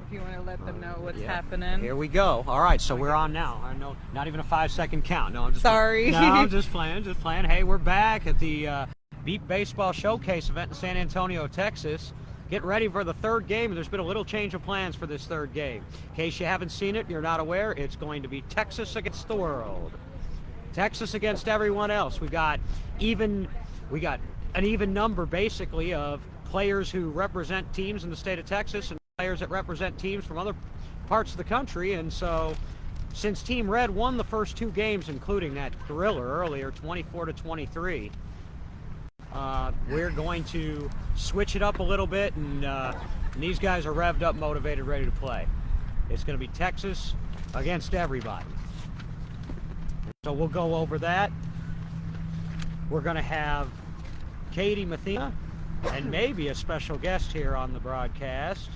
if you want to let them know what's happening. Here we go. All right, so we're on now. I know, not even a 5-second count. No, I'm just Sorry. No, I'm just playing. Hey, we're back at the Beat Baseball Showcase event in San Antonio, Texas. Get ready for the third game. There's been a little change of plans for this third game. In case you haven't seen it, you're not aware, it's going to be Texas against the world. Texas against everyone else. We got an even number, basically, of players who represent teams in the state of Texas and players that represent teams from other parts of the country. And so, since Team Red won the first two games, including that thriller earlier, 24-23, we're going to switch it up a little bit, and these guys are revved up, motivated, ready to play. It's going to be Texas against everybody. So we'll go over that. We're going to have Katie Mathena and maybe a special guest here on the broadcast.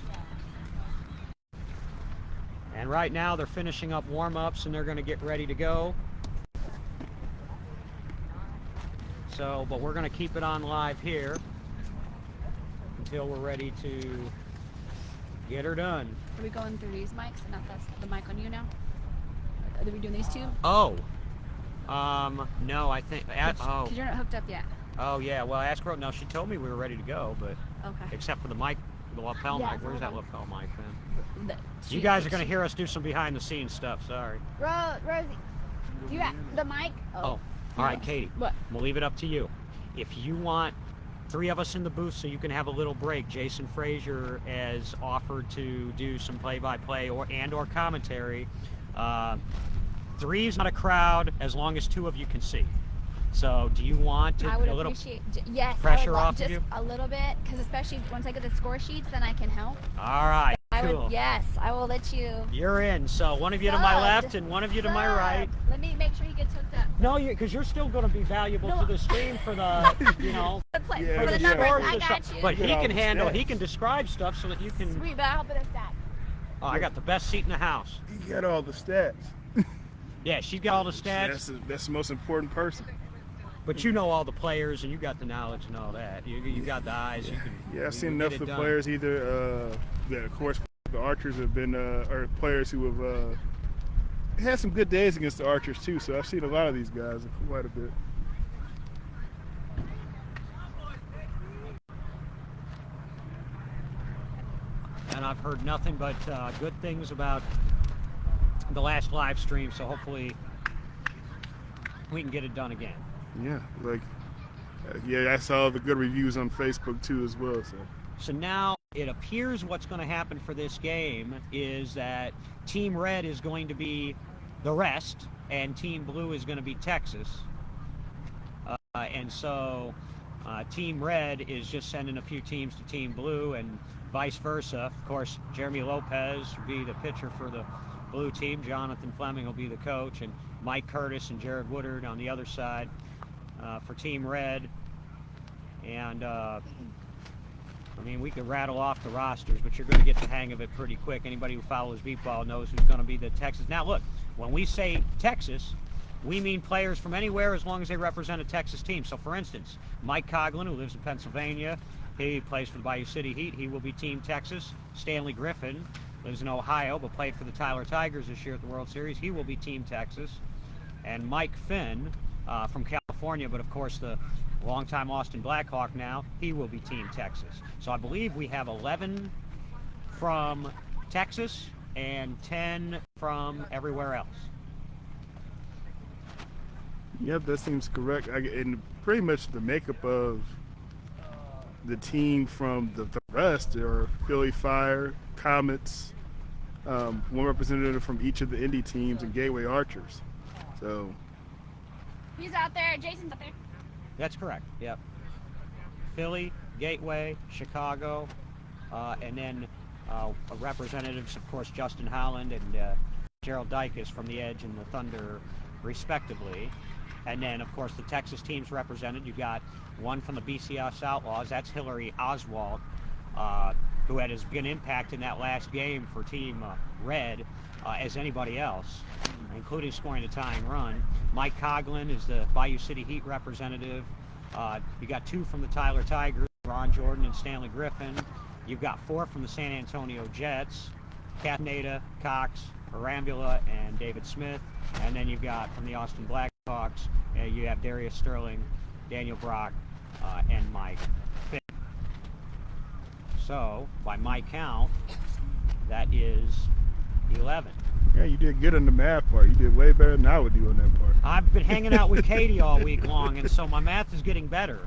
And right now they're finishing up warm-ups and they're going to get ready to go. So, but we're going to keep it on live here until we're ready to get her done. Are we going through these mics and not that's the mic on you now? Are we doing these two? Oh, no, I think, Because you're not hooked up yet. Oh yeah, well ask her, no, she told me we were ready to go, but okay. Except for the mic, the lapel Yeah, mic. Where's that lapel mic then? She, You guys are going to hear us do some behind the scenes stuff, sorry. Rosie, you got the mic? Oh, all right, Katie. What? We'll leave it up to you. If you want three of us in the booth so you can have a little break, Jason Frazier has offered to do some play-by-play or commentary. Three's not a crowd as long as two of you can see. So do you want to, I would a little appreciate, yes, pressure I would off just of you? a little bit, because especially once I get the score sheets, then I can help. All right, I cool. would, yes, I will let you. You're in. So one of you to my left and one of you to my right. Let me make sure he gets hooked up. No, because you're still going to be valuable to the stream for the, you know, For the the numbers, scores I and got stuff. you. But he can handle, he can describe stuff so that you can. Sweet, but I'll help with the stats. Oh, I got the best seat in the house. You got all the stats. Yeah, she's got all the stats. That's the most important person. But you know all the players and you got the knowledge and all that. You got the eyes. You can, Yeah, I've seen you enough get of it the done. players either that, of course, the Archers have been, or players who have had some good days against the Archers too. So I've seen a lot of these guys quite a bit. And I've heard nothing but good things about the last live stream. So hopefully we can get it done again. Yeah, yeah, I saw the good reviews on Facebook too as well. So now it appears what's going to happen for this game is that Team Red is going to be the rest and Team Blue is going to be Texas. And so Team Red is just sending a few teams to Team Blue and vice versa. Of course, Jeremy Lopez will be the pitcher for the blue team. Jonathan Fleming will be the coach, and Mike Curtis and Jared Woodard on the other side for Team Red. And I mean, we could rattle off the rosters, but you're going to get the hang of it pretty quick. Anybody who follows beat ball knows who's going to be the Texas. Now, look, when we say Texas, we mean players from anywhere as long as they represent a Texas team. So, for instance, Mike Coughlin, who lives in Pennsylvania, he plays for the Bayou City Heat. He will be Team Texas. Stanley Griffin lives in Ohio, but played for the Tyler Tigers this year at the World Series. He will be Team Texas. And Mike Finn from California, but of course the longtime Austin Blackhawk now, he will be Team Texas. So I believe we have 11 from Texas and 10 from everywhere else. Yep, that seems correct. And pretty much the makeup of the team from the rest are Philly Fire, Comets, one representative from each of the Indy teams, and Gateway Archers. So He's out there. Jason's out there. That's correct, yep. Philly, Gateway, Chicago, and then representatives, of course, Justin Holland and Gerald Dykes from the Edge and the Thunder, respectively. And then, of course, the Texas teams represented. You got one from the BCS Outlaws. That's Hillary Oswald, who had as big an impact in that last game for Team Red as anybody else, including scoring the tying run. Mike Coughlin is the Bayou City Heat representative. You got two from the Tyler Tigers, Ron Jordan and Stanley Griffin. You've got four from the San Antonio Jets. Cataneda, Cox, Arambula, and David Smith. And then you've got from the Austin Blackhawks, you have Darius Sterling, Daniel Brock, and Mike Finn. So, by my count, that is 11. Yeah, you did good on the math part. You did way better than I would do on that part. I've been hanging out with Katie all week long, and so my math is getting better.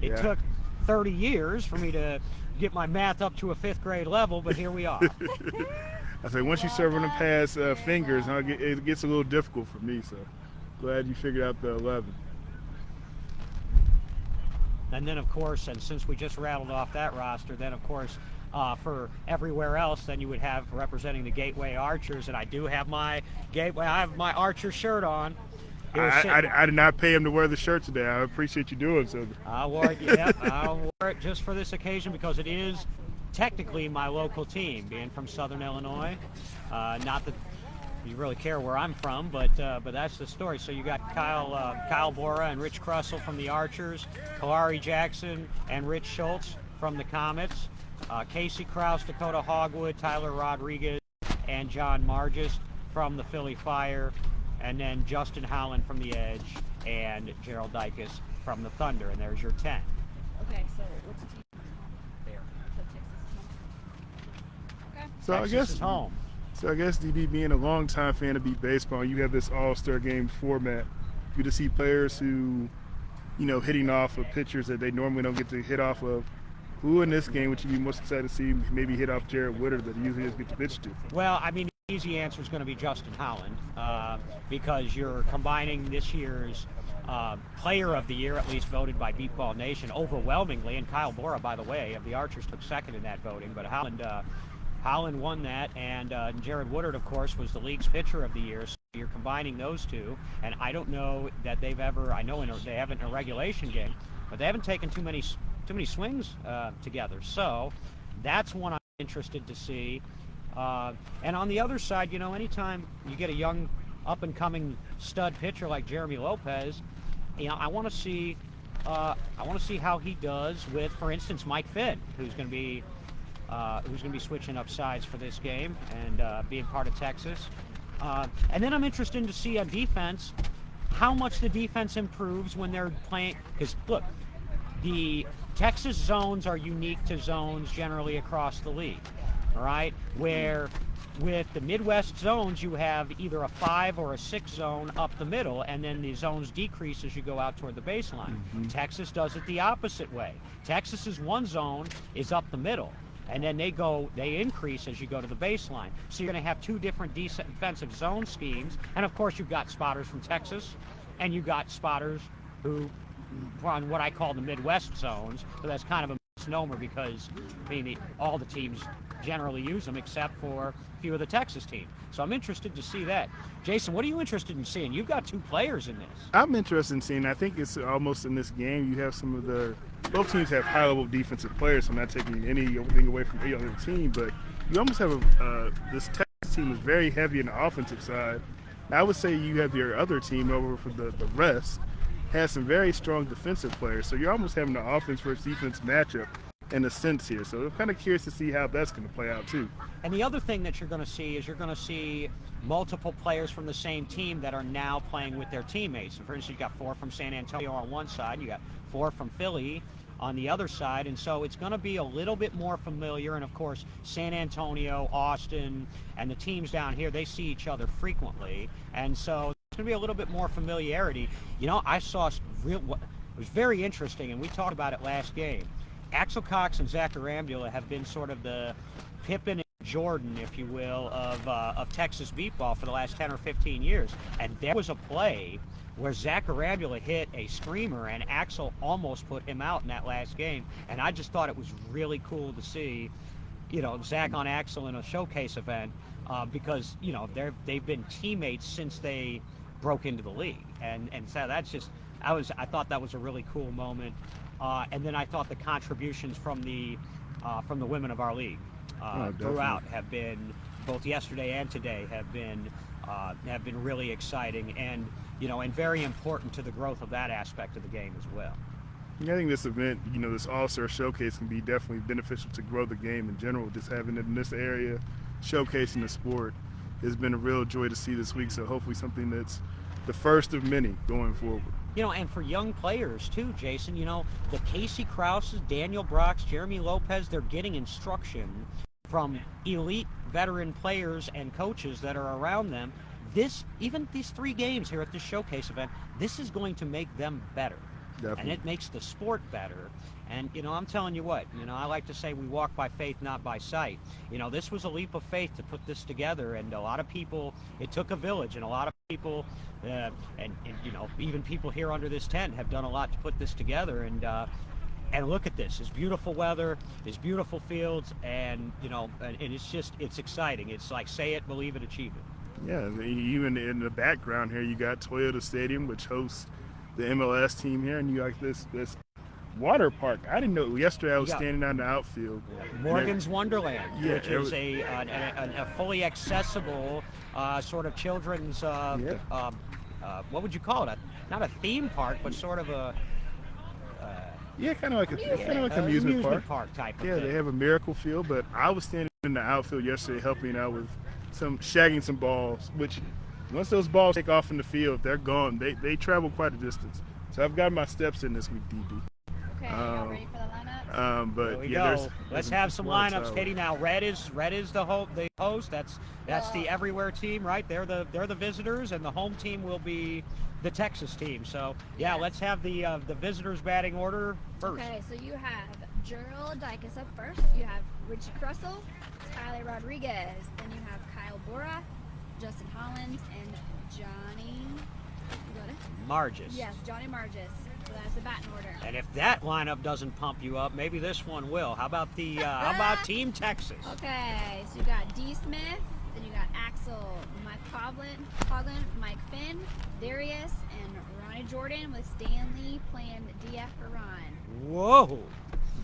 It took 30 years for me to get my math up to a 5th grade level, but here we are. I say once you start running past fingers, it gets a little difficult for me. So glad you figured out the 11. And then, of course, and since we just rattled off that roster, then, of course, for everywhere else, then you would have representing the Gateway Archers, and I do have my Gateway. I have my Archer shirt on. I did not pay him to wear the shirt today. I appreciate you doing so. I wore it. Yep, I wore it just for this occasion because it is technically my local team, being from Southern Illinois. Not that you really care where I'm from, but that's the story. So you got Kyle Bora and Rich Crussell from the Archers, Kalari Jackson and Rich Schultz from the Comets, Casey Kraus, Dakota Hogwood, Tyler Rodriguez, and John Margis from the Philly Fire, and then Justin Howland from the Edge and Gerald Dykes from the Thunder. And there's your 10. Okay, so what's the team there? So Texas is home. Okay. So Texas I guess is home. So I guess DB, being a longtime fan of beat baseball, you have this all-star game format. You get to see players who, hitting off of pitchers that they normally don't get to hit off of. Who in this game would you be most excited to see maybe hit off Jared Woodard that he usually doesn't get to pitch to? Well, I mean, the easy answer is going to be Justin Howland because you're combining this year's Player of the Year, at least voted by Beat Ball Nation, overwhelmingly. And Kyle Bora, by the way, of the Archers took second in that voting. But Howland won that, and Jared Woodard, of course, was the league's pitcher of the year. So you're combining those two, and I don't know that they've ever. I know they haven't in a regulation game, but they haven't taken too many swings together. So that's one I'm interested to see. And on the other side, anytime you get a young, up-and-coming stud pitcher like Jeremy Lopez, I want to see how he does with, for instance, Mike Finn, who's going to be switching up sides for this game and being part of Texas. And then I'm interested to see on defense how much the defense improves when they're playing. Because, look, the Texas zones are unique to zones generally across the league, all right? Where with the Midwest zones, you have either a 5 or a 6 zone up the middle, and then the zones decrease as you go out toward the baseline. Mm-hmm. Texas does it the opposite way. Texas's one zone is up the middle, and then they increase as you go to the baseline. So you're going to have two different defensive zone schemes, and of course you've got spotters from Texas, and you've got spotters who run what I call the Midwest zones. So that's kind of a misnomer because all the teams generally use them except for a few of the Texas teams. So I'm interested to see that. Jason, what are you interested in seeing? You've got two players in this. I'm interested in seeing. I think it's almost in this game you have some of both teams have high-level defensive players, so I'm not taking anything away from any other team, but you almost have this Texas team is very heavy on the offensive side. Now, I would say you have your other team over for the rest has some very strong defensive players, so you're almost having an offense versus defense matchup in a sense here. So I'm kind of curious to see how that's going to play out too. And the other thing that you're going to see is you're going to see multiple players from the same team that are now playing with their teammates. So for instance, you got 4 from San Antonio on one side, you got 4 from Philly on the other side, and so it's going to be a little bit more familiar. And of course, San Antonio, Austin, and the teams down here, they see each other frequently, and so it's going to be a little bit more familiarity. I saw it was very interesting, and we talked about it last game. Axel Cox and Zach Arambula have been sort of the Pippen and Jordan, if you will, of Texas beat ball for the last 10 or 15 years. And there was a play where Zach Arambula hit a screamer, and Axel almost put him out in that last game. And I just thought it was really cool to see, Zach on Axel in a showcase event because, they've been teammates since they broke into the league. And so that's just, I thought that was a really cool moment. And then I thought the contributions from the women of our league throughout have been, both yesterday and today, have been really exciting and very important to the growth of that aspect of the game as well. I think this event, this All-Star Showcase can be definitely beneficial to grow the game in general, just having it in this area. showcasing the sport has been a real joy to see this week. So hopefully something that's the first of many going forward. You know, and for young players too, Jason, you know, the Casey Krauses, Daniel Brocks, Jeremy Lopez, they're getting instruction from elite veteran players and coaches that are around them. Even these 3 games here at this showcase event, this is going to make them better. Definitely. And it makes the sport better. And, you know, I'm telling you what, you know, I like to say we walk by faith, not by sight. You know, this was a leap of faith to put this together, and a lot of people, it took a village, and a lot of people, and you know, even people here under this tent have done a lot to put this together. And look at this, it's beautiful weather, it's beautiful fields, and, you know, and it's exciting. It's like say it, believe it, achieve it. Yeah, even in the background here, you got Toyota Stadium, which hosts the MLS team here, and you got this water park. I didn't know. Yesterday I was standing out in the outfield. Morgan's Wonderland, Yeah, which is a fully accessible sort of children's, what would you call it? Not a theme park, but sort of a... kind of like an amusement park type of thing. They have a miracle field, but I was standing in the outfield yesterday helping out with shagging some balls, which once those balls take off in the field, they're gone. They travel quite a distance. So I've got my steps in this week, DB. Okay, y'all ready for the lineup? There we go. Let's have some lineups, Katie. Now, red is the host. That's the everywhere team, right? They're the visitors, and the home team will be the Texas team. So yeah, let's have the visitors batting order first. Okay, so you have Gerald Dicus up first. You have Richie Crussell, Tyler Rodriguez. Then you have Kyle Bora, Justin Holland, and Johnny. You got it? Margis. Yes, Johnny Margis. So that's the batting order. And if that lineup doesn't pump you up, maybe this one will. How about Team Texas? Okay, so you got D. Smith, then you got Axel, Mike Coughlin, Mike Finn, Darius, and Ronnie Jordan with Stanley playing DF for Ron. Whoa!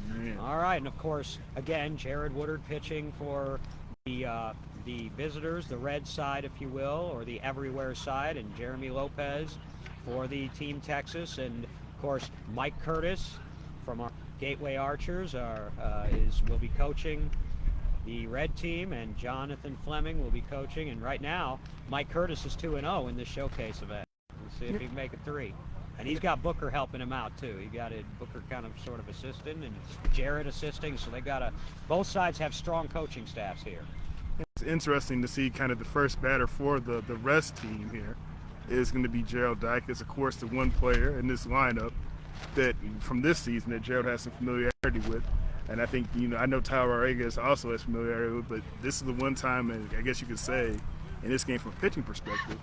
Man. All right, and of course, again, Jared Woodard pitching for the visitors, the red side, if you will, or the everywhere side, and Jeremy Lopez for the Team Texas, and of course Mike Curtis from our Gateway Archers will be coaching the red team, and Jonathan Fleming will be coaching. And right now, Mike Curtis is 2-0 in this showcase event. We'll see if he can make it 3. And he's got Booker helping him out too. He got Booker kind of sort of assisting, and Jared assisting. So they both sides have strong coaching staffs here. It's interesting to see kind of the first batter for the rest team here is going to be Gerald Dicus, of course, the one player in this lineup that from this season that Gerald has some familiarity with. And I think, I know Tyler Rodriguez also has familiarity with, but this is the one time, and I guess you could say, in this game from a pitching perspective,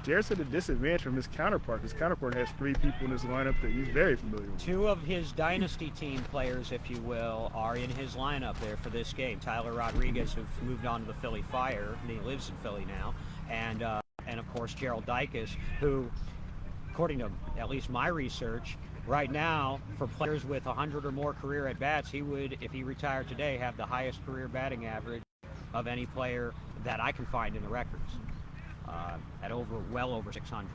Jared's at a disadvantage from his counterpart. His counterpart has 3 people in his lineup that he's very familiar with. 2 of his dynasty team players, if you will, are in his lineup there for this game. Tyler Rodriguez, who's moved on to the Philly Fire, and he lives in Philly now, and of course Gerald Dicus, who, according to at least my research, right now, for players with 100 or more career at-bats, he would, if he retired today, have the highest career batting average of any player that I can find in the records, at well over 600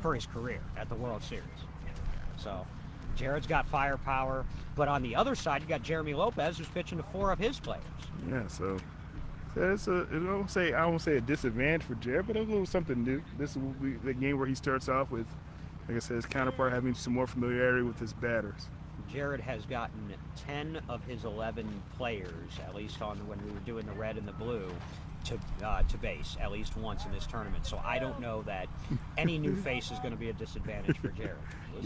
for his career at the World Series. So Jared's got firepower, but on the other side, you got Jeremy Lopez, who's pitching to 4 of his players. Yeah, so it's I won't say a disadvantage for Jared, but a little something new. This will be the game where he starts off with, like I said, his counterpart having some more familiarity with his batters. Jared has gotten 10 of his 11 players, at least when we were doing the red and the blue, to base at least once in this tournament. So I don't know that any new face is going to be a disadvantage for Jared.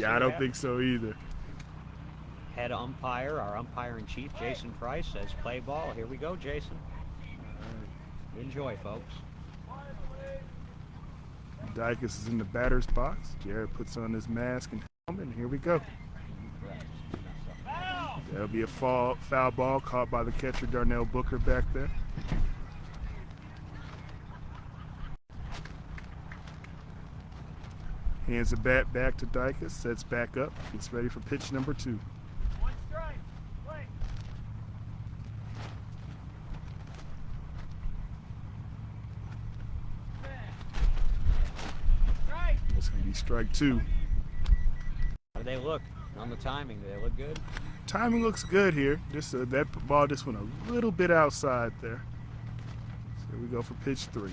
I don't think so either. Head umpire, our umpire-in-chief, Jason Price, says play ball. Here we go, Jason. Enjoy, folks. Dicus is in the batter's box. Jared puts on his mask and helmet, and here we go. There'll be a foul ball caught by the catcher, Darnell Booker, back there. Hands the bat back to Dicus, sets back up, gets ready for pitch number 2. 1 strike, play. It's going to be strike 2. How do they look on the timing? Do they look good? Timing looks good here. Just that ball just went a little bit outside there. Here we go for pitch 3.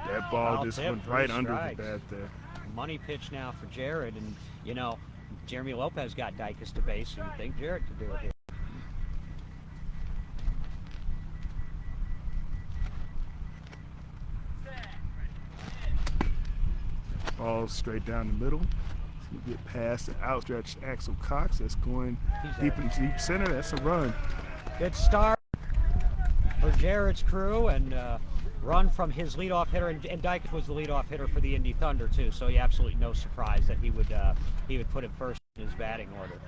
That ball Foul just tip, went right 3 under the strikes. bat there. Money pitch now for Jared, and you know, Jeremy Lopez got Dicus to base, so you think Jared could do it here. Ball straight down the middle. So you get past the outstretched Axel Cox. That's going deep into deep center. That's a run. Good start for Jared's crew, and run from his leadoff hitter, and Dicus was the leadoff hitter for the Indy Thunder too. So yeah, absolutely no surprise that he would put him first in his batting order.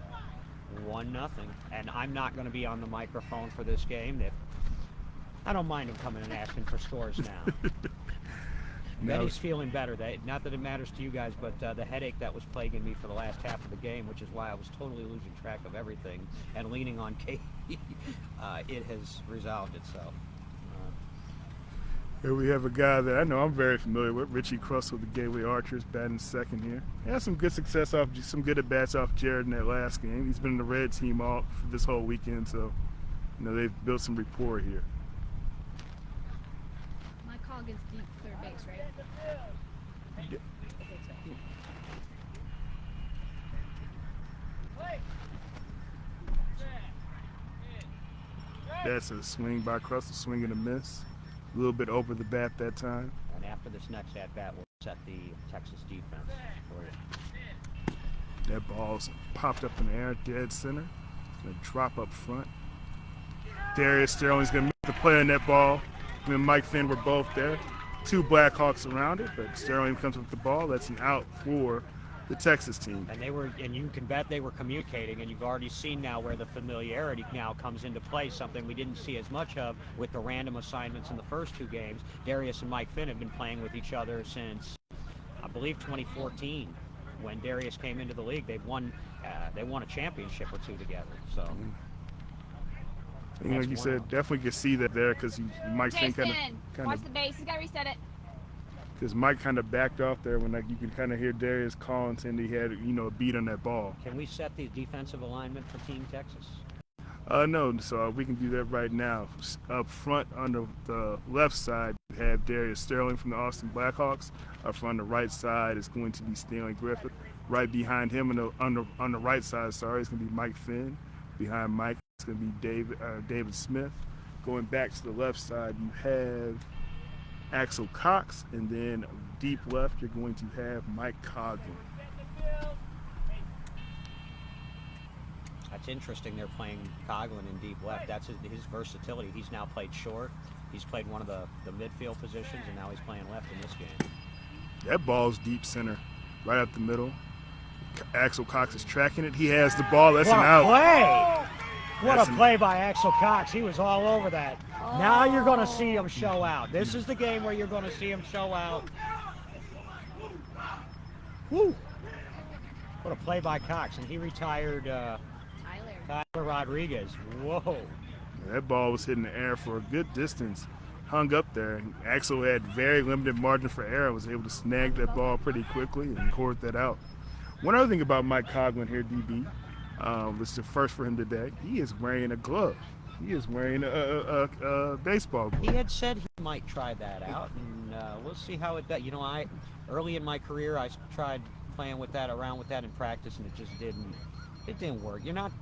1-0, and I'm not going to be on the microphone for this game. I don't mind him coming and asking for scores now. Then he's feeling better. Not that it matters to you guys, but the headache that was plaguing me for the last half of the game, which is why I was totally losing track of everything and leaning on Katie, it has resolved itself. Here we have a guy that I know I'm very familiar with, Richie Cross with the Gateway Archers, batting second here. He had some good success off, some good at-bats off Jared in that last game. He's been in the red team all for this whole weekend, so they've built some rapport here. My call gets deep clear base, right? Yeah. That's a swing by Cross, a swing and a miss. A little bit over the bat that time. And after this next at-bat, we'll set the Texas defense for you. That ball's popped up in the air, dead center. It's going to drop up front. Darius Sterling's going to make the play on that ball. Him and Mike Finn were both there. 2 Blackhawks around it, but Sterling comes with the ball. That's an out for the Texas team. And you can bet they were communicating, and you've already seen now where the familiarity now comes into play, something we didn't see as much of with the random assignments in the first 2 games. Darius and Mike Finn have been playing with each other since, I believe, 2014. When Darius came into the league, they won a championship or 2 together. So, Like you said, definitely could see that there because Mike Finn kind Watch of the base. You gotta reset it. because Mike kind of backed off there when you can kind of hear Darius calling, saying he had a beat on that ball. can we set the defensive alignment for Team Texas? No, so we can do that right now. Up front on the left side, we have Darius Sterling from the Austin Blackhawks. Up front on the right side is going to be Stanley Griffith. Right behind him on the right side, is going to be Mike Finn. Behind Mike, it's going to be David Smith. Going back to the left side, you have Axel Cox, and then deep left, you're going to have Mike Coglin. That's interesting. They're playing Coglin in deep left. That's his versatility. He's now played short. He's played one of the midfield positions, and now he's playing left in this game. That ball's deep center, right up the middle. Axel Cox is tracking it. He has the ball. That's an out. What a play by Axel Cox. He was all over that. Now you're going to see him show out. This is the game where you're going to see him show out. Woo! What a play by Cox. And he retired Tyler Rodriguez. Whoa. That ball was hitting the air for a good distance. Hung up there. Axel had very limited margin for error. Was able to snag that ball pretty quickly and cord that out. One other thing about Mike Coglin here, DB, was the first for him today. He is wearing a glove. He is wearing a baseball glove. He had said he might try that out, and we'll see how it does. Early in my career, I tried playing with that, around with that in practice, and it just didn't work. You're not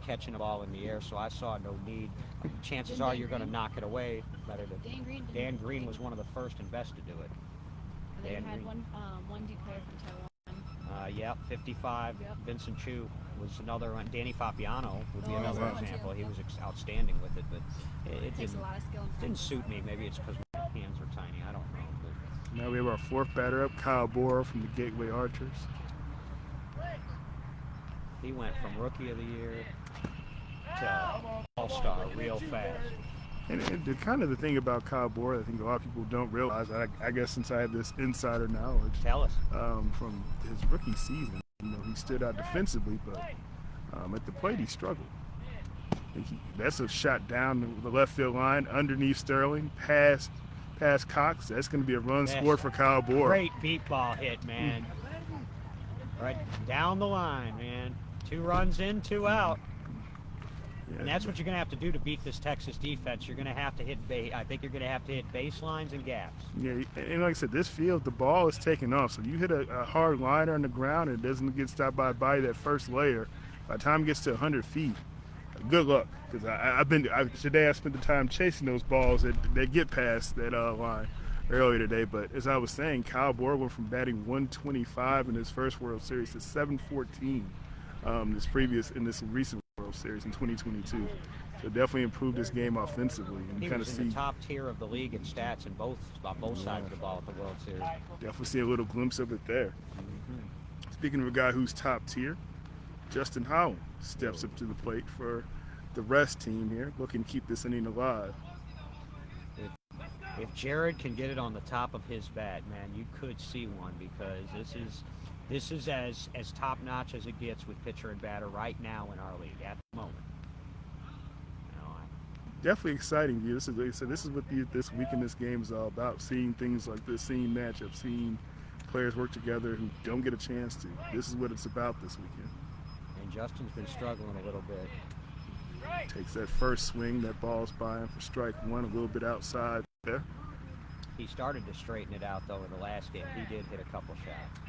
catching a ball in the air, so I saw no need. Chances are you're going to knock it away. Dan Green was one of the first and best to do it. They had one deep player from Taiwan. 55. Yep. Vincent Chu was another one. Danny Fabiano would be another example. He was outstanding with it, but it Takes a lot of skill. didn't suit me. Maybe it's because my hands are tiny. I don't know. But Now we have our 4th batter up, Kyle Bora from the Gateway Archers. he went from Rookie of the Year to All-Star real fast. And the thing about Kyle Bora, I think a lot of people don't realize, I guess since I have this insider knowledge, Tell us. from his rookie season, he stood out defensively, but at the plate he struggled. That's a shot down the left field line, underneath Sterling, past Cox. That's going to be a run scored for Kyle Bora. Great beat ball hit, man. Right down the line, man. 2 runs in, 2 out. And that's what you're going to have to do to beat this Texas defense. You're going to have to hit I think you're going to have to hit baselines and gaps. Yeah, and like I said, this field, the ball is taking off. So you hit a hard liner on the ground and it doesn't get stopped by a body that first layer. By the time it gets to 100 feet, good luck. Because today I spent the time chasing those balls that get past that line earlier today. But as I was saying, Kyle Bohr went from batting 125 in his first World Series to 714 in this recent World Series in 2022. So definitely improved his game offensively. And He kind of was in the top tier of the league in stats on both sides of the ball at the World Series. Definitely see a little glimpse of it there. Speaking of a guy who's top tier, Justin Holland steps up to the plate for the rest team here, looking to keep this inning alive. If Jared can get it on the top of his bat, man, you could see one, because this is as top notch as it gets with pitcher and batter right now in our league at the moment. Definitely exciting. This is, like I said, this is what this week in this game is all about. Seeing things like this, seeing matchups, seeing players work together who don't get a chance to. This is what it's about this weekend. And Justin's been struggling a little bit. Takes that first swing, that ball's by him for strike one, a little bit outside there. He started to straighten it out, though, in the last game. He did hit a couple shots.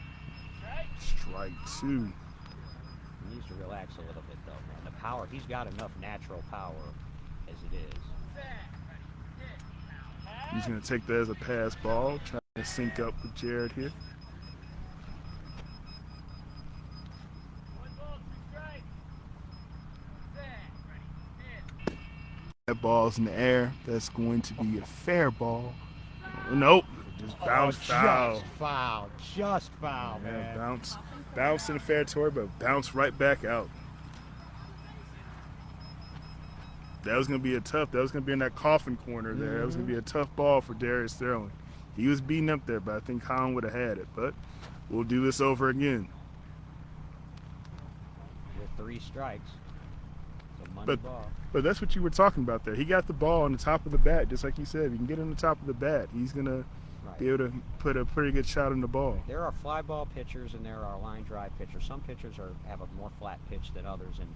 Strike two. He needs to relax a little bit, though, man. The power, he's got enough natural power as it is. He's going to take that as a pass ball, trying to sync up with Jared here. That ball's in the air. That's going to be a fair ball. Nope. Just bounce foul. Just foul, man. Yeah, bounce in the fair territory, but bounce right back out. That was going to be that was going to be in that coffin corner there. That was going to be a tough ball for Darius Sterling. He was beating up there, but I think Colin would have had it. But we'll do this over again. With 3 strikes. It's a money ball. But that's what you were talking about there. He got the ball on the top of the bat, just like you said. If you can get on the top of the bat, he's going to be able to put a pretty good shot on the ball. There are fly ball pitchers and there are line drive pitchers. Some pitchers have a more flat pitch than others, and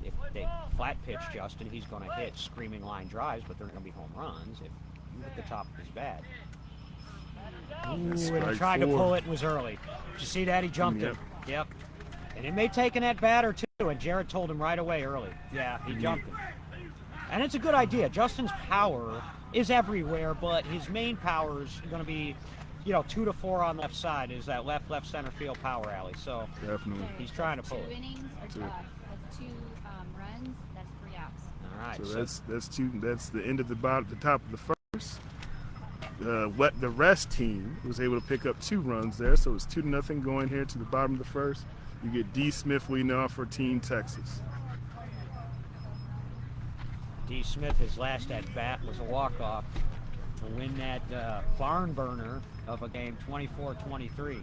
if they flat pitch Justin, he's going to hit screaming line drives, but they're going to be home runs if you hit the top of his bat. Ooh, and he tried to pull it and was early. Did you see that? He jumped it. Yep. And it may take an at batter too, and Jared told him right away early. Yeah, he jumped him. And it's a good idea. Justin's power is everywhere, but his main power is going to be, 2 to 4 on the left side is that left center field power alley. So definitely, he's trying to pull it. 2 innings, or that's 2 runs. That's 3 outs. All right. So that's 2. That's the end of the top of the first. The rest team was able to pick up 2 runs there, so it's 2-0 going here to the bottom of the first. You get D. Smith leading off for Team Texas. D. Smith, his last at bat was a walk-off to win that barn burner of a game, 24-23.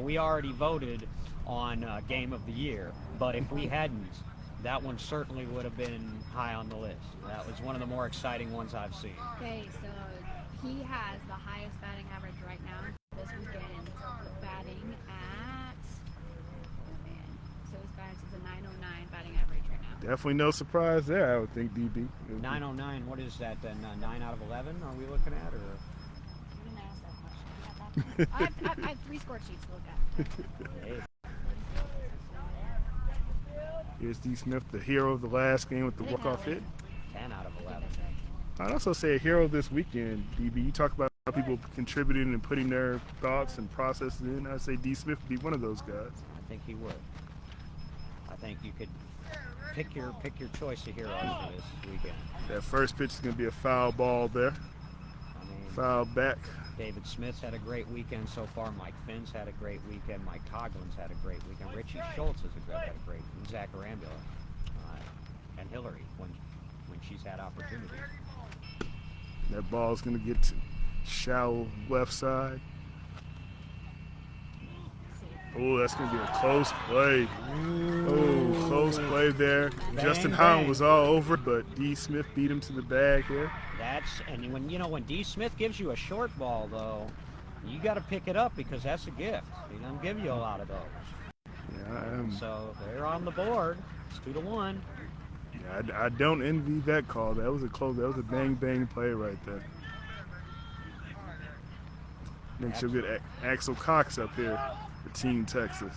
We already voted on Game of the Year, but if we hadn't, that one certainly would have been high on the list. That was one of the more exciting ones I've seen. Okay, so he has the highest batting average right now this weekend, batting at, so his batting is a 909 batting average right now. Definitely no surprise there, I would think, DB. 909, what is that then? 9 out of 11 are we looking at? Or? You didn't ask that question. I have 3 score sheets to look at. Hey. Here's D. Smith, the hero of the last game with the walk-off hit. 10 out of 11. I'd also say a hero this weekend, DB. You talk about how people contributing and putting their thoughts and processes in. I'd say D. Smith would be one of those guys. I think he would. I think you could pick your choice of heroes for this weekend. That first pitch is going to be a foul ball there. Foul back. David Smith's had a great weekend so far. Mike Finn's had a great weekend. Mike Coglin's had a great weekend. Richie Schultz has had a great weekend. Zach Arambula. And Hillary when she's had opportunity. That ball's going to get to shallow left side. Oh, that's going to be a close play. Oh, close play there. Bang, Justin bang. Holland was all over, but D. Smith beat him to the bag here. And when D. Smith gives you a short ball, though, you got to pick it up because that's a gift. He doesn't give you a lot of those. Yeah, So they're on the board. It's 2-1. I don't envy that call. That was a bang play right there. Next you'll get Axel Cox up here for Team Texas.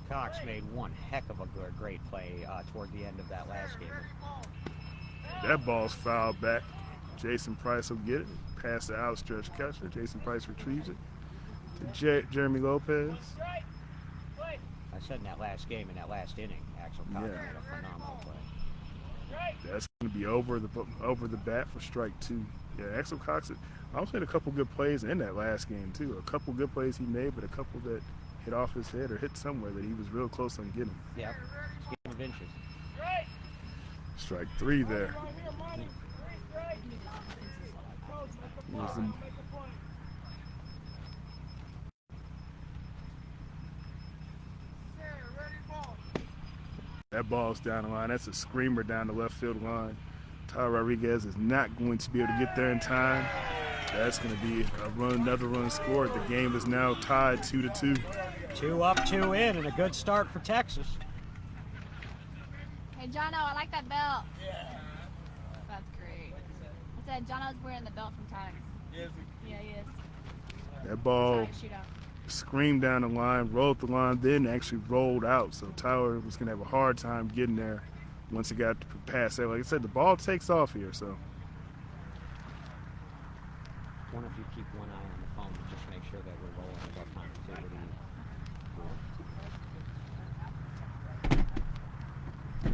Cox made one heck of a great play toward the end of that last game. That ball's fouled back. Jason Price will get it. Pass the outstretched catcher. Jason Price retrieves it to Jeremy Lopez. I said in that last game, in that last inning, Axel Cox made a phenomenal play. That's going to be over the bat for strike 2. Yeah, Axel Cox also had a couple good plays in that last game too. A couple good plays he made, but a couple that hit off his head or hit somewhere that he was real close on getting. Yeah, game of inches. Strike 3 there. That ball's down the line. That's a screamer down the left field line. Tyler Rodriguez is not going to be able to get there in time. That's going to be another run scored. The game is now tied 2-2. 2 up, 2 in, and a good start for Texas. Hey, Jono, I like that belt. Yeah. That's great. I said Jono's wearing the belt from Times. Yes. Yeah, he is. That ball Trying to shoot out. screamed down the line, rolled the line, then actually rolled out. So Tyler was going to have a hard time getting there once he got past that. Like I said, the ball takes off here. So I wonder if you keep one eye on the phone and just make sure that we're rolling above positivity.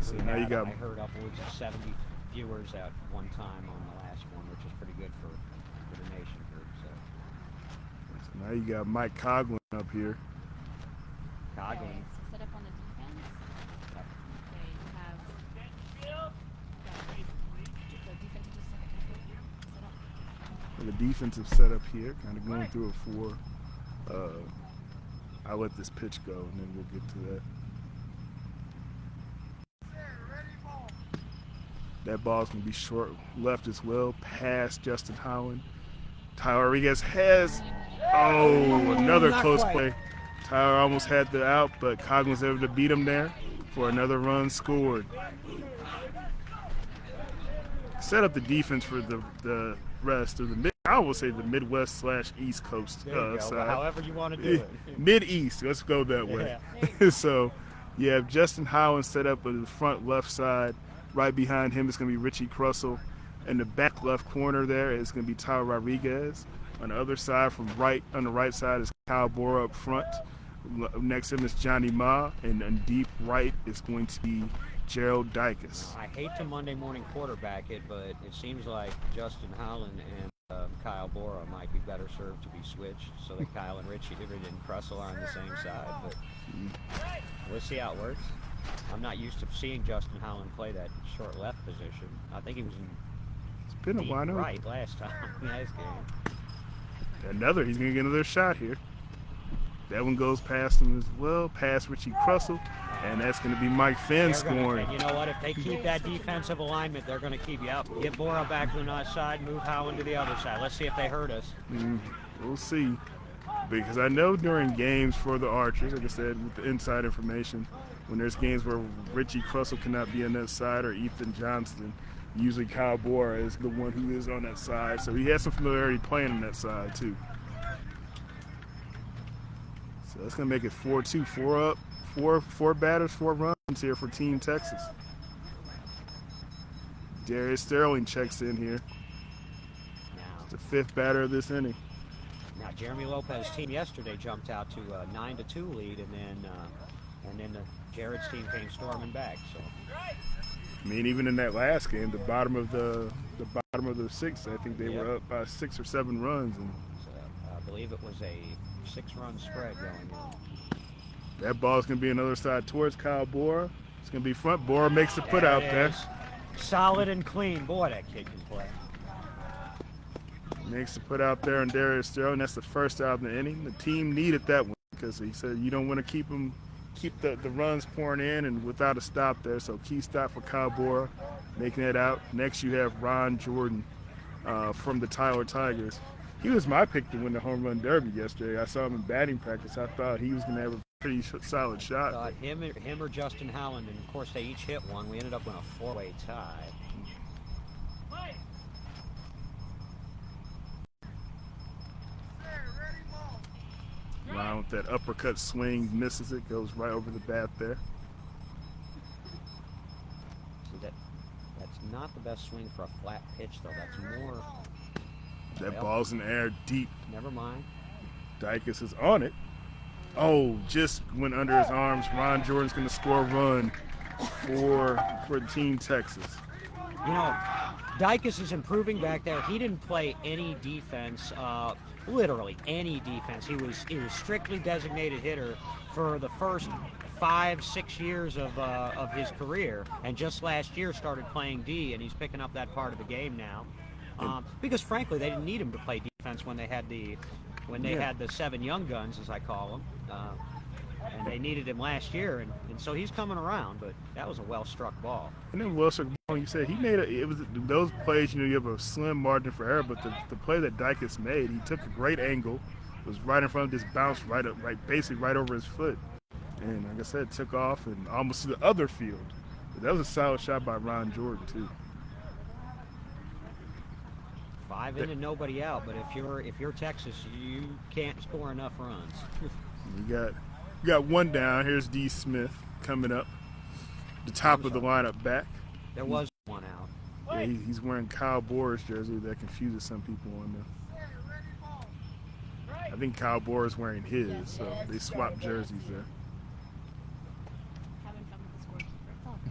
So now you got. I heard upwards of 70 viewers at one time on the last one, which is pretty good for the nation group. So Now you got Mike Coughlin up here. Coughlin. Okay, so set up on the defense. They have the defensive set up. The defensive setup here, kind of going through it for. I'll let this pitch go, and then we'll get to that. That ball's going to be short left as well, past Justin Howland. Tyler Rodriguez has, another close play. Tyler almost had the out, but Coughlin was able to beat him there for another run scored. Set up the defense for the rest of the I will say the Midwest / East Coast side. However you want to do it. Mid-East, let's go that way. Yeah. So you have Justin Howland set up on the front left side. Right behind him is going to be Richie Crussell. In the back left corner there is going to be Tyler Rodriguez. On the other side, on the right side is Kyle Bora up front. Next to him is Johnny Ma. And on deep right is going to be Gerald Dykes. I hate to Monday morning quarterback it, but it seems like Justin Howland and Kyle Bora might be better served to be switched so that Kyle and Richie and Crussell are on the same side. But we'll see how it works. I'm not used to seeing Justin Howland play that short left position. I think he was in deep right last time in this game. He's going to get another shot here. That one goes past him as well, past Richie Crussell, and that's going to be Mike Finn scoring. And you know what? If they keep that defensive alignment, they're going to keep you out. Get Bora back to the side, move Howland to the other side. Let's see if they hurt us. We'll see. Because I know during games for the Archers, like I said, with the inside information, when there's games where Richie Crussell cannot be on that side or Ethan Johnston, usually Kyle Bora is the one who is on that side. So he has some familiarity playing on that side too. So that's going to make it 4-2. 4 up, four batters, 4 runs here for Team Texas. Darius Sterling checks in here. It's the 5th batter of this inning. Now Jeremy Lopez's team yesterday jumped out to a 9-2 lead, and then Jared's team came storming back. So I mean, even in that last game, the bottom of the 6th, I think they were up by 6 or 7 runs, and I believe it was a 6-run spread going on. That ball's going to be another side towards Kyle Bora. It's going to be front. Bora makes the put out there. Solid and clean. Boy, that kid can play. Makes the put out there on Darius Sterling. That's the first out of the inning. The team needed that one because he said you don't want to keep the runs pouring in and without a stop there. So key stop for Kyle Bora, making it out. Next you have Ron Jordan from the Tyler Tigers. He was my pick to win the home run derby yesterday. I saw him in batting practice. I thought he was going to have a pretty solid shot. Him or Justin Howland, and of course they each hit one. We ended up with a four-way tie. Mike. Ryan with that uppercut swing, misses it, goes right over the bat there. See, that's not the best swing for a flat pitch, though. That's more. That Well, ball's in the air deep. Never mind. Dicus is on it. Oh, just went under his arms. Ron Jordan's going to score a run for Team Texas. You know, Dicus is improving back there. He didn't play any defense, literally any defense. He was strictly designated hitter for the first 5-6 years of his career, and just last year started playing D, and he's picking up that part of the game now. Because frankly, they didn't need him to play defense when they had the seven young guns, as I call them, and they needed him last year, and so he's coming around. But that was a well-struck ball. And then well struck ball, you said he made it was those plays. You know, you have a slim margin for error, but the play that Dicus made, he took a great angle, was right in front of this, bounced basically right over his foot, and like I said, took off and almost to the other field. But that was a solid shot by Ron Jordan too. 5 in and nobody out, but if you're Texas, you can't score enough runs. You got one down. Here's D. Smith coming up, the top of the lineup back. There was one out. Yeah, he's wearing Kyle Boris jersey. That confuses some people on there. I think Kyle Boris wearing his, so they swapped jerseys there. Having fun with the scorekeeper. It's all good.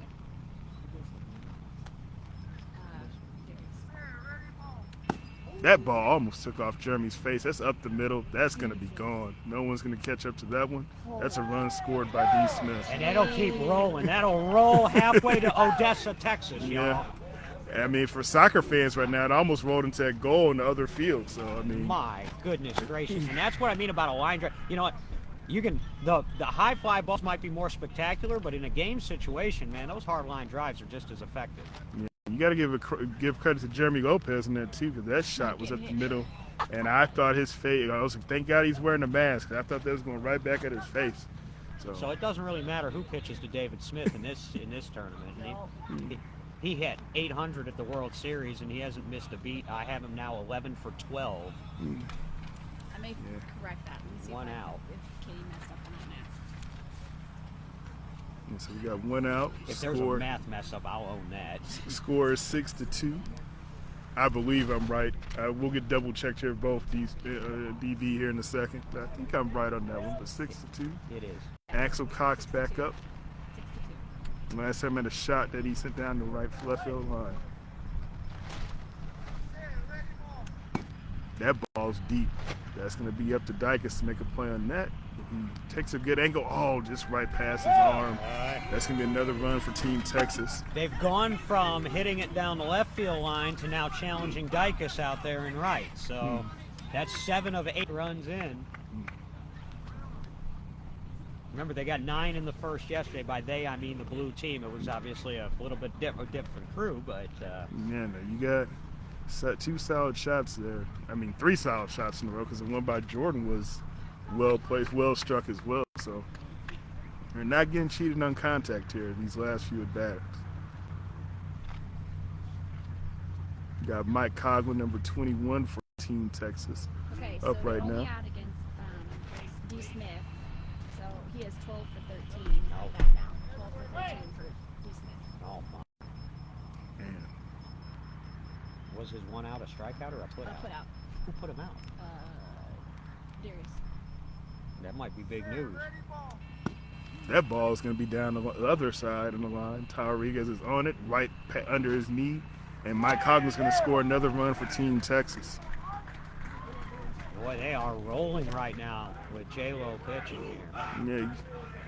That ball almost took off Jeremy's face. That's up the middle. That's going to be gone. No one's going to catch up to that one. That's a run scored by D. Smith. And that'll keep rolling. That'll roll halfway to Odessa, Texas, y'all. I mean, for soccer fans right now, it almost rolled into a goal in the other field. So, I mean. My goodness gracious. And that's what I mean about a line drive. You know what? You can the high fly balls might be more spectacular, but in a game situation, man, those hard line drives are just as effective. Yeah. You got to give credit to Jeremy Lopez in that too, because that shot was up the middle, and I thought his face. I was like, thank God he's wearing a mask. I thought that was going right back at his face. So it doesn't really matter who pitches to David Smith in this tournament. He hit 800 at the World Series, and he hasn't missed a beat. I have him now 11 for 12. I may correct that. Let me see One out. If Katie messed up on that math. And so we got one out. If there's a math mess up, I'll own that. Score is 6-2. I believe I'm right. We'll get double checked here, both DB here in a second. But I think I'm right on that one. But 6-2. It is. Axel Cox back up. Last time I had a shot that he sent down the left field line. That ball's deep. That's going to be up to Dicus to make a play on that. He takes a good angle. Oh, just right past his arm. That's going to be another run for Team Texas. They've gone from hitting it down the left field line to now challenging Dicus out there in right. So that's 7 of 8 runs in. Remember, they got 9 in the first yesterday. By they, I mean the blue team. It was obviously a little bit different crew, but yeah, no, you got 2 solid shots there. I mean, 3 solid shots in a row, because the one by Jordan was well placed, well struck as well. So they're not getting cheated on contact here these last few at bats. Got Mike Coughlin, number 21 for Team Texas, Okay, up so right the only now. out against D. Smith. So he has 12 for 13. Write that down. 12 for 13 for D. Smith. oh my. Man, Was his one out a strikeout or a put out? Put out. Who put him out? Darius. That might be big news. that ball is going to be down the other side of the line. Rodriguez is on it, right under his knee, and Mike Coughlin's going to score another run for Team Texas. Boy, they are rolling right now with J-Lo pitching here. Yeah,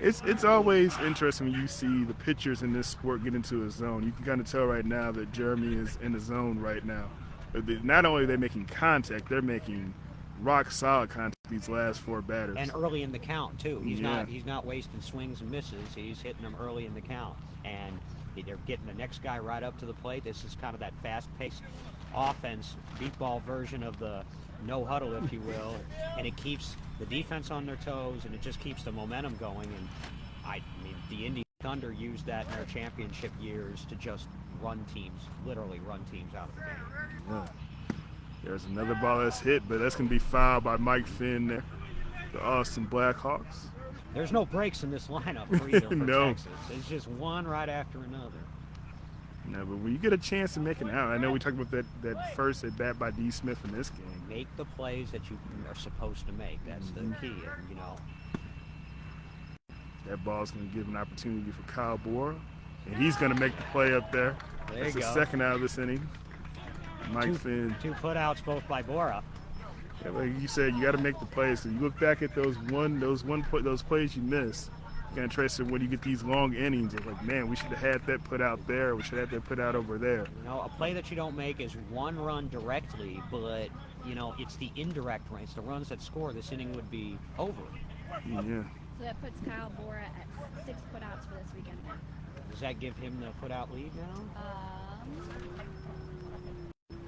it's always interesting when you see the pitchers in this sport get into a zone. You can kind of tell right now that Jeremy is in the zone right now. But not only are they making contact, they're making rock solid contact these last 4 batters. And early in the count too. He's Yeah. not wasting swings and misses. He's hitting them early in the count, and they're getting the next guy right up to the plate. This is kind of that fast-paced offense, deep ball version of the no huddle, if you will, and it keeps the defense on their toes, and it just keeps the momentum going. And I mean, the Indian Thunder used that in their championship years to just run teams, literally run teams out of the game. Yeah. There's another ball that's hit, but that's going to be fouled by Mike Finn there, the Austin Blackhawks. There's no breaks in this lineup for either for No. Texas. It's just one right after another. No, but when you get a chance to make an out, I know we talked about that first at bat by D. Smith in this game. Make the plays that you are supposed to make. That's the key. And, you know, That ball's going to give an opportunity for Kyle Bora, and he's going to make the play up there. There That's you the go. second out of this inning. Mike Finn. two putouts both by Bora. Yeah, like you said, you got to make the plays. So you look back at those plays you missed. You're gonna trace it when you get these long innings. It's like, man, we should have had that put out there. We should have had that put out over there. You know, a play that you don't make is one run directly, but, you know, it's the indirect runs. It's the runs that score. This inning would be over. Yeah. So that puts Kyle Bora at 6 putouts for this weekend. Does that give him the put-out lead now?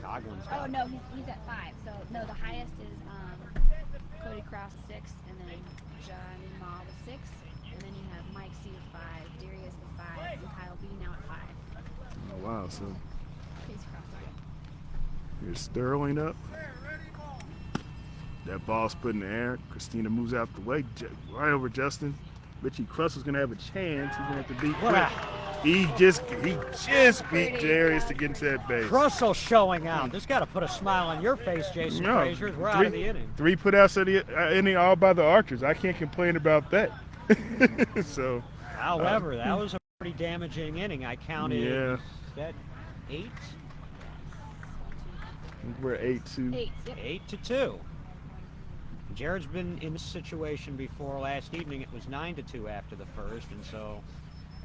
Coughlin's got Oh it. no, he's at 5. So no, the highest is Cody Cross 6, and then Johnny Ma with 6, and then you have Mike C with 5, Darius with 5, and Kyle B now at 5. Oh, wow. So Case Cross, sorry. here's Sterling up. That ball's put in the air. Christina moves out the way. Right over Justin. Richie Crust is going to have a chance. He's going to have to beat What quick. a He just beat Darius to get into that base. Russell showing out. This got to put a smile on your face, Jason No, Frazier. We're out of the inning. 3 putouts of the inning all by the Archers. I can't complain about that. So, However, that was a pretty damaging inning. I counted, Yeah. is that 8? we're 8-2. 8. Yep. 8-2. Jared's been in this situation before. Last evening it was 9-2 after the first, and so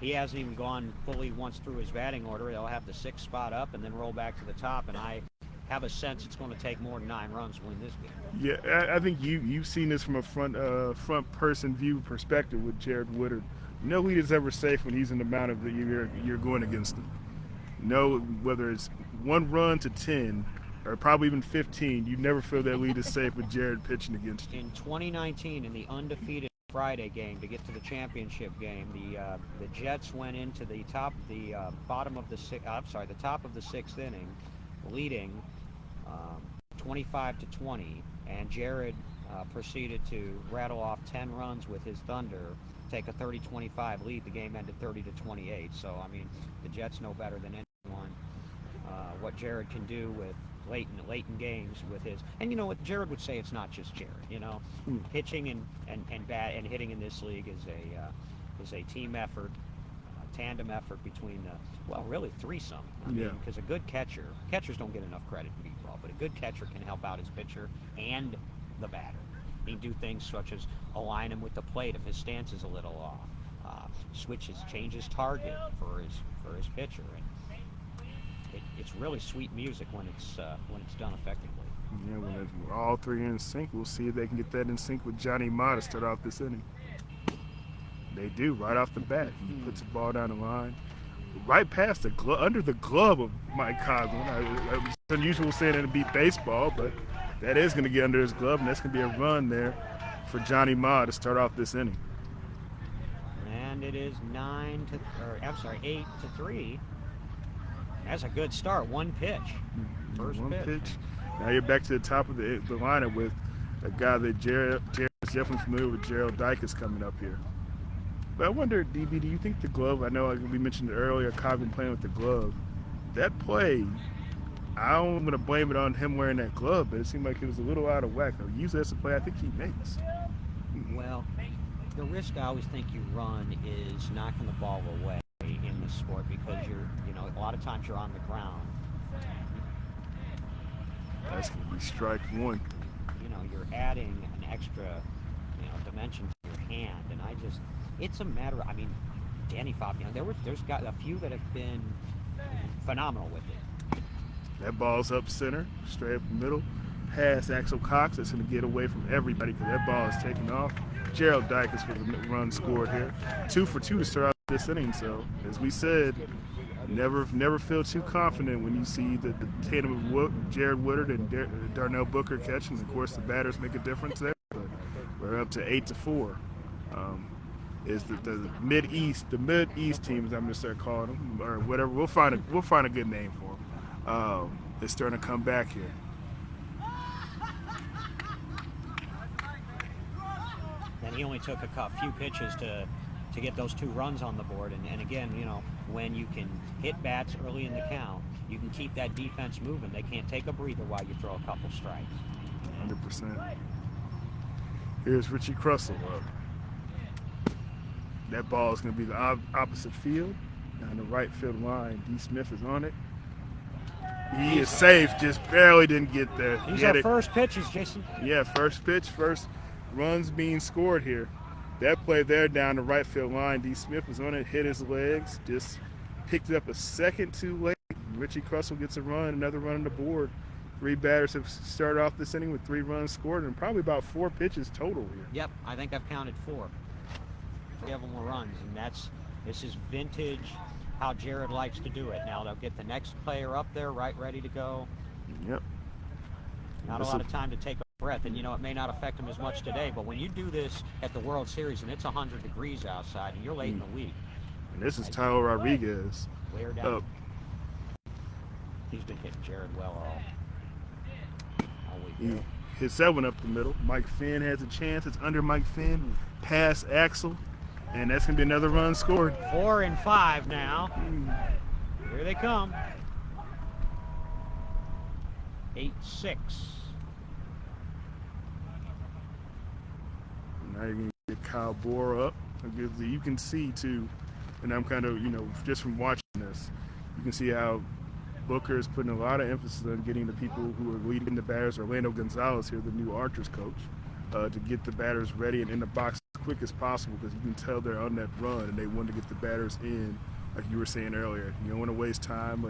he hasn't even gone fully once through his batting order. They'll have the 6th spot up and then roll back to the top, and I have a sense it's going to take more than 9 runs to win this game. Yeah, I think you've seen this from a front person view perspective with Jared Woodard. No lead is ever safe when he's in the mound of the you're going against him. No, whether it's 1 run to 10 or probably even 15, you never feel that lead is safe with Jared pitching against you. In 2019, in the undefeated Friday game to get to the championship game, the Jets went into the top of the 6th inning, leading 25-20, and Jared proceeded to rattle off 10 runs with his Thunder, take a 30-25 lead. The game ended 30-28. So I mean, the Jets know better than anyone what Jared can do with late in games with his, and you know what Jared would say, it's not just Jared, you know, pitching and bat and hitting in this league is a team effort, a tandem effort between really threesome. I mean, because a good catchers don't get enough credit in baseball, but a good catcher can help out his pitcher and the batter. He can do things such as align him with the plate if his stance is a little off, changes target for his pitcher, and it's really sweet music when it's done effectively. Yeah, when all 3 are in sync, we'll see if they can get that in sync with Johnny Ma to start off this inning. They do right off the bat. He puts the ball down the line, right past under the glove of Mike Coughlin. It's unusual saying it to beat baseball, but that is going to get under his glove, and that's going to be a run there for Johnny Ma to start off this inning. And it is 8-3. That's a good start. One pitch. First One pitch. pitch. Now you're back to the top of the lineup with a guy that Jared is definitely familiar with. Gerald Dyke is coming up here. But I wonder, DB, do you think the glove, I know we mentioned it earlier, Cobbin playing with the glove, that play, I'm going to blame it on him wearing that glove, but it seemed like it was a little out of whack. Usually that's a play I think he makes. Well, the risk I always think you run is knocking the ball away in this sport, because a lot of times you're on the ground. That's going to be strike 1. You're adding an extra, dimension to your hand, and it's a matter. I mean, Danny Fabian, there's got a few that have been phenomenal with it. That ball's up center, straight up the middle. Pass Axel Cox. That's going to get away from everybody because that ball is taken off. Gerald Dyke is for the run scored here. 2 for 2 to start out this inning. So, as we said, never feel too confident when you see the tandem of Jared Woodard and Darnell Booker catching. Of course, the batters make a difference there. But We're up to 8-4. Is the Mid-East, the Mid-East teams, I'm going to start calling them, or whatever. We'll find a good name for them. It's starting to come back here. And he only took a few pitches to get those 2 runs on the board. And again, you know, when you can hit bats early in the count, you can keep that defense moving. They can't take a breather while you throw a couple strikes. 100%. Here's Richie Crussell up. That ball is going to be the opposite field. Down the right field line. D. Smith is on it. He is safe, just barely didn't get there. These are first pitches, Jason. Yeah, first pitch, first runs being scored here. That play there down the right field line. D. Smith was on it, hit his legs, just picked it up a second too late. Richie Crussell gets a run, another run on the board. 3 batters have started off this inning with 3 runs scored and probably about 4 pitches total here. Yep, I think I've counted 4. 3 of them were runs, and this is vintage how Jared likes to do it. Now they'll get the next player up there right ready to go. Yep. Not a lot of time to take a breath, and you know it may not affect him as much today, but when you do this at the World Series and it's 100 degrees outside and you're late in the week. And this is Tyler Rodriguez. Clear down. Up. He's been hitting Jared well all week. He hits that one up the middle. Mike Finn has a chance. It's under Mike Finn, past Axel, and that's going to be another run scored. 4 and 5 now. Here they come. 8-6. Now you're going to get Kyle Bohr up. You can see, too, and I'm kind of, you know, just from watching this, you can see how Booker is putting a lot of emphasis on getting the people who are leading the batters, Orlando Gonzalez here, the new Archers coach, to get the batters ready and in the box as quick as possible, because you can tell they're on that run and they want to get the batters in, like you were saying earlier. You don't want to waste time.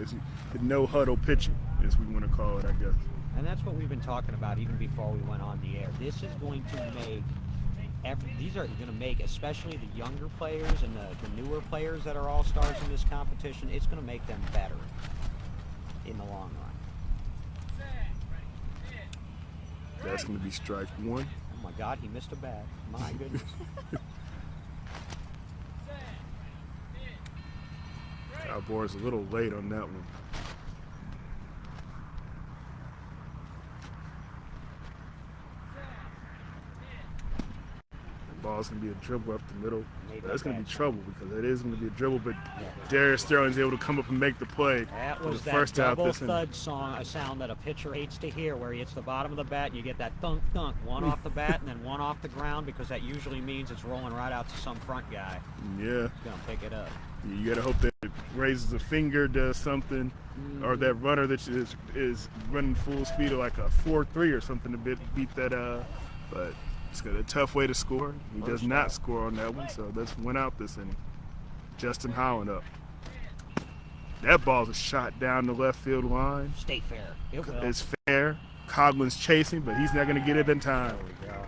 No huddle pitching, as we want to call it, I guess. And that's what we've been talking about even before we went on the air. This is going to make these are going to make, especially the younger players and the newer players that are all-stars in this competition, it's going to make them better in the long run. That's going to be strike 1. Oh my God, he missed a bat. My goodness. Kyle Bohr is a little late on that one. Ball's going to be a dribble up the middle. That's going to be trouble, because it is going to be a dribble, but Darius Sterling's able to come up and make the play. That was the that first out double this thud a sound that a pitcher hates to hear, where he hits the bottom of the bat and you get that thunk thunk, one off the bat and then one off the ground, because that usually means it's rolling right out to some front guy. Yeah. He's going to pick it up. You got to hope that it raises a finger, does something, or that runner that is running full speed, like a 4-3 or something to beat that. But it's got a tough way to score. He does not score on that one, so that's one out this inning. Justin Holland up. That ball's a shot down the left field line. Stay fair. It will. It's fair. Coughlin's chasing, but he's not going to get it in time. There we go.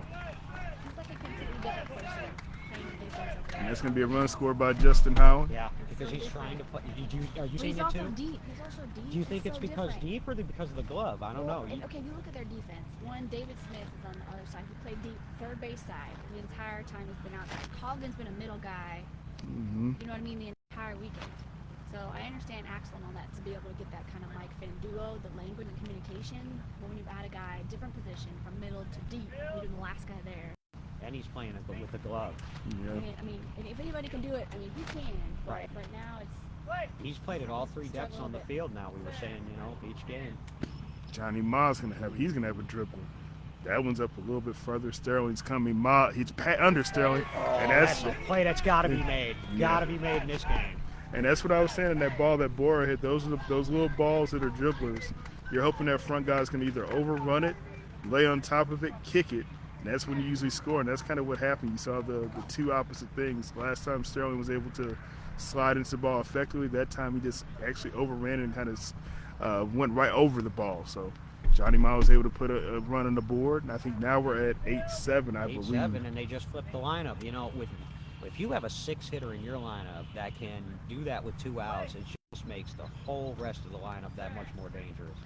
He's like a completely different person playing defense. And that's going to be a run scored by Justin Holland. Yeah, because he's trying to play. Are you But seeing he's it also too? deep. He's also deep. Do you think He's it's so because different. deep or because of the glove? I don't know. And, okay, you look at their defense. One, David Smith is on the other side. He played deep, third base side the entire time he's been out there. Coughlin's been a middle guy. Mm-hmm. You know what I mean? The entire weekend. So I understand Axel and all that, to be able to get that kind of Mike Finn duo, the language and communication. But when you've had a guy, different position, from middle to deep, even the last guy there. And he's playing it with the glove. Yeah. I mean, and if anybody can do it, I mean, he can. But Right. right now, it's He's played at all 3 depths on the field now. We were saying, each game. Johnny Ma's he's gonna have a dribble. That one's up a little bit further. Sterling's coming. He's under Sterling, and That's a play that's got to be made. Got to be made in this game. And that's what I was saying in that ball that Bohr hit. Those are those little balls that are dribblers. You're hoping that front guys can either overrun it, lay on top of it, kick it. And that's when you usually score. And that's kind of what happened. You saw the 2 opposite things. Last time Sterling was able to slide into the ball effectively. That time he just actually overran it and kind of went right over the ball. So Johnny Ma was able to put a run on the board. And I think now we're at 8-7, I believe. 8-7, and they just flipped the lineup. If you have a 6-hitter in your lineup that can do that with 2 outs, it just makes the whole rest of the lineup that much more dangerous.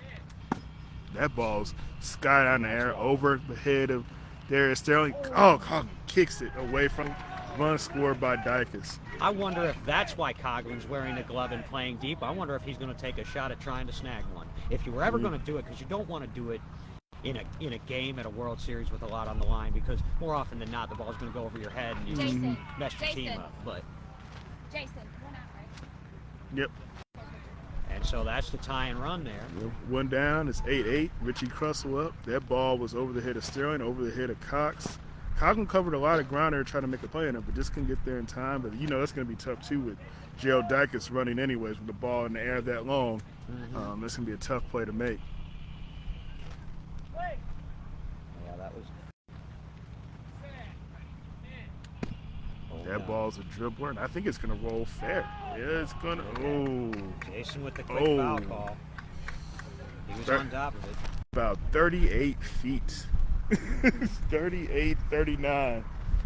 That ball's sky down the air over the head of Darius Sterling. Oh, kicks it away from him. Run scored by Dykes. I wonder if that's why Coughlin's wearing a glove and playing deep. I wonder if he's going to take a shot at trying to snag one. If you were ever going to do it, because you don't want to do it in a game at a World Series with a lot on the line, because more often than not, the ball's going to go over your head and you just Jason. mess your team Jason. up. But Jason, one out, right? Yep. and so that's the tie and run there. One down. It's 8-8. Richie Crussell up. That ball was over the head of Sterling, over the head of Cox. Coughlin covered a lot of ground there trying to make a play on it, but just couldn't get there in time. But you know that's going to be tough too with Gerald Dykes running anyways with the ball in the air that long. That's going to be a tough play to make. Yeah, that was. That ball's a dribbler, and I think it's going to roll fair. Yeah, it's going to. Oh. Jason with the quick foul call. He was on top of it. About 38 feet. 38, 39.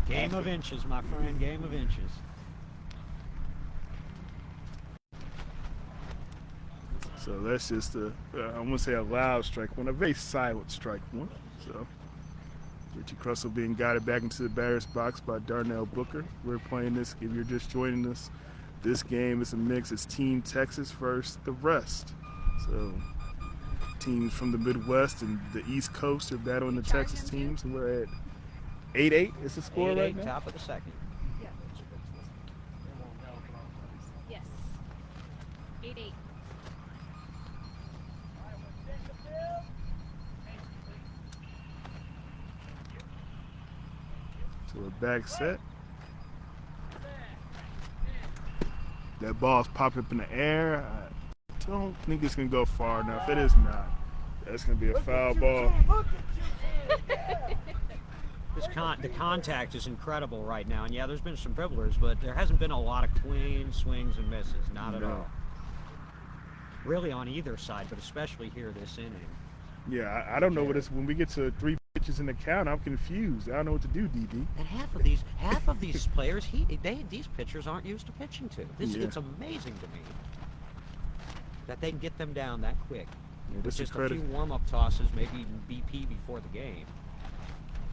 Game of inches, my friend. Game of inches. So that's just I wouldn't say a loud strike one, a very silent strike one. So Richie Crussell being guided back into the batter's box by Darnell Booker. We're playing this, if you're just joining us, this game is a mix. It's Team Texas versus the rest. So teams from the Midwest and the East Coast are battling the Texas teams, and we're at 8-8 is the score right now? Top of the second. Yes. 8-8. So we're back set. That ball's popping up in the air. I don't think it's going to go far enough. It is not. That's going to be a foul ball. The contact is incredible right now. And yeah, there's been some dribblers, but there hasn't been a lot of clean swings and misses. Not at all. Really on either side, but especially here this inning. Yeah, I don't know what it's when we get to 3 pitches in the count. I'm confused. I don't know what to do, DD. And half of these players, these pitchers aren't used to pitching to. It's amazing to me that they can get them down that quick. Yeah, With just a few warm-up tosses, maybe even BP before the game.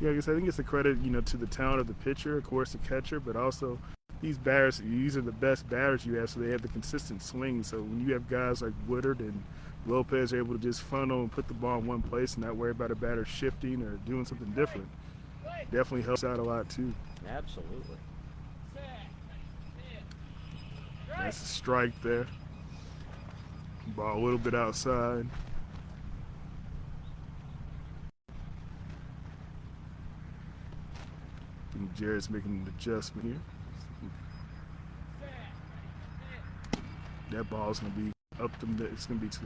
Yeah, I guess I think it's a credit, to the talent of the pitcher, of course, the catcher, but also these batters. These are the best batters you have, so they have the consistent swing. So when you have guys like Woodard and Lopez able to just funnel and put the ball in one place and not worry about a batter shifting or doing something different, definitely helps out a lot too. Absolutely. That's a strike there. Ball a little bit outside. I think Jared's making an adjustment here. That ball's going to be it's going to be to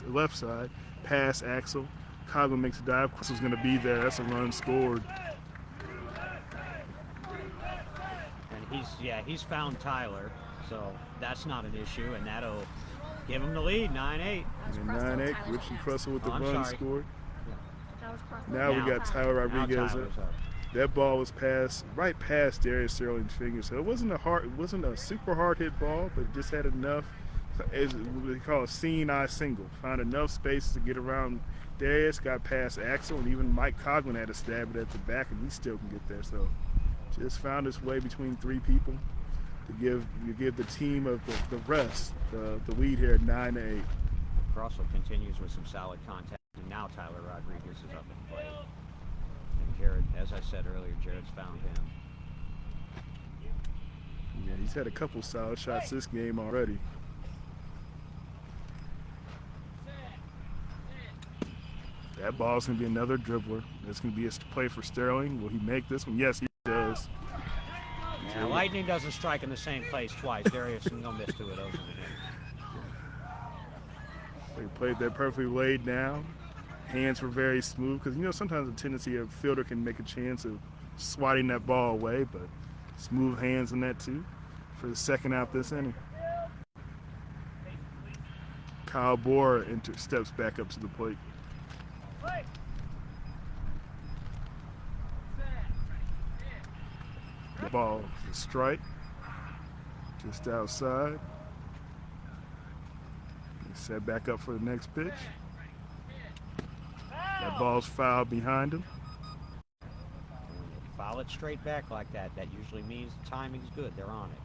the left side, past Axel. Coughling makes a dive. Crussell's going to be there. That's a run scored. And he's found Tyler, so that's not an issue, and that'll give him the lead, 9-8. 9-8. Richie Crussell with the run scored. Now we got Tyler Rodriguez up. That ball was right past Darius Sterling's fingers. So it wasn't a super hard hit ball, but it just had enough, as what they call a seeing eye single. Found enough space to get around Darius, got past Axel, and even Mike Coughling had to stab it at the back, and he still can get there. So just found his way between 3 people to give the team of the rest the lead here at 9-8. Russell continues with some solid contact, and now Tyler Rodriguez is up in play. And Jared, as I said earlier, Jared's found him. Yeah, he's had a couple solid shots this game already. That ball's going to be another dribbler. That's going to be a play for Sterling. Will he make this one? Yes, he does. Yeah, lightning doesn't strike in the same place twice. Darius and miss 2 of those in the game. They played that perfectly laid down. Hands were very smooth because, sometimes the tendency of a fielder can make a chance of swatting that ball away, but smooth hands in that too for the second out this inning. Kyle Bohr steps back up to the plate. The ball is a strike, just outside. Set back up for the next pitch. That ball's fouled behind him. solid straight back like that, that usually means the timing's good. They're on it.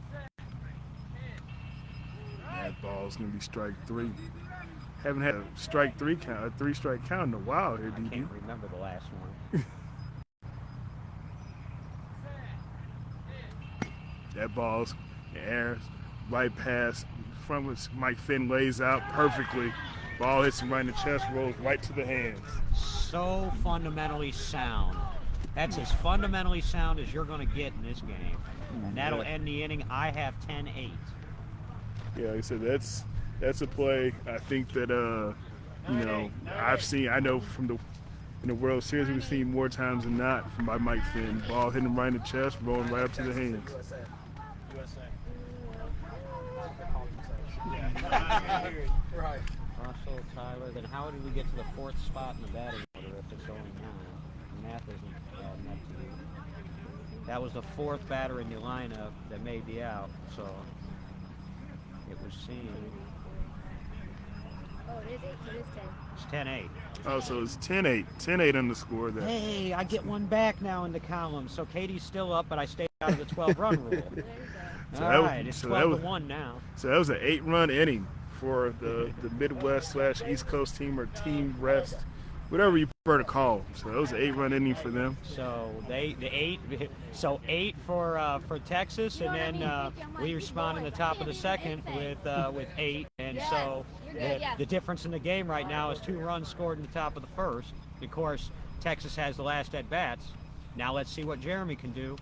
That ball's gonna be strike 3. Haven't had a strike 3 count, a 3-strike count in a while here, I DB. can't remember the last one. That ball's in the air, right past, from which Mike Finn lays out perfectly. Ball hits him right in the chest, rolls right to the hands. So fundamentally sound. That's as fundamentally sound as you're going to get in this game. And that'll end the inning. I have 10-8. Yeah, like I said, that's a play I think that I know from in the World Series we've seen more times than not from Mike Finn. Ball hitting him right in the chest, rolling right up to the hands. Right. Russell, Tyler. Then how did we get to the 4th spot in the batting order if it's only 9? Math isn't adding up to me. That was the 4th batter in the lineup that may be out, so it was seen. Oh, it is 8. So it is 10. It's 10-8. Oh, so it's 10-8. 10-8 on the score there. Hey, I get one back now in the column. So Katie's still up, but I stayed out of the 12-run rule. There you go. So All that was- right, it's so that was- 12-1 now. So that was an 8-run inning for the Midwest/East Coast team, or Team Rest, whatever you prefer to call them. So that was an 8-run inning for them. So eight for Texas, and then we respond in the top of the second with 8, and Yes, so you're good, yes. the difference in the game right now is 2 runs scored in the top of the 1st. Of course, Texas has the last at bats. Now let's see what Jeremy can do.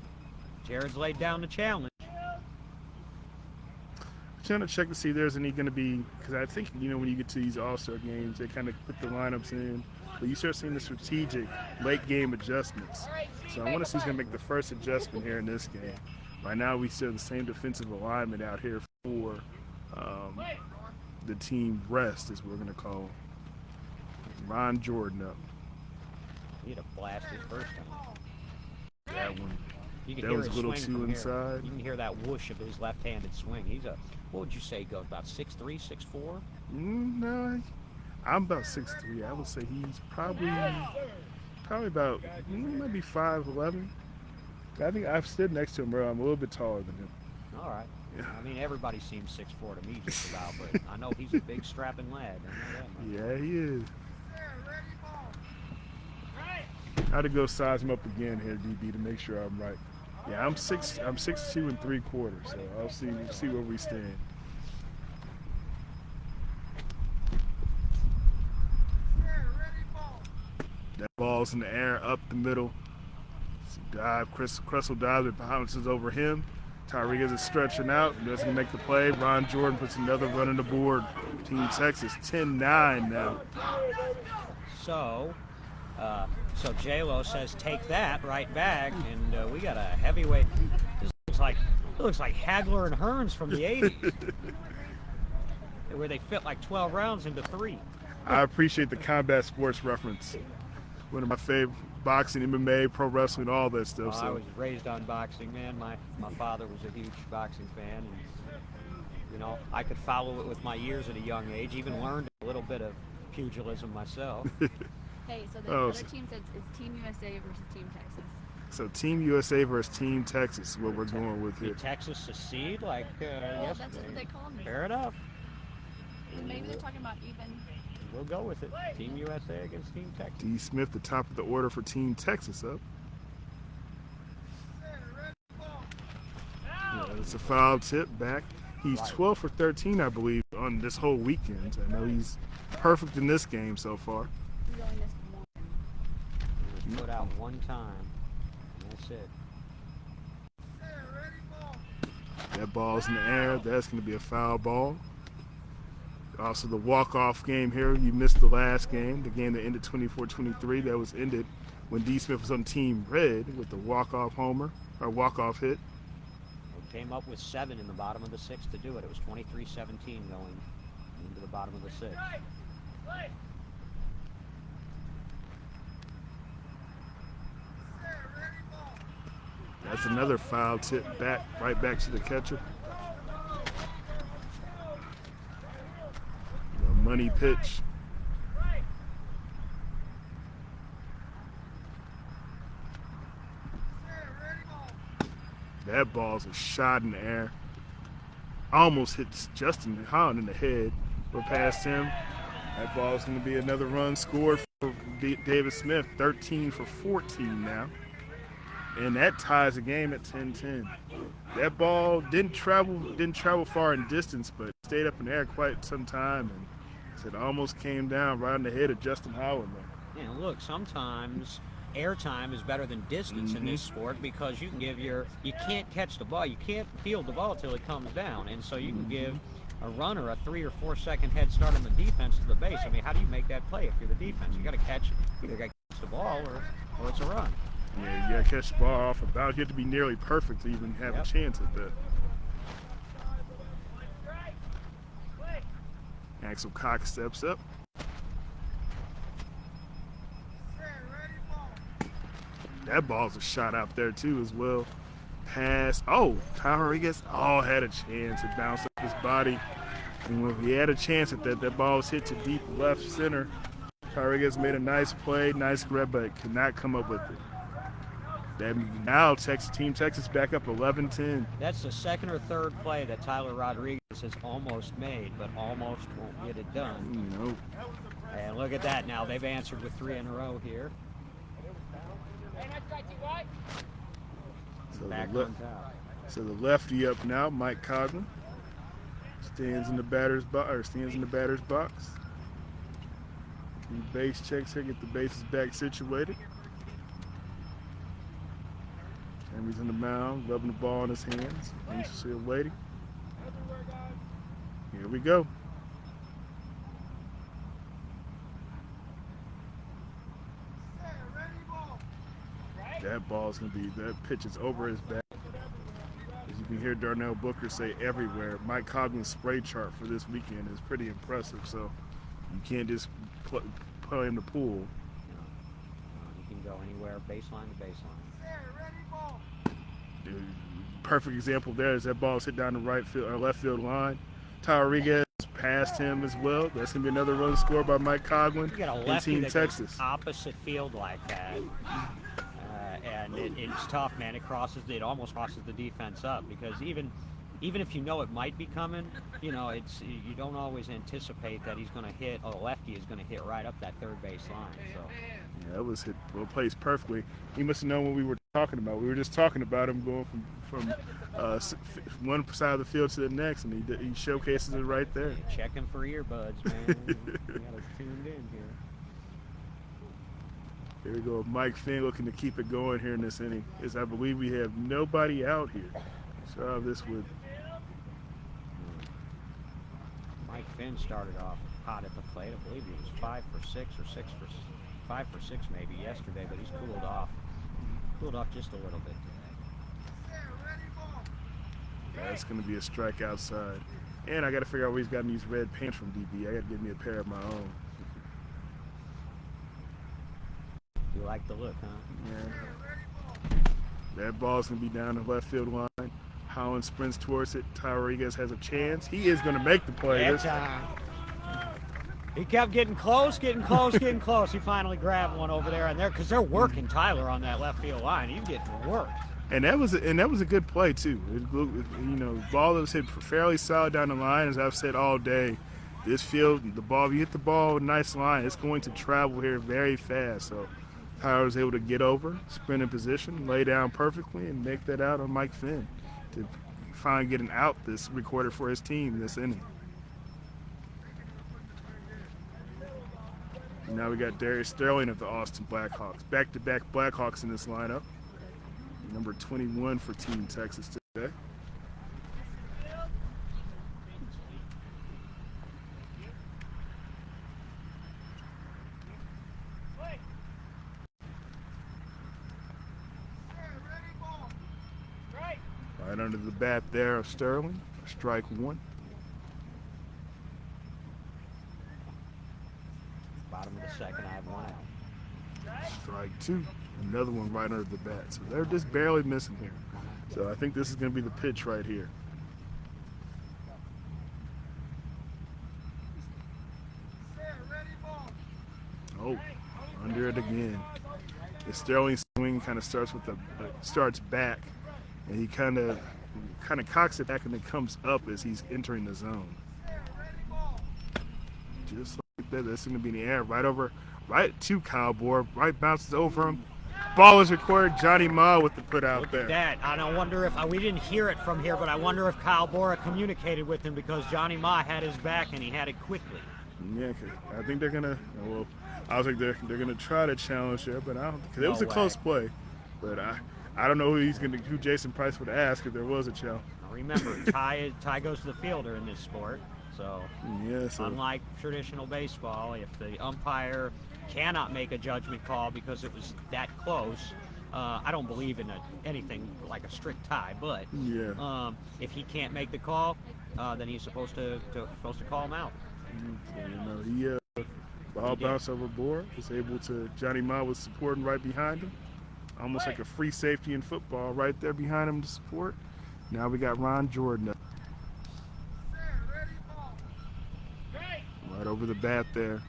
Jared's laid down the challenge. Trying to check to see if there's any going to be, because I think, when you get to these All-Star games, they kind of put the lineups in, but you start seeing the strategic late-game adjustments. So I want to see who's going to make the first adjustment here in this game. Right now, we still have the same defensive alignment out here for the Team Rest, is what we're going to call Ron Jordan up. He had a blast his first time. That one. You can That hear was a his little swing too from here. inside. You can hear that whoosh of his left-handed swing. He's what would you say, goes about 6'3", 6'4"? No, I'm about 6'3". I would say he's probably about maybe 5'11". I think I've stood next to him, bro. I'm a little bit taller than him. All right. Yeah. I mean, everybody seems 6'4" to me just about, but I know he's a big strapping lad. I know that much. Yeah, he is. I had to go size him up again here, DB, to make sure I'm right. Yeah, I'm 6'2" and 3/4, so I'll see where we stand. That ball's in the air, up the middle. Dive, Kressel dives, it bounces over him. Rodriguez is stretching out, doesn't make the play. Ron Jordan puts another run on the board. Team Texas 10-9 now. So J-Lo says take that right back, and we got a heavyweight. This looks like Hagler and Hearns from the 80s, where they fit like 12 rounds into 3. I appreciate the combat sports reference. One of my favorite, boxing, MMA, pro wrestling, all that stuff. I So was raised on boxing, man. My father was a huge boxing fan, and I could follow it with my ears at a young age. Even learned a little bit of pugilism myself. Hey, so the Oh, other team says it's Team USA versus Team Texas. So Team USA versus Team Texas is what we're going with here. Did Texas secede Well, that's yesterday? what they called me. Fair enough. Maybe they're talking about even. We'll go with it. Team USA against Team Texas. D. Smith, the top of the order for Team Texas up. Yeah, it's a foul tip back. He's 12 for 13, I believe, on this whole weekend. I know he's perfect in this game so far. He's only missed one. He was put out one time, and that's it. That ball's in the air. That's going to be a foul ball. Also, the walk-off game here. You missed the last game, the game that ended 24-23. That was ended when D. Smith was on Team Red with the walk-off homer, or walk-off hit. They came up with 7 in the bottom of the 6th to do it. It was 23-17 going into the bottom of the 6th. That's another foul tip back, right back to the catcher. Money pitch. that ball's a shot in the air. Almost hits Justin Holland in the head, but past him. That ball's going to be another run scored for David Smith, 13 for 14 now. And that ties the game at 10-10. That ball didn't travel far in distance, but stayed up in the air quite some time, and it almost came down right on the head of Justin Howard. Yeah, look, sometimes airtime is better than distance in this sport, because you can't catch the ball, you can't field the ball till it comes down, and so you can give a runner a 3 or 4 second head start on the defense to the base. I mean, how do you make that play if you're the defense? You got to either got to catch the ball or it's a run. Yeah, you got to catch the ball off a bounce. You have to be nearly perfect to even have a chance at that. Axel Cox steps up. That ball's a shot out there too as well. Pass. Oh, Tyler Rodriguez had a chance to bounce off his body. And when he had a chance at that, that ball was hit to deep left center. Tyler Rodriguez made a nice play, nice grab, but could not come up with it. Now Team Texas back up 11-10. That's the second or third play that Tyler Rodriguez has almost made, but almost won't get it done. Nope. And look at that now. They've answered with 3 in a row here. So the lefty up now, Mike Cogman, stands in the batter's box. Base checks here, get the bases back situated. And he's in the mound, rubbing the ball in his hands, anxiously waiting. Here we go. That pitch is over his back. As you can hear Darnell Booker say everywhere, Mike Cogman's spray chart for this weekend is pretty impressive, so you can't just play him the pool. You can go anywhere, baseline to baseline. Dude, perfect example there is that ball's hit down the left field line. Tyler Rodriguez passed him as well. That's going to be another run scored by Mike Cogman You got a in lefty Team that Texas. goes opposite field like that. And it's tough, man. It almost crosses the defense up, because even if you know it might be coming, you don't always anticipate that he's going to hit, or the lefty is going to hit right up that third base line. So Yeah, that was placed perfectly. He must have known what we were talking about. We were just talking about him going from one side of the field to the next, and he showcases it right there. checking for earbuds, man. You got to tune in here. There we go. Mike Finn looking to keep it going here in this inning, as I believe we have nobody out here. So this would. Mike Finn started off hot at the plate. I believe he was 5 for 6 or 5 for 6 maybe yesterday, but he's cooled off just a little bit today. That's going to be a strike outside. And I got to figure out where he's gotten these red pants from, DB. I got to get me a pair of my own. You like the look, huh? Yeah. That ball's going to be down the left field line. Holland sprints towards it. Tyler Rodriguez has a chance. He is going to make the play. He kept getting close. He finally grabbed one over there, because they're working Tyler on that left field line. He's getting worked. And that was a good play too. The ball that was hit fairly solid down the line. As I've said all day, this field, if you hit the ball with a nice line, it's going to travel here very fast. So Tyler was able to get over, sprint in position, lay down perfectly, and make that out on Mike Finn to finally get an out this recorded for his team this inning. And now we got Darius Sterling of the Austin Blackhawks. Back-to-back Blackhawks in this lineup. Number 21 for Team Texas today. Right under the bat there of Sterling. Strike one. Bottom of the second, I have one out. Strike two. Another one right under the bat. So they're just barely missing here. So I think this is going to be the pitch right here. Oh, under it again. The Sterling swing kind of starts back and he kind of cocks it back and then comes up as he's entering the zone. Just like that, that's going to be in the air right to Kyle Bohr, right bounces over him. Ball is recorded. Johnny Ma with the put out Look there. at that. I don't wonder if we didn't hear it from here, but I wonder if Kyle Bora communicated with him because Johnny Ma had his back and he had it quickly. Yeah, 'cause I think they're gonna. Well, I was like they're gonna try to challenge there, but I don't. Cause it was a close play, but I don't know who Jason Price would ask if there was a challenge. Now remember, tie goes to the fielder in this sport. So, Yeah, so unlike traditional baseball, if the umpire cannot make a judgment call because it was that close, I don't believe in anything like a strict tie. But yeah. if he can't make the call, then he's supposed to call him out. So, he ball bounced over Bohr, was able to. Johnny Ma was supporting right behind him, almost like a free safety in football, right there behind him to support. Now we got Ron Jordan up. Right over the bat there.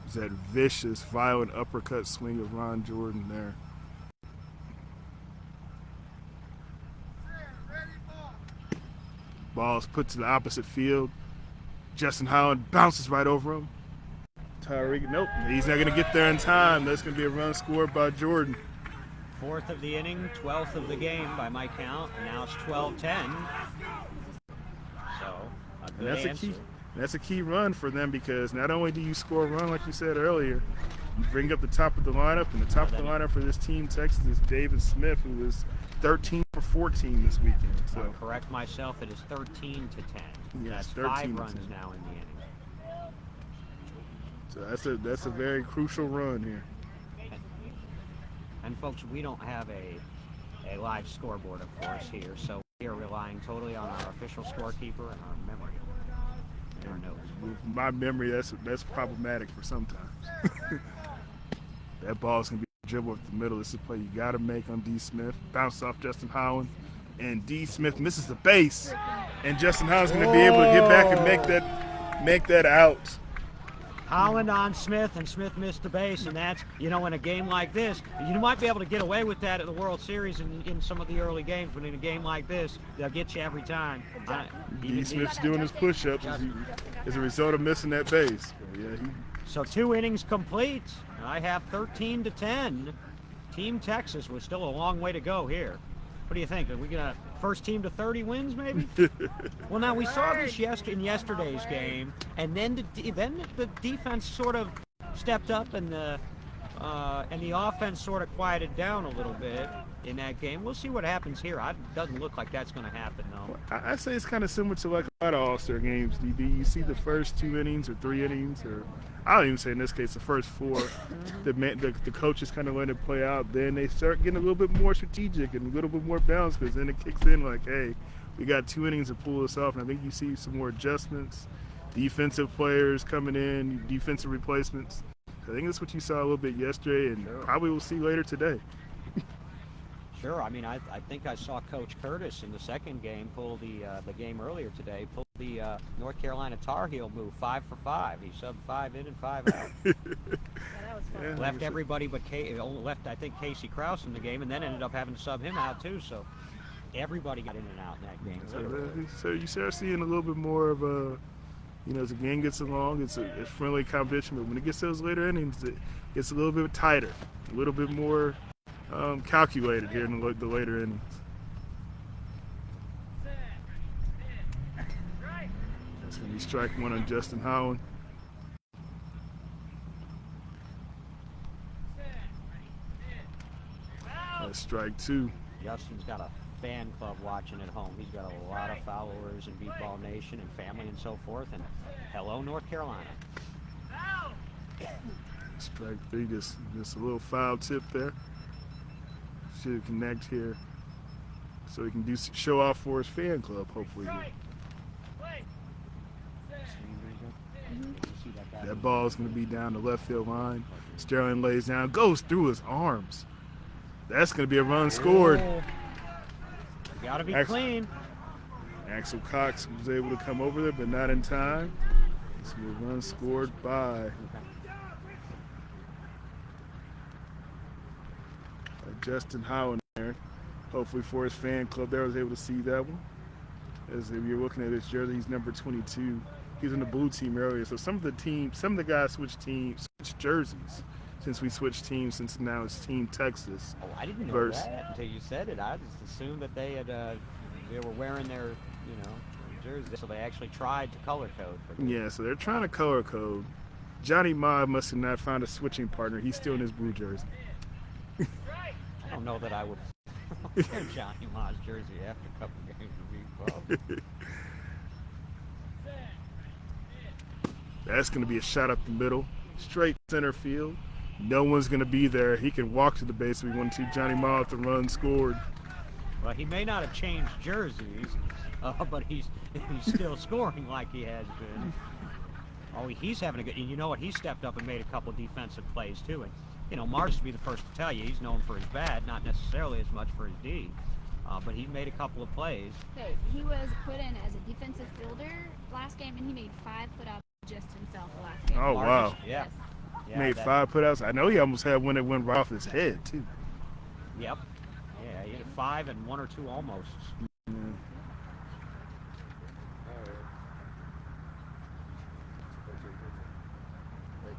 Is that vicious, violent uppercut swing of Ron Jordan there. Ball is put to the opposite field. Justin Howland bounces right over him. Tyreek, nope, he's not going to get there in time. That's going to be a run scored by Jordan. 4th of the inning, 12th of the game by my count, and now it's 12-10. So, a good answer. That's a key run for them because not only do you score a run, like you said earlier, you bring up the top of the lineup, and the top of the lineup for this team, Texas, is David Smith, who was 13 for 14 this weekend. So I'll correct myself, it is 13-10. Yes, that's 5 13-10. runs now in the inning. So that's a very crucial run here. And folks, we don't have a live scoreboard, of course, here, so we are relying totally on our official scorekeeper and our memory. And our notes. With my memory, that's problematic for sometimes. That ball is going to be dribbled up the middle. This is a play you got to make on D. Smith. Bounce off Justin Howland, and D. Smith misses the base, and Justin Howland's going to be able to get back and make that out. Holland on Smith, and Smith missed the base, and that's, in a game like this, you might be able to get away with that at the World Series in some of the early games, but in a game like this, they'll get you every time. D. Smith's doing his push-ups as a result of missing that base. So 2 innings complete, and I have 13-10. Team Texas was still a long way to go here. What do you think? Are we going to first team to 30 wins, maybe? Well, now we saw this in yesterday's game, and then the defense sort of stepped up, and the offense sort of quieted down a little bit in that game. We'll see what happens here. It doesn't look like that's going to happen, though. I say it's kind of similar to like a lot of All-Star games, DB. You see the first 2 innings or 3 innings, or I don't even say in this case the first 4. The coaches kind of let it play out. Then they start getting a little bit more strategic and a little bit more balanced because then it kicks in like, hey, we got 2 innings to pull this off. And I think you see some more adjustments, defensive players coming in, defensive replacements. I think that's what you saw a little bit yesterday and probably we'll see later today. Sure. I mean, I think I saw Coach Curtis in the second game pull the game earlier today, pull the North Carolina Tar Heel move 5 for 5. He subbed 5 in and 5 out. Yeah, left everybody but left, I think, Casey Krause in the game, and then ended up having to sub him out too. So everybody got in and out in that game. So you start seeing a little bit more of a, as the game gets along, it's a friendly competition. But when it gets to those later innings, it gets a little bit tighter, a little bit more calculated here in the later innings. That's going to be strike 1 on Justin Howland. That's strike 2. Justin's got a fan club watching at home. He's got a lot of followers in Beat Ball Nation and family and so forth. And hello, North Carolina. Strike 3, just a little foul tip there. Should connect here so he can show off for his fan club, hopefully. That ball is going to be down the left field line. Sterling lays down, goes through his arms. That's going to be a run scored. Got to be clean. Axel Cox was able to come over there, but not in time. It's going to be a run scored by Justin Howland there. Hopefully for his fan club there, I was able to see that one. As if you're looking at his jersey, he's number 22. He's in the blue team earlier. So some of the guys switched jerseys since we switched teams. Since now it's Team Texas. Oh, I didn't know versus, that until you said it. I just assumed that they were wearing their jersey, so they actually tried to color code for them. Yeah, so they're trying to color code. Johnny Ma must have not found a switching partner. He's still in his blue jersey. I don't know that I would wear Johnny Ma's jersey after a couple games of week 12. That's going to be a shot up the middle, straight center field. No one's going to be there. He can walk to the base if we want to see Johnny Ma if the run scored. Well, he may not have changed jerseys, but he's still scoring like he has been. Oh, he's having a good. And you know what? He stepped up and made a couple defensive plays too. And Mars would be the first to tell you he's known for his bat, not necessarily as much for his D. But he made a couple of plays. So he was put in as a defensive fielder last game, and he made 5 putouts just himself the last game. Oh, wow. Yeah. Yes. Yeah, Made 5 putouts. I know he almost had one that went right off his head, too. Yep. Yeah, he had 5 and 1 or 2 almost. Yeah.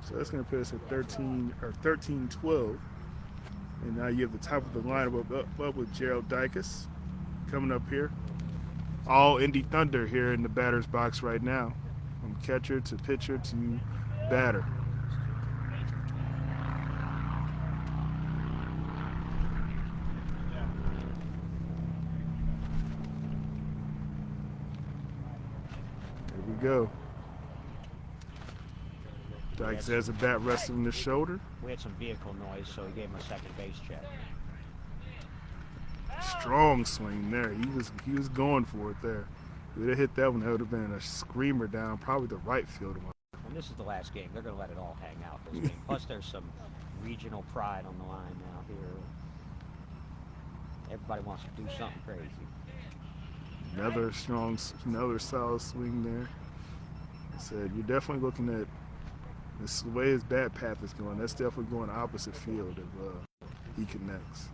So that's going to put us at 13-12. And now you have the top of the lineup up with Gerald Dicus coming up here. All Indy Thunder here in the batter's box right now. From catcher to pitcher to batter. There we go. Dykes has a bat resting on his shoulder. We had some vehicle noise, so he gave him a second base check. Strong swing there. He was going for it there. If he'd have hit that one, that would have been a screamer down, probably the right field one. And this is the last game. They're going to let it all hang out this game. Plus, there's some regional pride on the line now here. Everybody wants to do something crazy. Another solid swing there. I said, you're definitely looking at this, the way his bat path is going. That's definitely going opposite field if he connects.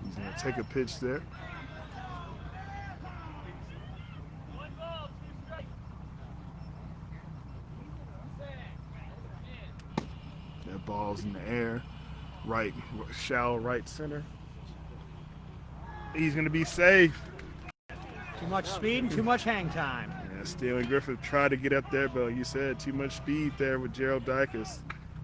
He's going to take a pitch there. That ball's in the air, right, shallow right center. He's going to be safe. Too much speed and too much hang time. Yeah, Stanley Griffith tried to get up there, but like you said, too much speed there with Gerald Dicus.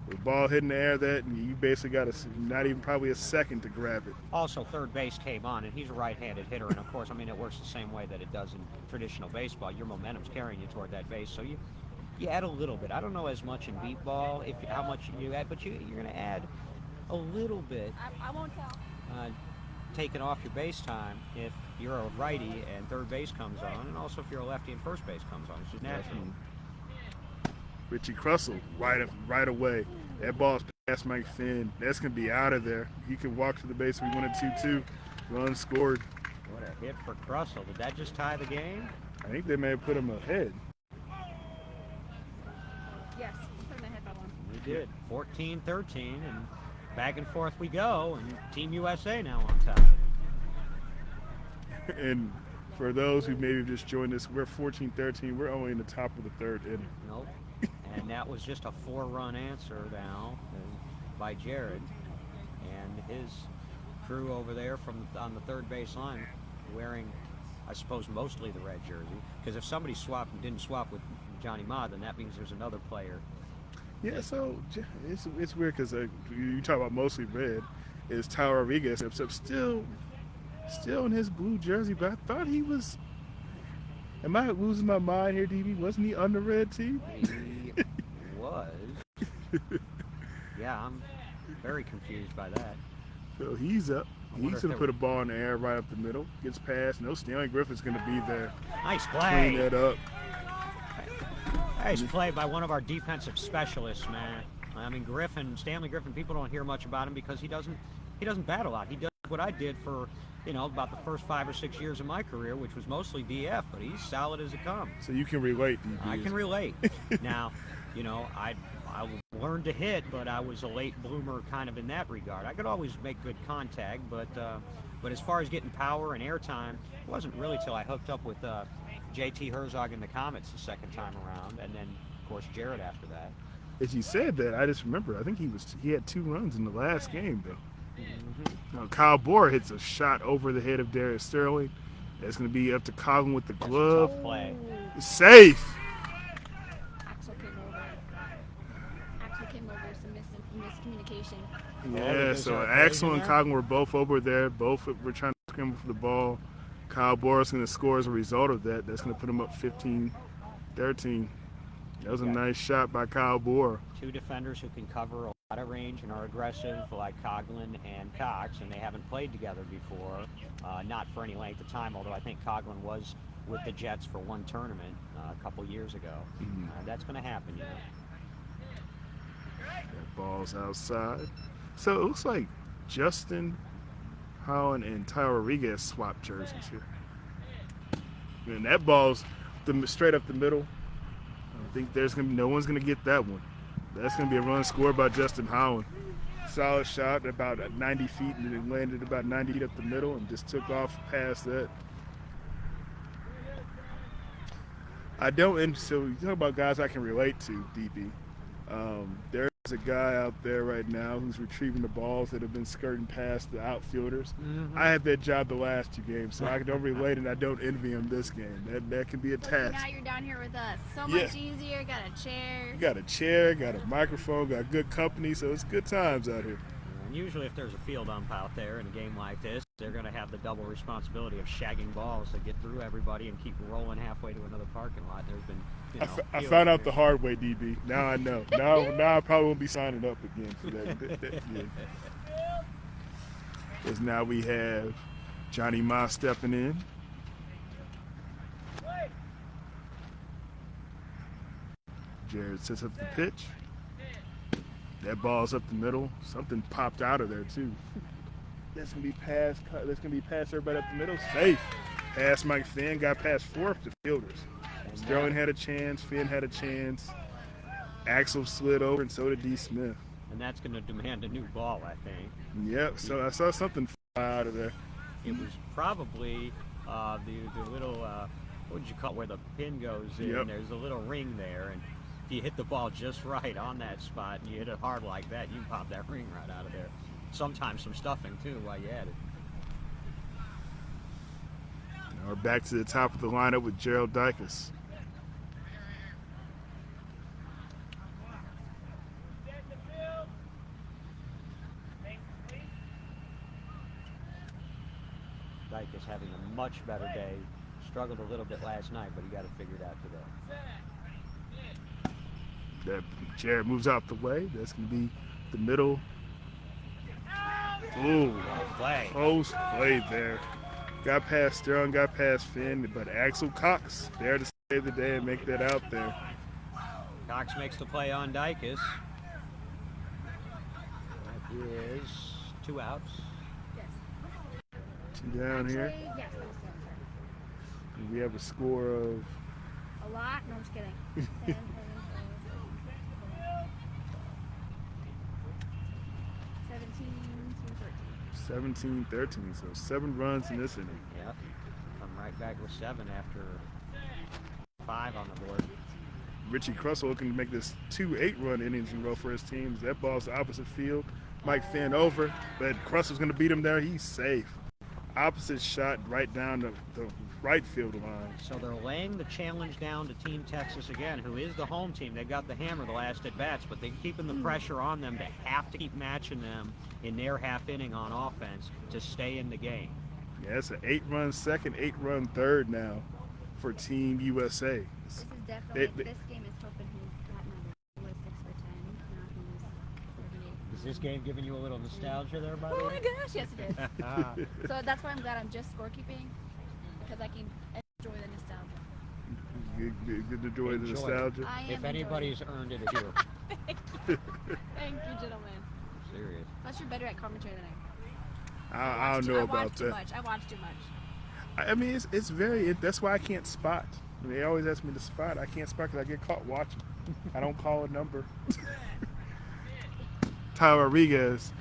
The ball hitting the air, that and you basically got not even probably a second to grab it. Also, third base came on, and he's a right-handed hitter, and of course, I mean, it works the same way that it does in traditional baseball. Your momentum's carrying you toward that base, so you add a little bit. I don't know as much in beat ball how much you add, but you're going to add a little bit. I won't tell. Taking off your base time if you're a righty and third base comes on, and also if you're a lefty and first base comes on. It's just natural. Richie Crussell right away. That ball's past Mike Finn. That's going to be out of there. He can walk to the base. We won it 2-2. Run scored. What a hit for Crussell. Did that just tie the game? I think they may have put him ahead. Yes, put him ahead by 1. We did. 14-13, and back and forth we go, and Team USA now on top. And for those who maybe just joined us, we're 14-13. We're only in the top of the third inning. Nope. And that was just a 4-run answer now by Jared and his crew over there on the third base line, wearing, I suppose, mostly the red jersey. Because if somebody swapped and didn't swap with Johnny Ma, then that means there's another player. Yeah, so it's weird because you talk about mostly red. Is Tyler Rodriguez still in his blue jersey? But I thought he was. Am I losing my mind here, DB? Wasn't he on the red team? He was. Yeah, I'm very confused by that. So he's up. He's going to put a ball in the air right up the middle. Gets past. No, Stanley Griffith's going to be there. Nice play. Clean that up. Nice play by one of our defensive specialists, man. I mean, Stanley Griffin, people don't hear much about him because he doesn't bat a lot. He does what I did for, about the first 5 or 6 years of my career, which was mostly DF, but he's solid as it comes. So you can relate, DB. I can relate. Now, I I learned to hit, but I was a late bloomer kind of in that regard. I could always make good contact, but as far as getting power and airtime, it wasn't really till I hooked up with JT Herzog and the Comets the second time around, and then of course Jared after that. As you said that, I just remember. I think he had 2 runs in the last game though. Now, Kyle Bohr hits a shot over the head of Darius Sterling. That's going to be up to Coughlin with the glove. Tough play. Safe. Axel came over. Some miscommunication. Yeah, there's so a Axel and there? Coughlin were both over there. Both were trying to scramble for the ball. Kyle Bohr is going to score as a result of that. That's going to put him up 15-13. That was a nice shot by Kyle Bohr. 2 defenders who can cover a lot of range and are aggressive, like Coughlin and Cox, and they haven't played together before, not for any length of time, although I think Coughlin was with the Jets for one tournament a couple years ago. That's going to happen, you know. That ball's outside. So it looks like Justin Howland and Tyler Rodriguez swapped jerseys here. And that ball's straight up the middle. I think there's gonna be no one's gonna get that one. That's gonna be a run scored by Justin Howland. Solid shot, about 90 feet, and it landed about 90 feet up the middle and just took off past that. So you talk about guys I can relate to, DB. There's a guy out there right now who's retrieving the balls that have been skirting past the outfielders. I had that job the last 2 games, so I don't relate and I don't envy him this game. That can be a So task. now you're down here with us. So much easier. Got a chair. You got a chair, got a microphone, got good company, so it's good times out here. And usually if there's a field ump out there in a game like this, they're going to have the double responsibility of shagging balls to get through everybody and keep rolling halfway to another parking lot. There's been, you know, I field found out the here. hard way, DB. Now I know. Now I probably won't be signing up again for that. Yeah. Because now we have Johnny Ma stepping in. Jared sets up the pitch. That ball's up the middle. Something popped out of there too. That's gonna be past. That's gonna be past everybody up the middle. Safe. Past Mike Finn. Got past 4 of the fielders. Sterling had a chance. Finn had a chance. Axel slid over, and so did D. Smith. And that's going to demand a new ball, I think. Yep. So I saw something fly out of there. It was probably the little, what would you call it, where the pin goes in. Yep. There's a little ring there, and if you hit the ball just right on that spot and you hit it hard like that, you can pop that ring right out of there. Sometimes some stuffing, too, while you at it. Now we're back to the top of the lineup with Gerald Dicus. Dyke is having a much better day. Struggled a little bit last night, but he got it figured out today. That Jared moves out the way. That's going to be the middle. Ooh, Play. close play there. Got past Sterling, got past Finn, but Axel Cox there to save the day and make that out there. Cox makes the play on Dicus. That is 2 outs. Yes. 2 down here. Actually, yes, that was so. And we have a score of A lot? No, I'm just kidding. 10, 11, 17 to 13. 17-13, so 7 runs in this inning. Yep. Come right back with 7 after 5 on the board. Richie Crussell looking to make this 2 8-run innings in a row for his team. That ball's the opposite field. Mike Finn over, but Crussell's going to beat him there. He's safe. Opposite shot right down the right field line. So they're laying the challenge down to Team Texas again, who is the home team. They've got the hammer the last at-bats, but they're keeping the pressure on them to have to keep matching them in their half inning on offense to stay in the game. Yeah, it's an 8-run second, 8-run third now for Team USA. This is definitely, They- this game is hoping he's got number. Was 6 for 10. Now he's 38. Is this game giving you a little nostalgia there, by the Oh way? my gosh, yes it is. So that's why I'm glad I'm just scorekeeping, because I can enjoy the nostalgia. Good to enjoy the Enjoy it. nostalgia. I am If anybody's earned it, it's you. Thank you, gentlemen. Serious. Plus, you're better at commentary than I am. I don't know I about watch too that. much. I watch too much. I mean, it's very. That's why I can't spot. They always ask me to spot. I can't spot because I get caught watching. I don't call a number. Tyler Rodriguez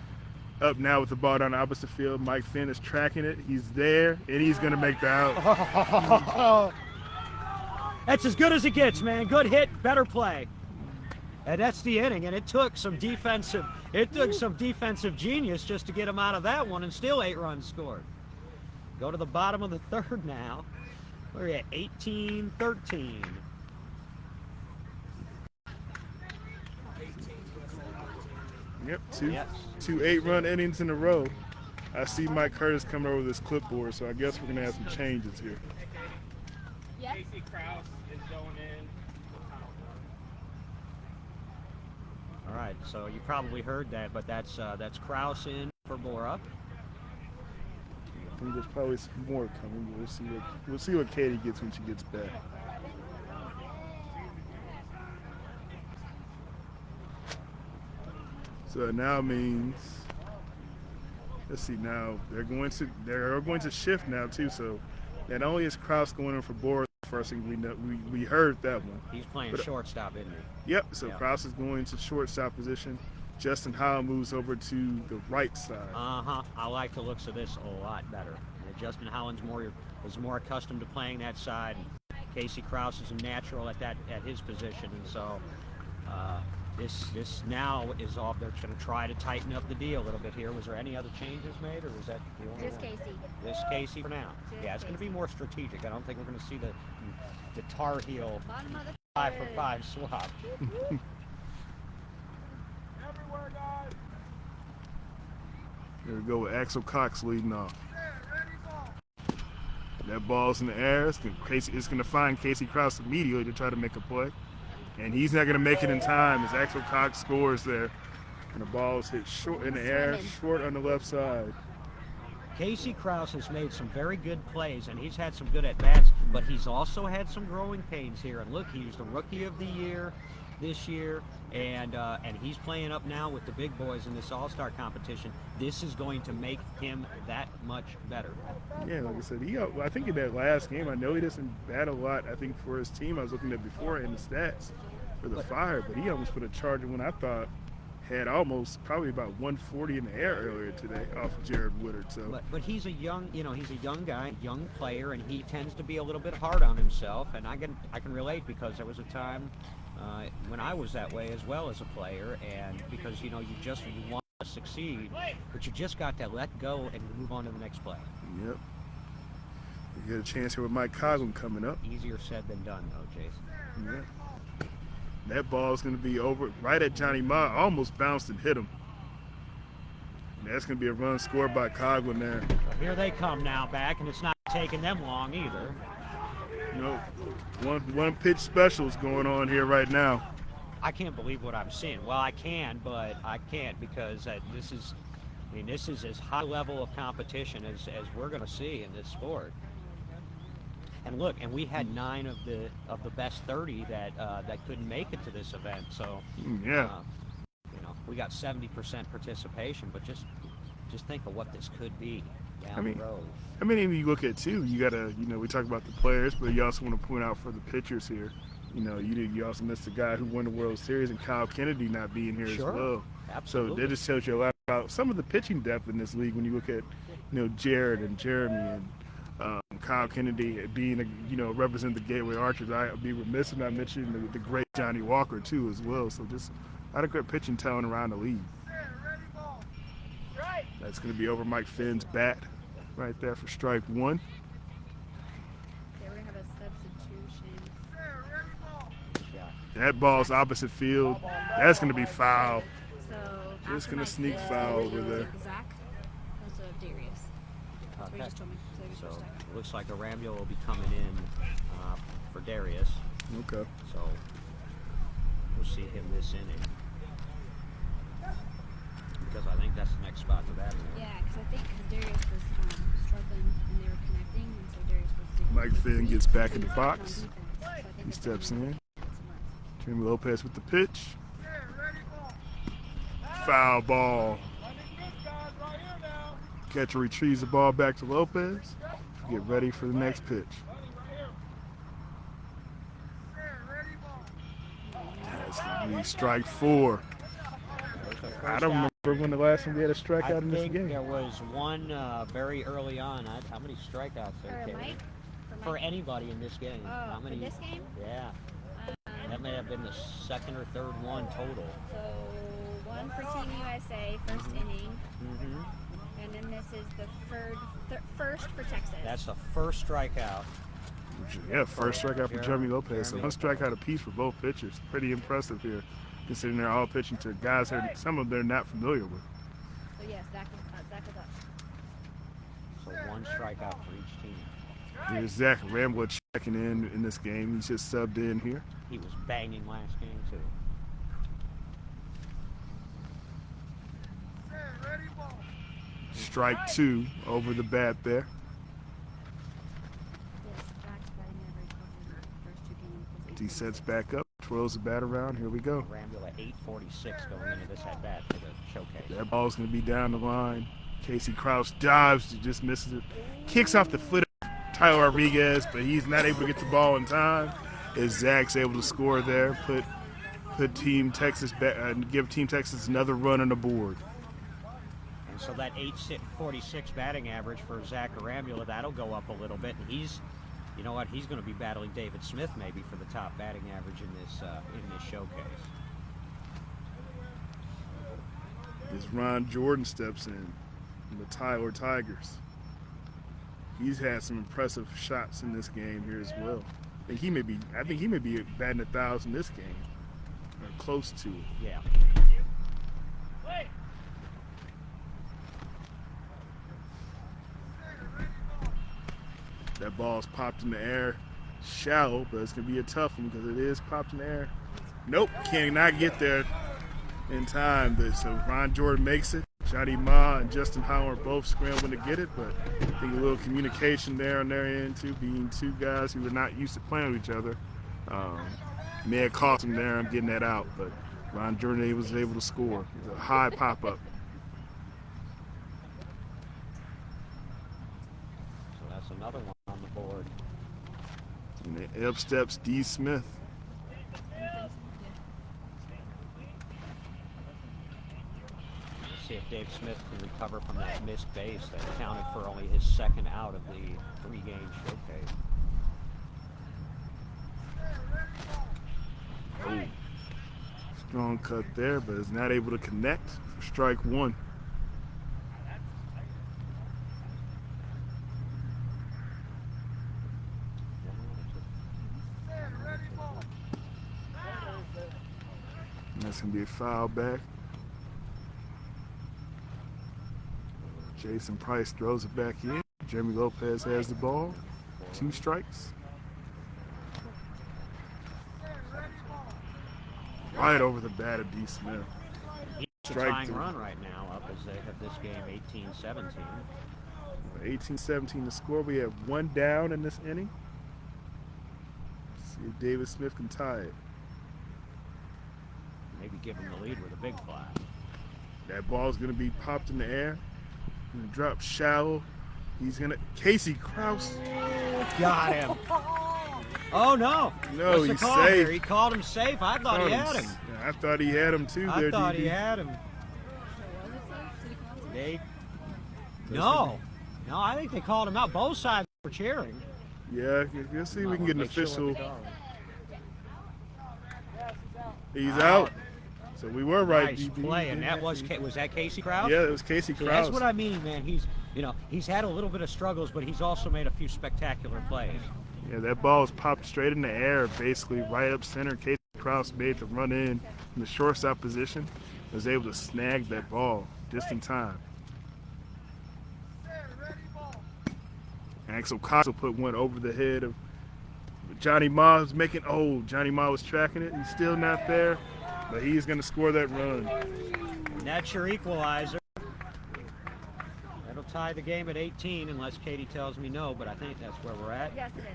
up now with the ball down the opposite field. Mike Finn is tracking it. He's there, and he's going to make the out. That's as good as it gets, man. Good hit, better play. And that's the inning, and it took some defensive genius just to get him out of that one, and still 8 runs scored. Go to the bottom of the third now. We're at 18-13. Yep, two 8-run innings in a row. I see Mike Curtis coming over this clipboard, so I guess we're going to have some changes here. Yes. Casey Krause is going in. All right, so you probably heard that, but that's Krause in for Bora. I think there's probably some more coming. We'll see what Katie gets when she gets back. So that now means, let's see, now they're going to shift now too. So not only is Krause going in for Boris, first thing we heard that one. He's playing shortstop, isn't he? Yep. So Krause is going to shortstop position. Justin Howell moves over to the right side. I like the looks of this a lot better. Justin Howland's is more accustomed to playing that side. Casey Krause is a natural at his position, and so this now is off. They're going to try to tighten up the deal a little bit here. Was there any other changes made, or was that the only Just one? Casey. Just Casey for now. Yeah, it's going to be more strategic. I don't think we're going to see the Tar Heel Bottom of the 5-for-5 swap. There we go with Axel Cox leading off. That ball's in the air. It's going to find Casey Krause immediately to try to make a play. And he's not going to make it in time as Axel Cox scores there. And the ball's hit short in the air, short on the left side. Casey Krause has made some very good plays, and he's had some good at-bats, but he's also had some growing pains here. And look, he's the Rookie of the Year this year, and he's playing up now with the big boys in this All-Star competition. This is going to make him that much better. Yeah, like I said, I think in that last game, I know he doesn't bat a lot. I think for his team, I was looking at before in the stats for the Fire, but he almost put a charge in when I thought had almost probably about 140 in the air earlier today off of Jared Woodard. So, but he's a young, he's a young guy, young player, and he tends to be a little bit hard on himself. And I can relate because there was a time when I was that way as well as a player, and because you want to succeed, but you just got to let go and move on to the next play. Yep. You get a chance here with Mike Coughlin coming up. Easier said than done, though, Jason. Yeah. That ball's going to be over right at Johnny Ma. Almost bounced and hit him. And that's going to be a run scored by Coughlin there. So here they come now back, and it's not taking them long either. One pitch special is going on here right now. I can't believe what I'm seeing. Well, I can, but I can't because this is as high level of competition as we're going to see in this sport. And look, and we had 9 of the best 30 that couldn't make it to this event. So yeah, we got 70% participation, but just think of what this could be down the road. I mean, if you look at too, you gotta, we talk about the players, but you also want to point out for the pitchers here. You also missed the guy who won the World Series and Kyle Kennedy not being here as well. Absolutely. So that just tells you a lot about some of the pitching depth in this league when you look at, Jared and Jeremy and Kyle Kennedy being represent the Gateway Archers. I'd be remiss if not mentioning the great Johnny Walker too as well. So just a lot of great pitching talent around the league. That's going to be over Mike Finn's bat right there for strike 1. We're going to have a substitution. That ball's opposite field. That's going to be foul. So Just going to sneak foul over there. Zach, also Darius. That's what he just told me. So it looks like Arambio will be coming in for Darius. Okay. So we'll see him this inning. Because I think that's the next spot for that. Yeah, because I think Darius was struggling and they were connecting, and so Darius was. Mike Finn gets back in the box. He steps in. Jeremy Lopez with the pitch. Foul ball. Catcher retrieves the ball back to Lopez. get ready for the next pitch. That's going to be strike 4. I don't remember when the last time we had a strikeout in this I think game. there was one very early on. How many strikeouts there, For Katie? Mike? For anybody in this game. Oh, How many? for this game? Yeah. That may have been the second or third one total. So 1 for Team USA, first inning. Mm-hmm. And then this is the first for Texas. That's the first strikeout. Yeah, first strikeout for Jeremy Jeremy Lopez. So Lopez. one strikeout apiece for both pitchers. Pretty impressive here, considering they're all pitching to guys that some of them they're not familiar with. So yes, Zach is up. So one strikeout for each team. Here's Zach Rambler checking in this game. He's just subbed in here. He was banging last game too. Strike 2 over the bat there. Yes, Zach's batting average over the first 2 games. He sets back up, twirls the bat around. Here we go. Rambula 846 going into this at bat for the showcase. That ball's going to be down the line. Casey Krause dives, he just misses it. Kicks off the foot of Tyler Rodriguez, but he's not able to get the ball in time. As Zach's able to score there, put Team Texas back, give Team Texas another run on the board. And so that 846 batting average for Zach Rambula, that'll go up a little bit. And he's, you know what, he's going to be battling David Smith maybe for the top batting average in this showcase. As Ron Jordan steps in, the Tyler Tigers. He's had some impressive shots in this game here as well. I think he may be batting 1,000 this game, or close to it. Yeah. That ball's popped in the air, shallow, but it's gonna be a tough one because it is popped in the air. Nope, cannot get there in time. So Ron Jordan makes it. Johnny Ma and Justin Howard both scrambling to get it, but I think a little communication there on their end too, being two guys who were not used to playing with each other. May have cost him there on getting that out, but Ron Jordan was able to score. It was a high pop-up. So that's another one on the board. And then up steps D. Smith. See if Dave Smith can recover from that missed base that accounted for only his second out of the 3-game showcase. Oh, strong cut there, but is not able to connect for strike 1. And that's going to be a foul back. Jason Price throws it back in. Jeremy Lopez has the ball. 2 strikes. Right over the bat of D. Smith. He's the Strike tying 3. run right now up as they have this game 18-17. 18-17 to score. We have 1 down in this inning. See if David Smith can tie it. Maybe give him the lead with a big fly. That ball's going to be popped in the air. Gonna drop shallow. He's going to... Casey Krause. Got him. Oh, no. No, What's the he's call safe. here? He called him safe. I thought he had him. Yeah, I thought he had him too. I there, thought DB. he had him. So was it safe? Did he call it safe? They... No. No, I think they called him out. Both sides were cheering. Yeah, let's see if we can get an Make sure what official. they call it. He's out. So we were right. Nice DB. play, and that was that Casey Krause? Yeah, it was Casey See, Krause. that's what I mean, man. He's had a little bit of struggles, but he's also made a few spectacular plays. Yeah, that ball was popped straight in the air, basically right up center. Casey Krause made the run in the shortstop position. Was able to snag that ball just in time. Axel Cox put one over the head of Johnny Ma. Was making Johnny Ma was tracking it. He's still not there, but he's going to score that run. And that's your equalizer. That'll tie the game at 18, unless Katie tells me no, but I think that's where we're at. Yes, it is.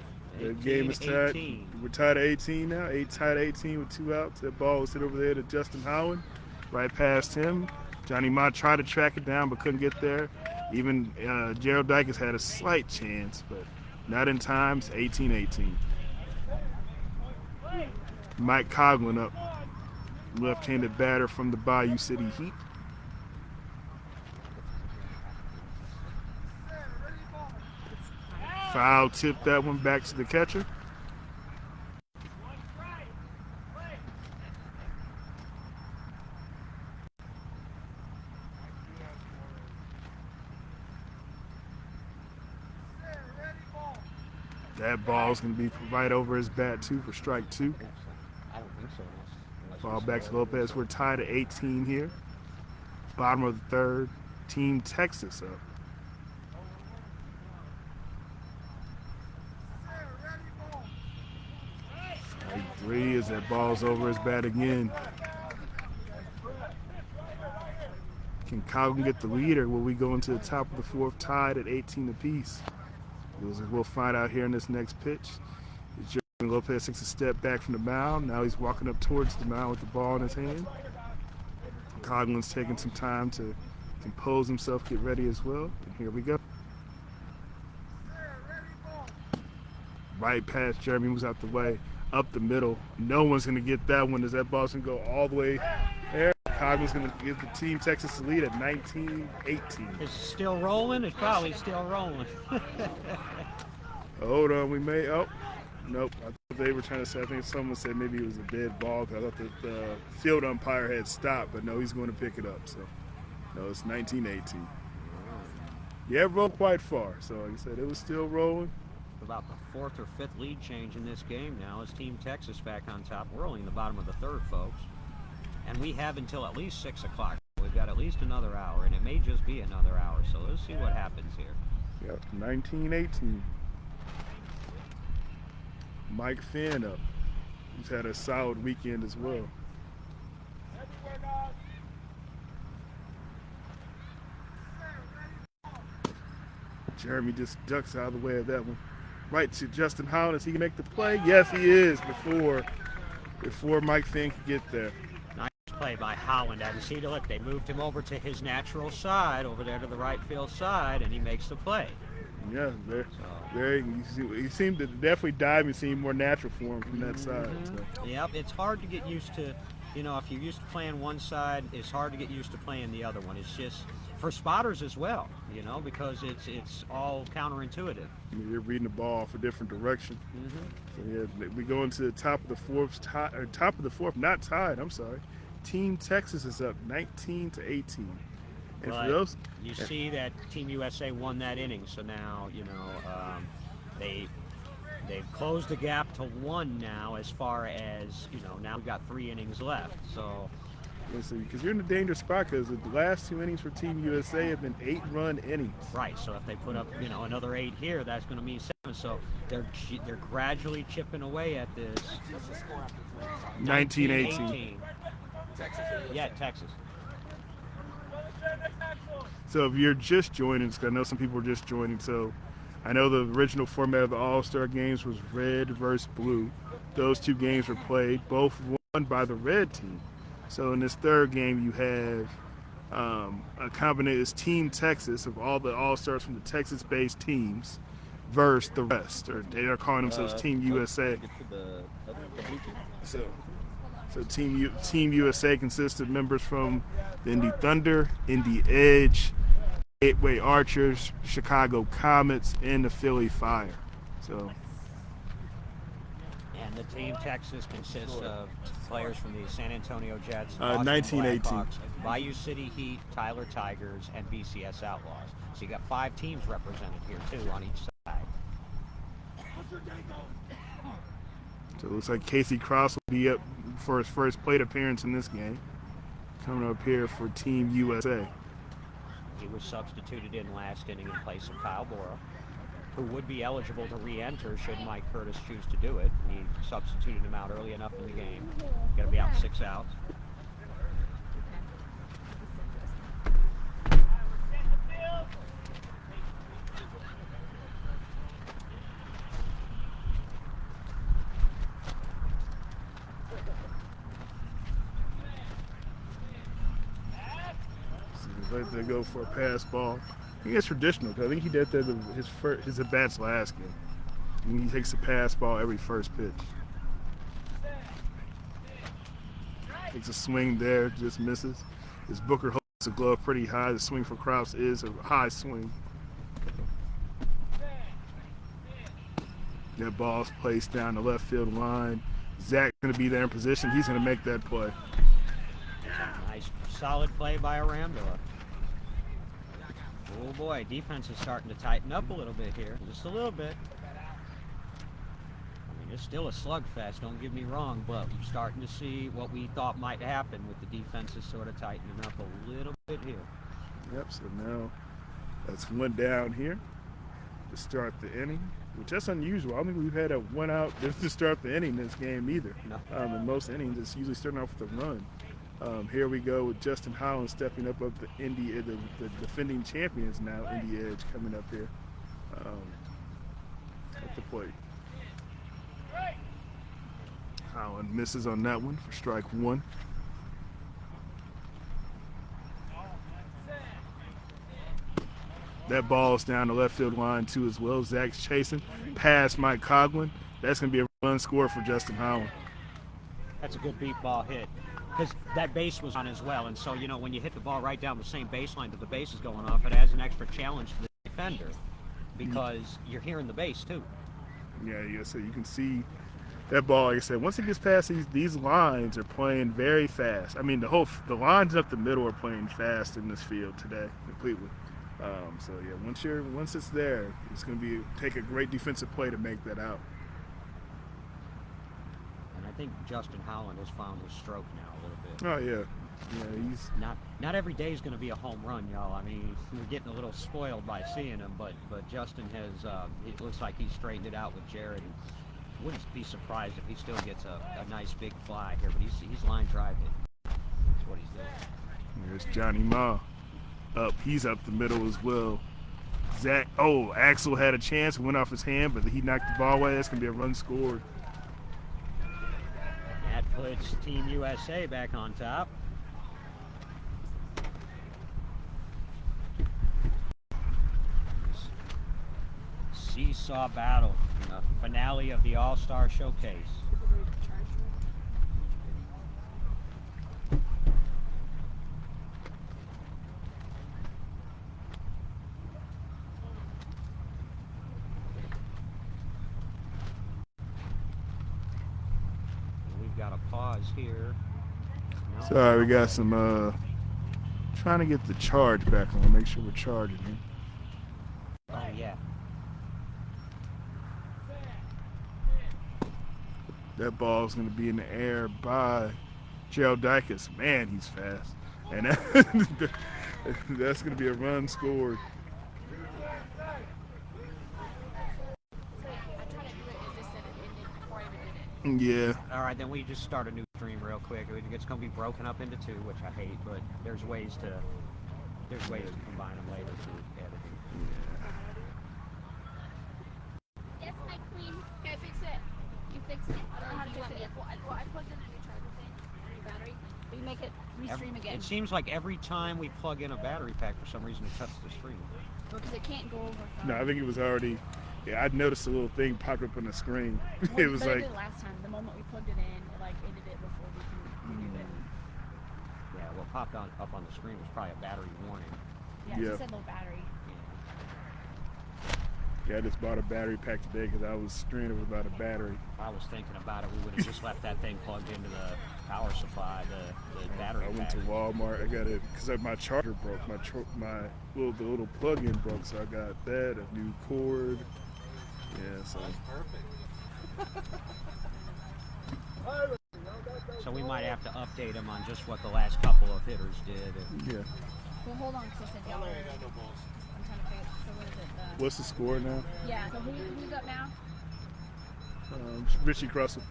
The game is tied. 18. We're tied at 18 now. Tied at 18 with 2 outs. That ball was hit over the head of Justin Howard, right past him. Johnny Ma tried to track it down but couldn't get there. Even Gerald Dyke has had a slight chance, but not in time. It's 18-18. Mike Coughlin up, left-handed batter from the Bayou City Heat. Foul tipped that one back to the catcher. That ball's going to be right over his bat, too, for strike 2. I don't think so. Unless Ball we back to Lopez. We're tied at 18 here. Bottom of the third. Team Texas up. Strike 3 as that ball's over his bat again. Can Coughlin get the lead, or will we go into the top of the fourth tied at 18 apiece? We'll find out here in this next pitch. Jeremy Lopez takes a step back from the mound. Now he's walking up towards the mound with the ball in his hand. Coughlin's taking some time to compose himself, get ready as well. And here we go. Right past Jeremy, moves out the way, up the middle. No one's going to get that one as that ball's going to go all the way there. Coughlin's going to give the Team Texas the lead at 19-18. Is it still rolling? It's probably still rolling. Hold on, we may. Oh, nope. I thought they were trying to say. I think someone said maybe it was a dead ball because I thought the field umpire had stopped, but no, he's going to pick it up. So, no, it's 19-18. Yeah, it rolled quite far. So, like I said, it was still rolling. About the fourth or fifth lead change in this game now is Team Texas back on top. We're only in the bottom of the third, folks. And we have until at least 6 o'clock. We've got at least another hour, and it may just be another hour. So let's see what happens here. Yep, 19-18. Mike Finn up. He's had a solid weekend as well. Jeremy just ducks out of the way of that one. Right to Justin Holland. Is he can make the play? Yes, he is. Before Mike Finn could get there. Nice play by Holland. And see, look, they moved him over to his natural side, over there to the right field side, and he makes the play. Yeah, he seemed to definitely dive and seem more natural for him from that side. So. Yep, it's hard to get used to, if you're used to playing one side, it's hard to get used to playing the other one. It's just for spotters as well, because it's all counterintuitive. You're reading the ball off a different direction. So yeah, we go into the top of the fourth, not tied, I'm sorry. Team Texas is up 19-18. And but for those, you see that Team USA won that inning, so now they've closed the gap to 1 now. As far as now we've got 3 innings left. So because you're in a dangerous spot because the last 2 innings for Team USA have been 8-run innings. Right. So if they put up another 8 here, that's going to mean 7. So they're gradually chipping away at this. 19-18. Texas. Yeah, Texas. So if you're just joining, because I know some people are just joining, so I know the original format of the All-Star games was red versus blue. Those 2 games were played, both won by the red team. So in this third game, you have a combination, it's Team Texas of all the All-Stars from the Texas-based teams versus the rest, or they are calling themselves Team USA. So Team USA consists of members from the Indy Thunder, Indy Edge, Gateway Archers, Chicago Comets, and the Philly Fire. And the Team Texas consists of players from the San Antonio Jets, 1918. Blackhawks, Bayou City Heat, Tyler Tigers, and BCS Outlaws. So you got 5 teams represented here too on each side. So it looks like Casey Cross will be up for his first plate appearance in this game. Coming up here for Team USA. He was substituted in last inning in place of Kyle Bora, who would be eligible to re-enter should Mike Curtis choose to do it. He substituted him out early enough in the game. Got to be out 6 outs. Let them go for a pass ball. I think it's traditional because I think he did that his at-bats last game. And he takes a pass ball every first pitch. Takes a swing there, just misses. As Booker holds the glove pretty high, the swing for Krause is a high swing. That ball's placed down the left field line. Zach's going to be there in position. He's going to make that play. Nice, solid play by Arambula. Oh boy, defense is starting to tighten up a little bit here. Just a little bit. I mean, it's still a slugfest, don't get me wrong, but we're starting to see what we thought might happen with the defenses sort of tightening up a little bit here. Yep, so now that's one down here to start the inning, which that's unusual. I don't think we've had a one out just to start the inning this game either. No. In most innings, it's usually starting off with a run. Here we go with Justin Holland stepping up the defending champions now, Indy Edge, coming up here at the plate. Holland misses on that one for strike one. That ball's down the left field line too as well. Zach's chasing past Mike Coughlin. That's going to be a run score for Justin Holland. That's a good beat ball hit. Because that base was on as well, and so, you know, when you hit the ball right down the same baseline that the base is going off, it adds an extra challenge to the defender because you're hearing the base too. Yeah, so you can see that ball, like I said, once it gets past these lines are playing very fast. I mean, the lines up the middle are playing fast in this field today completely. So yeah, once it's there, it's going to take a great defensive play to make that out. And I think Justin Holland has found his stroke now a little bit. Oh yeah, he's not every day is going to be a home run, y'all. I mean, we're getting a little spoiled by seeing him, but Justin has. It looks like he's straightened it out with Jared. And wouldn't be surprised if he still gets a nice big fly here, but he's line driving. That's what he's doing. There's Johnny Ma. He's up the middle as well. Axel had a chance, went off his hand, but he knocked the ball away. That's gonna be a run scored. That puts Team USA back on top. Seesaw battle in the finale of the All-Star Showcase. We've got a pause here. No. Sorry, we got some trying to get the charge back on. Make sure we're charging here. Oh yeah. That ball's going to be in the air by Gerald Dykes. Man, he's fast. And that's going to be a run scored. Yeah. All right, then we just start a new stream real quick. It's going to be broken up into two, which I hate, but there's ways to combine them later through editing. Yes, my queen. Can I fix it? You fix it? I don't know how to fix it. Well, I plugged in a new charger thing, new battery. But you make it restream again. It seems like every time we plug in a battery pack, for some reason, it cuts the stream. Because it can't go over phone. No, I think it was already. Yeah, I noticed a little thing pop up on the screen. Well, It was but like. it did last time. The moment we plugged it in, it like ended it before we can redo it. Yeah, what popped up on the screen was probably a battery warning. Yeah, it Yeah. just said low battery. Yeah, I just bought a battery pack today because I was stranded without a battery. If I was thinking about it, we would have just left that thing plugged into the power supply, the battery I went pack. to Walmart. I got it because my charger broke. The little plug-in broke, so I got that, a new cord. Yeah, so. So we might have to update them on just what the last couple of hitters did. Yeah. Well, hold on, because I said y'all. I'm trying to figure. So what is it? What's the score now? Yeah. So who's up now? Richie Russell.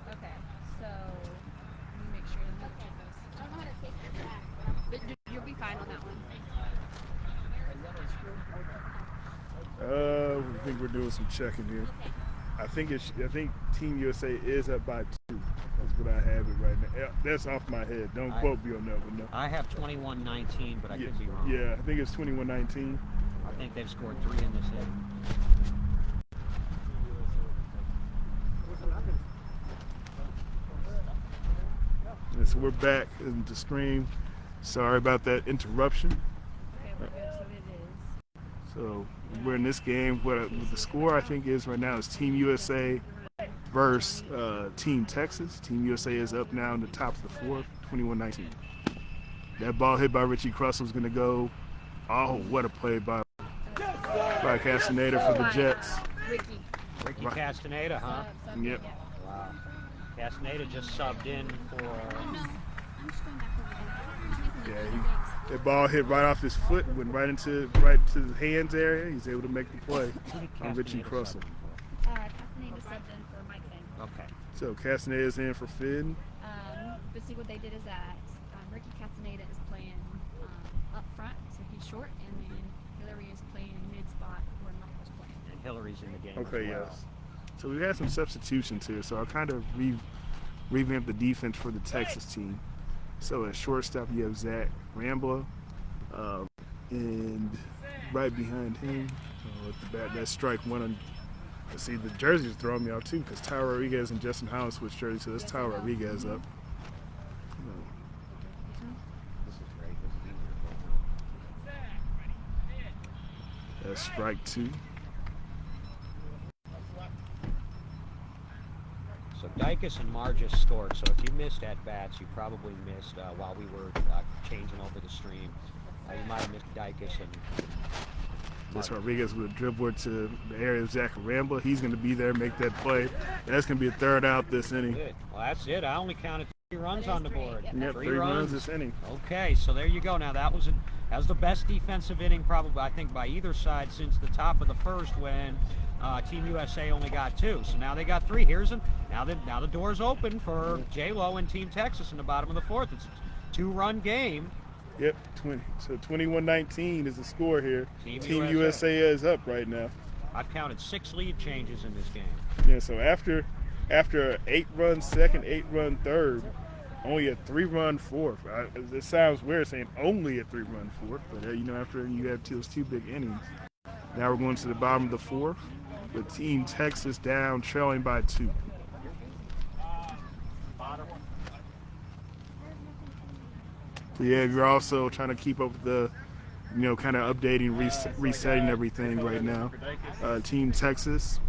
Okay. So let me make sure. I don't know how to take it back. But you'll be fine on that one. I think we're doing some checking here. I think Team USA is up by 2. Because what I have it right now. Yeah, that's off my head. Don't quote me on that one. No. I have 21-19, but I Yeah, could be wrong. yeah, I think it's 21-19. I think they've scored 3 in this inning. And so we're back into stream. Sorry about that interruption. Okay, we're good. So it is. So we're in this game. What the score I think is right now is Team USA versus Team Texas. Team USA is up now in the top of the fourth, 21-19. That ball hit by Richie Crussell is going to go. Oh, what a play by Castaneda for the Jets. Ricky Castaneda, huh? Yep. Wow. Castaneda just subbed in for. Oh, no. I'm just going back over there. Yeah, that ball hit right off his foot, went right to his hands area. He's able to make the play on Richie Crussell. Castaneda subbed in for Mike Finn. Okay. So Castaneda's in for Finn. But see what they did is that Ricky Castaneda is playing up front, so he's short, and then Hillary is playing mid spot where Michael's playing. And Hillary's in the game. Okay, as well. yes. So we had some substitutions here. So I kind of revamped the defense for the Texas team. So at shortstop you have Zach Rambler, and right behind him at the bat, that's strike one. On, let's see, the jerseys are throwing me out too because Tyler Rodriguez and Justin Howard switched jerseys. So that's Tyler Rodriguez up. This is great. This is easier. That's strike two. So Dicus and Margis scored. So if you missed at bats, you probably missed while we were changing over the stream. You might have missed Dicus and. That's Rodriguez with a dribble to the area of Zach Rambler. He's going to be there, make that play. And that's going to be a third out this inning. Good. Well, that's it. I only counted 3 runs on the board. Yep, 3 runs this inning. Okay, so there you go. Now that was the best defensive inning probably I think by either side since the top of the first when Team USA only got 2. So now they got 3. Now the door's open for J-Lo and Team Texas in the bottom of the fourth. It's a 2-run game. Yep, 20. So 21-19 is the score here. Team USA is up right now. I've counted 6 lead changes in this game. Yeah, so after an 8-run second, 8-run third, only a 3-run fourth. It sounds weird saying only a 3-run fourth, but after you have those 2 big innings. Now we're going to the bottom of the fourth with Team Texas down, trailing by 2. So yeah, you're also trying to keep up with the, kind of updating, resetting everything right now. Team Texas,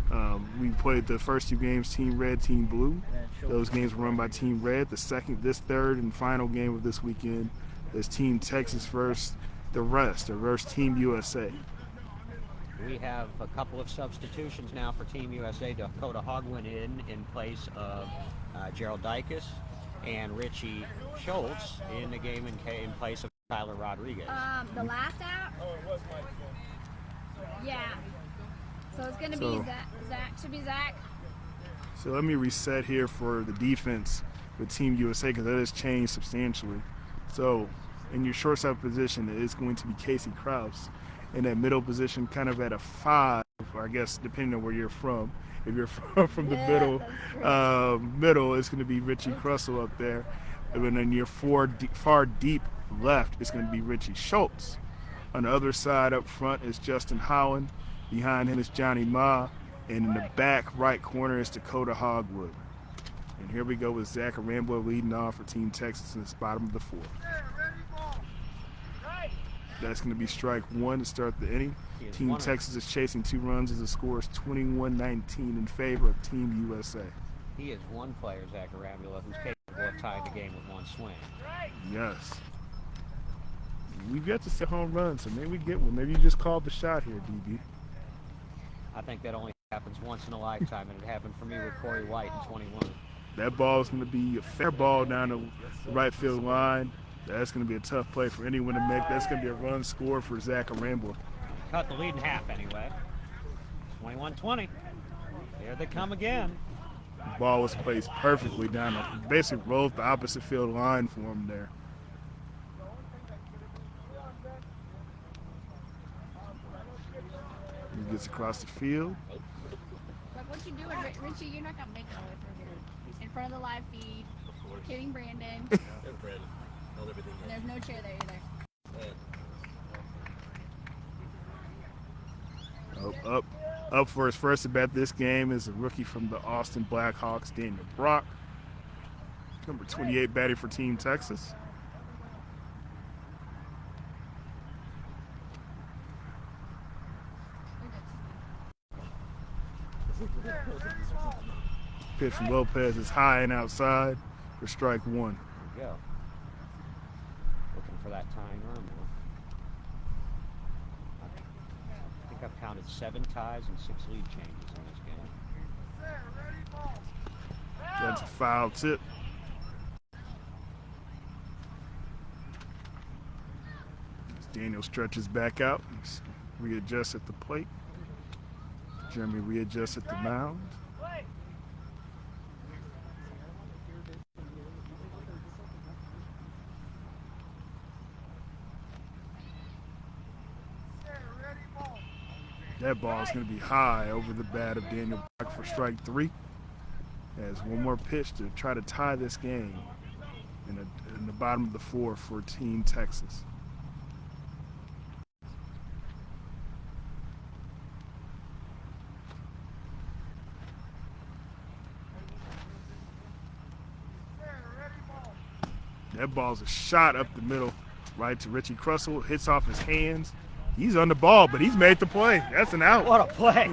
we played the first 2 games, Team Red, Team Blue. Those games were run by Team Red. This third and final game of this weekend is Team Texas versus the rest, or versus Team USA. We have a couple of substitutions now for Team USA. Dakota Hogwin in place of Gerald Dicus, and Richie Schultz in the game in place of Tyler Rodriguez. The last out? Oh, it was Mike Finn. Yeah. So it's going to be Zach. Should be Zach. So let me reset here for the defense with Team USA because that has changed substantially. So in your shortstop position, it is going to be Casey Krause. In that middle position, kind of at a 5, or I guess depending on where you're from. If you're from the middle, it's going to be Richie Crussell up there. And then your far deep left, it's going to be Richie Schultz. On the other side up front is Justin Howland. Behind him is Johnny Ma. And in the back right corner is Dakota Hogwood. And here we go with Zach Rambler leading off for Team Texas in the bottom of the fourth. That's going to be strike 1 to start the inning. Team Texas is chasing 2 runs as the score is 21-19 in favor of Team USA. He is one player, Zach Rambula, who's capable of tying the game with 1 swing. Yes. We've got to see a home run, so maybe we get one. Maybe you just called the shot here, DB. I think that only happens once in a lifetime, and it happened for me with Corey White in 21. That ball is going to be a fair ball down the right field line. That's going to be a tough play for anyone to make. That's going to be a run score for Zach Rambler. Cut the lead in half anyway. 21-20. Here they come again. The ball was placed perfectly down. Basically rolled the opposite field line for him there. He gets across the field. Like, what you doing, Richie? You're not going to make it all the way through here. In front of the live feed. Kidding, Brandon. There's Brandon. Held everything in. There's no chair there either. Up for his first at bat this game is a rookie from the Austin Blackhawks, Daniel Brock. Number 28 batting for Team Texas. Pitch from Lopez is high and outside for strike one. There you go. Looking for that tying run now. I think I've counted 7 ties and 6 lead changes in this game. That's a foul tip. As Daniel stretches back out, readjusts at the plate. Jeremy readjusts at the mound. That ball is going to be high over the bat of Daniel Brock for strike 3. As one more pitch to try to tie this game in the bottom of the 4th for Team Texas. That ball's a shot up the middle, right to Richie Crussell. Hits off his hands. He's on the ball, but he's made the play. That's an out. What a play.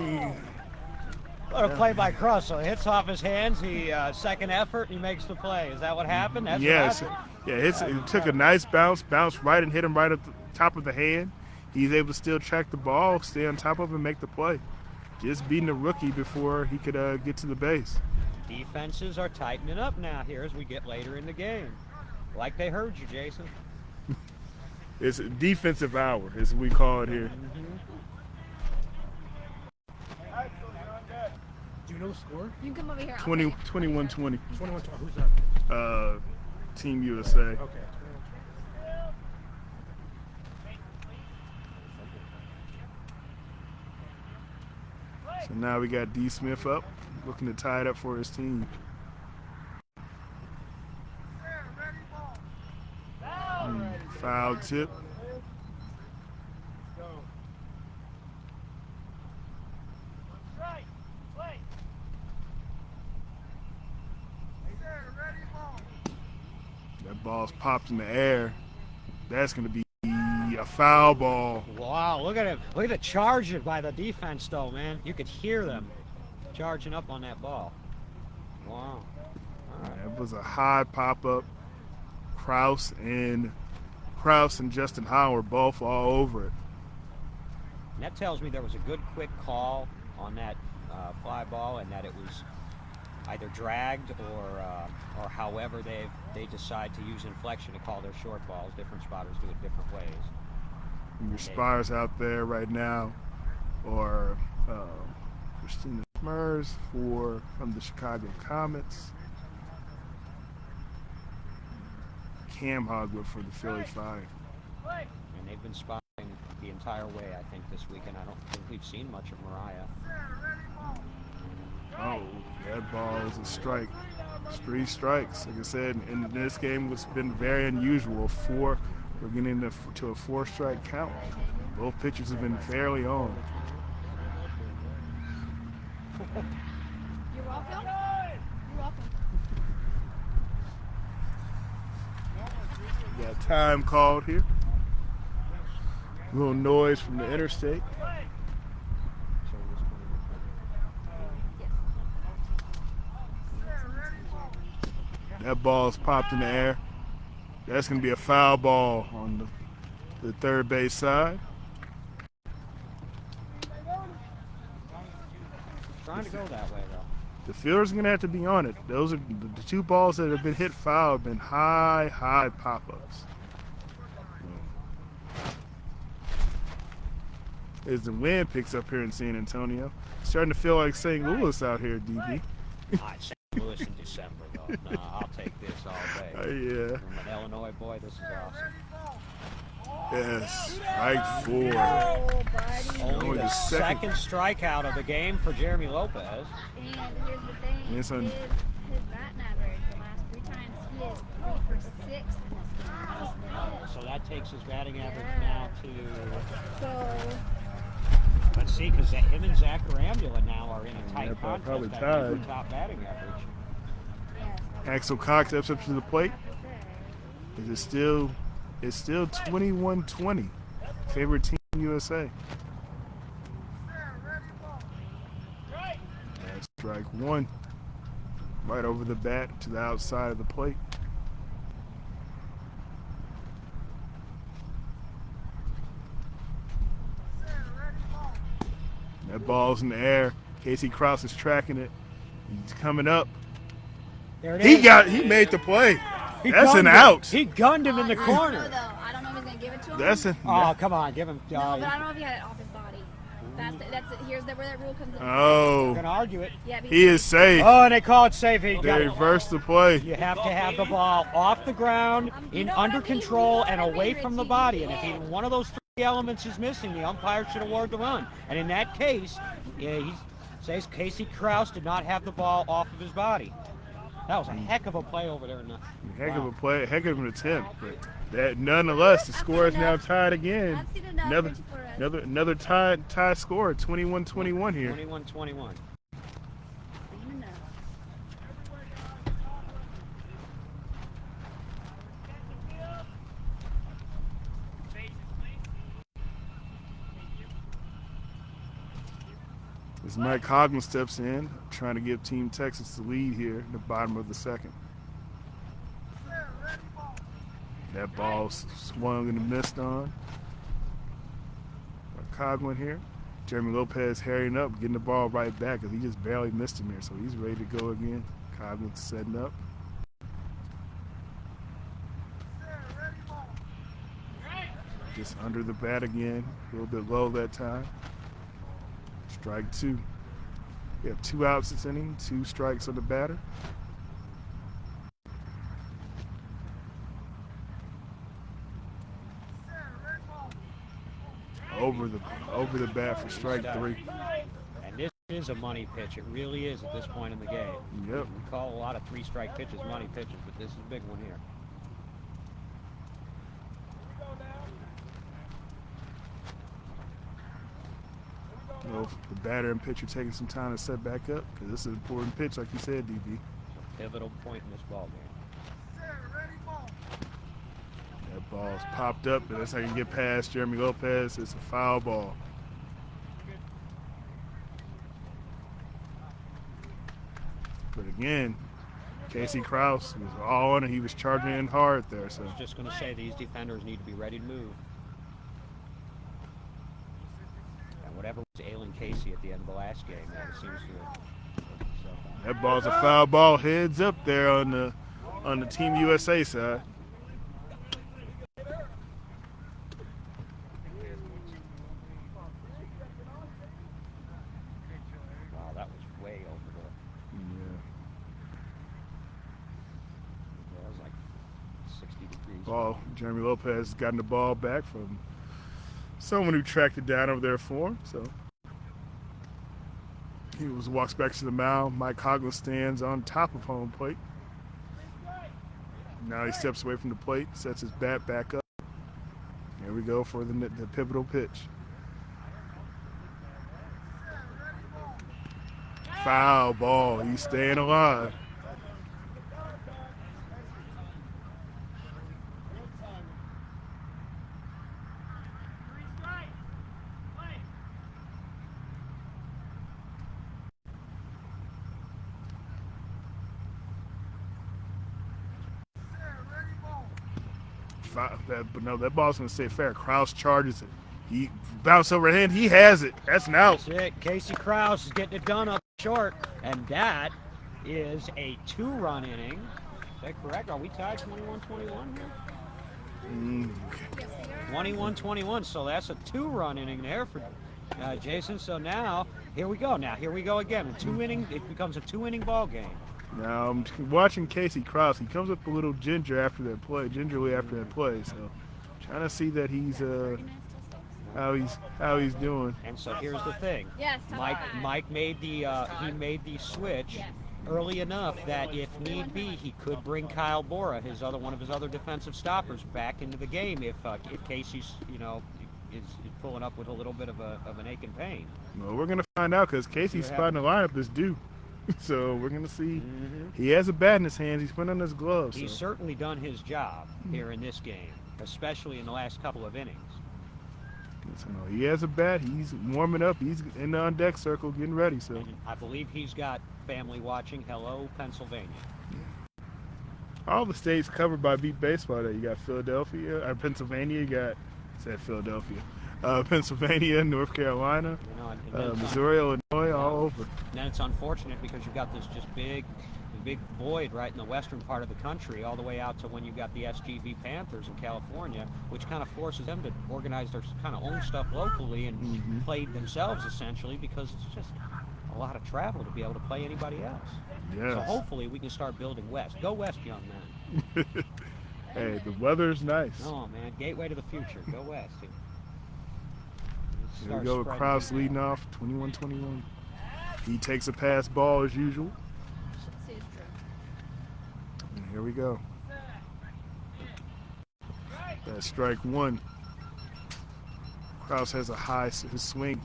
What a play by Crussell. Hits off his hands. He second effort, and he makes the play. Is that what happened? That's yes. what happened? Yeah, it took a nice bounce right and hit him right at the top of the hand. He's able to still track the ball, stay on top of it, and make the play. Just beating a rookie before he could get to the base. Defenses are tightening up now here as we get later in the game. Like they heard you, Jason. It's a defensive hour, as we call it here. Do you know the score? You can come over here. 21-20. 21-12. Who's that? Team USA. Okay. So now we got D. Smith up, looking to tie it up for his team. Foul tip. That ball's popped in the air. That's going to be a foul ball. Wow, look at him. Look at the charge by the defense, though, man. You could hear them charging up on that ball. Wow. All right. That was a high pop-up. Kraus and Justin Howard both all over it. And that tells me there was a good quick call on that fly ball, and that it was either dragged or however they decide to use inflection to call their short balls. Different spotters do it different ways. And your spotters out there right now are Christina Smurs from the Chicago Comets, Cam Hogwood for the Philly Fire. And they've been spotting the entire way, I think, this weekend. I don't think we've seen much of Mariah. Oh, that ball is a strike. 3 strikes. Like I said, in this game, it's been very unusual. We're getting to a 4-strike count. Both pitchers have been fairly on. You're welcome. You're welcome. Got time called here. A little noise from the interstate. That ball's popped in the air. That's going to be a foul ball on the third base side. Trying to go that way, though. The fielder's going to have to be on it. Those are the 2 balls that have been hit foul have been high pop-ups. As the wind picks up here in San Antonio, it's starting to feel like St. Louis out here, DB. St. Louis in December, though. No, I'll take this all day. Yeah. From an Illinois boy, this is awesome. Yes, strike 4. Oh, buddy. Only Only the the second- second strikeout of the game for Jeremy Lopez. And here's the thing. Yes, His batting average the last 3 times He is 3 for 6 in this game. Smith So that takes his batting average now to, is. So, let's see, because him and Zach Arambula now are in a tight they're contest. probably I think, tied. for top batting average. yes. Axel Cox steps up to the plate. It's still 21-20. Favorite team USA. That's strike one. Right over the bat to the outside of the plate. That ball's in the air. Casey Krause is tracking it. He's coming up. There it He is. made the play. He That's gunned an him. out. He gunned him in the I don't know, corner. though. I don't know if he's going to give it to him. That's a Oh, come on, give him. No, but I don't know if he had it off his body. Here's where that rule comes in. We're oh. gonna argue it. Yeah, but He is safe. Oh, and they call it safe. He They got it. reversed the play. You have to have the ball off the ground, You in know what under I mean? control, You know and what I away mean, from the Richie? body. And if Yeah. one of those three elements is missing, the umpire should award the run. And in that case, he says Casey Krause did not have the ball off of his body. That was a heck of a play over there. Heck of a play, heck of an attempt. But that, nonetheless, the score is now tied again. I've seen enough, Another, Richie Flores. another tie score, 21-21 here. 21-21. Seen enough. As Mike Coughlin steps in, trying to give Team Texas the lead here in the bottom of the second. That ball swung and missed on. Coughlin here. Jeremy Lopez hurrying up, getting the ball right back because he just barely missed him here, so he's ready to go again. Coughlin's setting up. Just under the bat again, a little bit low that time. Strike two. We have 2 outs this inning, 2 strikes on the batter. Over the bat for strike 3. And this is a money pitch. It really is at this point in the game. Yep. We call a lot of 3-strike pitches money pitches, but this is a big one here. You know, the batter and pitcher taking some time to set back up because this is an important pitch, like you said, DB. Pivotal point in this ball game. That ball's popped up, and that's how you get past Jeremy Lopez. It's a foul ball. But again, Casey Krause was all on it. He was charging in hard there. So I was just going to say these defenders need to be ready to move. And whatever was ailing Casey at the end of the last game, that seems to have worked itself out. that ball's a foul ball. Heads up there on the Team USA side. Wow, that was way over the. Yeah. That was like 60 degrees. Ball. Jeremy Lopez has gotten the ball back from someone who tracked it down over there for him. So he walks back to the mound. Mike Coughlin stands on top of home plate. Now he steps away from the plate, sets his bat back up. Here we go for the pivotal pitch. Foul ball. He's staying alive. That ball's going to stay fair. Krause charges it. He bounced overhand. He has it. That's an out. That's it. Casey Krause is getting it done up short, and that is a 2-run inning. Is that correct? Are we tied 21-21 here? 21-21, so that's a 2-run inning there for Jason. So now, here we go. Here we go again. It becomes a 2-inning ball game. Now I'm watching Casey Krause. He comes up a little gingerly after that play. So trying to see that he's how he's doing. And so here's the thing. Yes, Mike made the switch. Yes. early enough that if need be, he could bring Kyle Bora, one of his other defensive stoppers, back into the game if Casey's, is pulling up with a little bit of an ache and pain. Well, we're gonna find out because Casey's spot in the lineup is due. So we're gonna see. He has a bat in his hands. He's putting on his gloves. He's certainly done his job here in this game, especially in the last couple of innings. So he has a bat. He's warming up. He's in the on-deck circle, getting ready. So And I believe he's got family watching. Hello, Pennsylvania. all the states covered by Beat Baseball Day. You got Philadelphia, Pennsylvania. You got Philadelphia, Pennsylvania, North Carolina, Missouri, Illinois, all over. And then it's unfortunate because you've got this just big void right in the western part of the country, all the way out to when you got the SGV Panthers in California, which kind of forces them to organize their kind of own stuff locally and play themselves essentially, because it's just a lot of travel to be able to play anybody else. Yes. So hopefully we can start building west. Go west, young man. Hey, the weather's nice. Oh man, gateway to the future. Go west. Here we go with Krause leading off, 21-21. He takes a pass ball as usual. See, it's true. And here we go. That's strike one. Krause has a high, his swing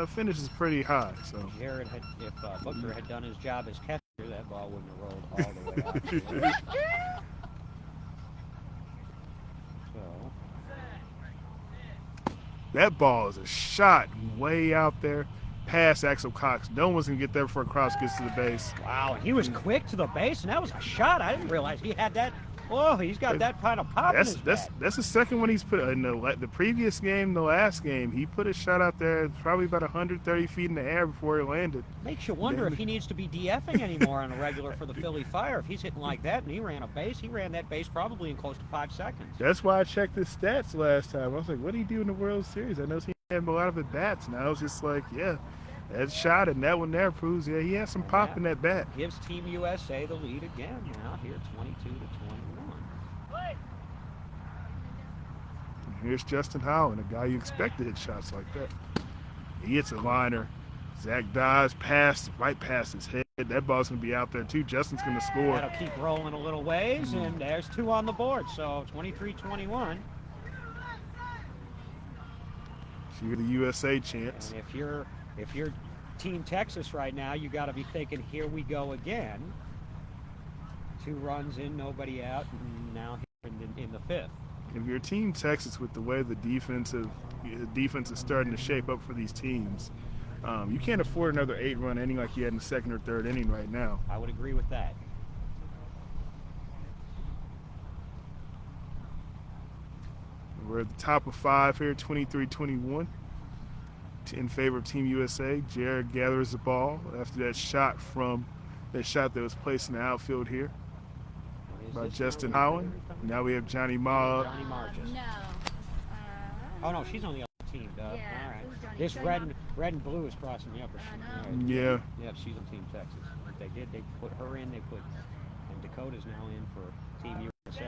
finishes pretty high. So Jared if Booker had done his job as catcher, that ball wouldn't have rolled all the way out. So that ball is a shot way out there past Axel Cox. No one's going to get there before Krause gets to the base. wow, and he was quick to the base, and that was a shot. I didn't realize he had that. Oh, he's got that kind of pop in his bat. That's the second one he's put in the previous game, the last game. He put a shot out there probably about 130 feet in the air before it landed. Makes you wonder if he needs to be DFing anymore on a regular for the Philly Fire. If he's hitting like that and he ran that base probably in close to 5 seconds. That's why I checked his stats last time. I was like, what did he do in the World Series? I know he had a lot of at-bats, and I was just like, yeah, that shot and that one there proves, he has some pop in that bat. Gives Team USA the lead again now here, 22-21. And here's Justin Howland, a guy you expect to hit shots like that. He hits a liner. Zach dives right past his head. That ball's going to be out there too. Justin's going to score. That'll keep rolling a little ways, and there's 2 on the board, so 23-21. So you're the USA chance. And if you're Team Texas right now, you got to be thinking, here we go again. 2 runs in, nobody out, and now here in the 5th. If you're Team Texas, with the way the defense is starting to shape up for these teams, you can't afford another 8-run inning like you had in the second or third inning right now. I would agree with that. We're at the top of 5 here, 23-21. In favor of Team USA. Jared gathers the ball after that shot that was placed in the outfield here by Justin Howland. Now we have Johnny Marges. No. Oh no, she's on the other team, Doug. Yeah, All right. this is Johnny. This Johnny red and blue is crossing the upper sheet. know. Right. Yeah. Yep, she's on Team Texas. They put her in. And Dakota's now in for Team USA. So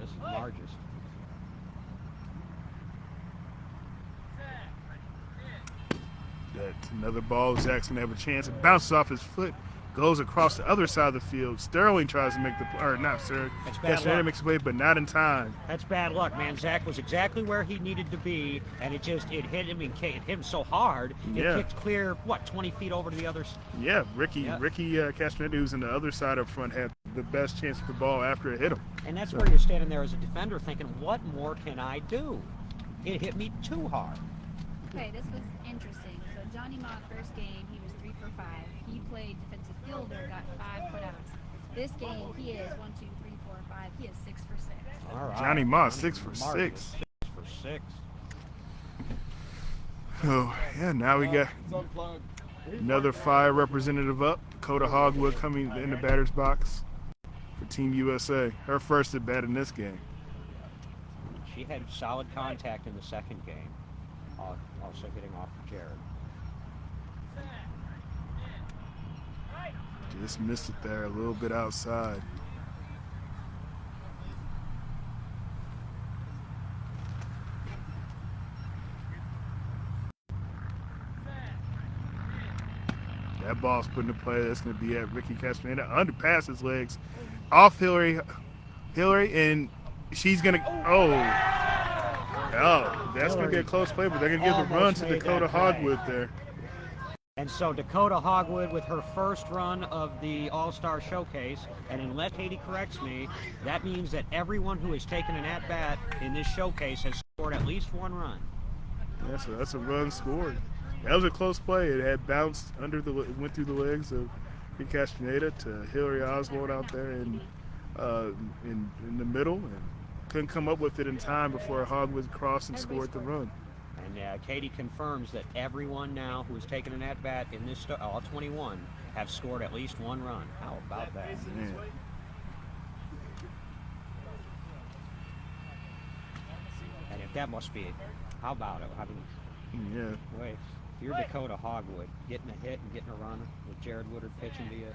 this is Marges. That's another ball. Zach's gonna have a chance. It bounces off his foot, goes across the other side of the field. Sterling tries to make That's bad Castaneda luck. makes a play, but not in time. That's bad luck, man. Zach was exactly where he needed to be, and it hit him. It hit him so hard, it Yeah. kicked clear 20 feet over to the other. Yeah, Ricky Castaneda, who's in the other side up front, had the best chance at the ball after it hit him. And that's where you're standing there as a defender, thinking, "What more can I do?" It hit me too hard. Okay, this was interesting. So Johnny Mott, first game, he was 3 for 5. He played defensive fielder, got 5 putouts. This game, he is 1, 2, 3, 4, 5. He is 6 for 6. All right. Johnny Moss, Johnny 6 for Marges, 6. 6 for 6. Oh, yeah, now we got another Fire representative up. Dakota Hogwood coming in the batter's box for Team USA. Her first at bat in this game. She had solid contact in the second game, also getting off Jared. Just missed it there, a little bit outside. That ball's put into play. That's going to be at Ricky Castaneda. Under past his legs. Off Hillary, and she's going to, that's going to be a close play, but they're going to give the run to Dakota Hogwood there. And so Dakota Hogwood with her first run of the All-Star Showcase, and unless Katie corrects me, that means that everyone who has taken an at-bat in this showcase has scored at least one run. Yeah, so that's a run scored. That was a close play. It had bounced went through the legs of Ricky Castaneda to Hillary Oswald out there in the middle, and couldn't come up with it in time before Hogwood crossed and scored the run. And Katie confirms that everyone now who has taken an at-bat in this, all 21, have scored at least one run. How about that? Man. And if that must be, how about it? I mean, Yeah. wait, if you're Dakota Hogwood, getting a hit and getting a run with Jared Woodard pitching to you.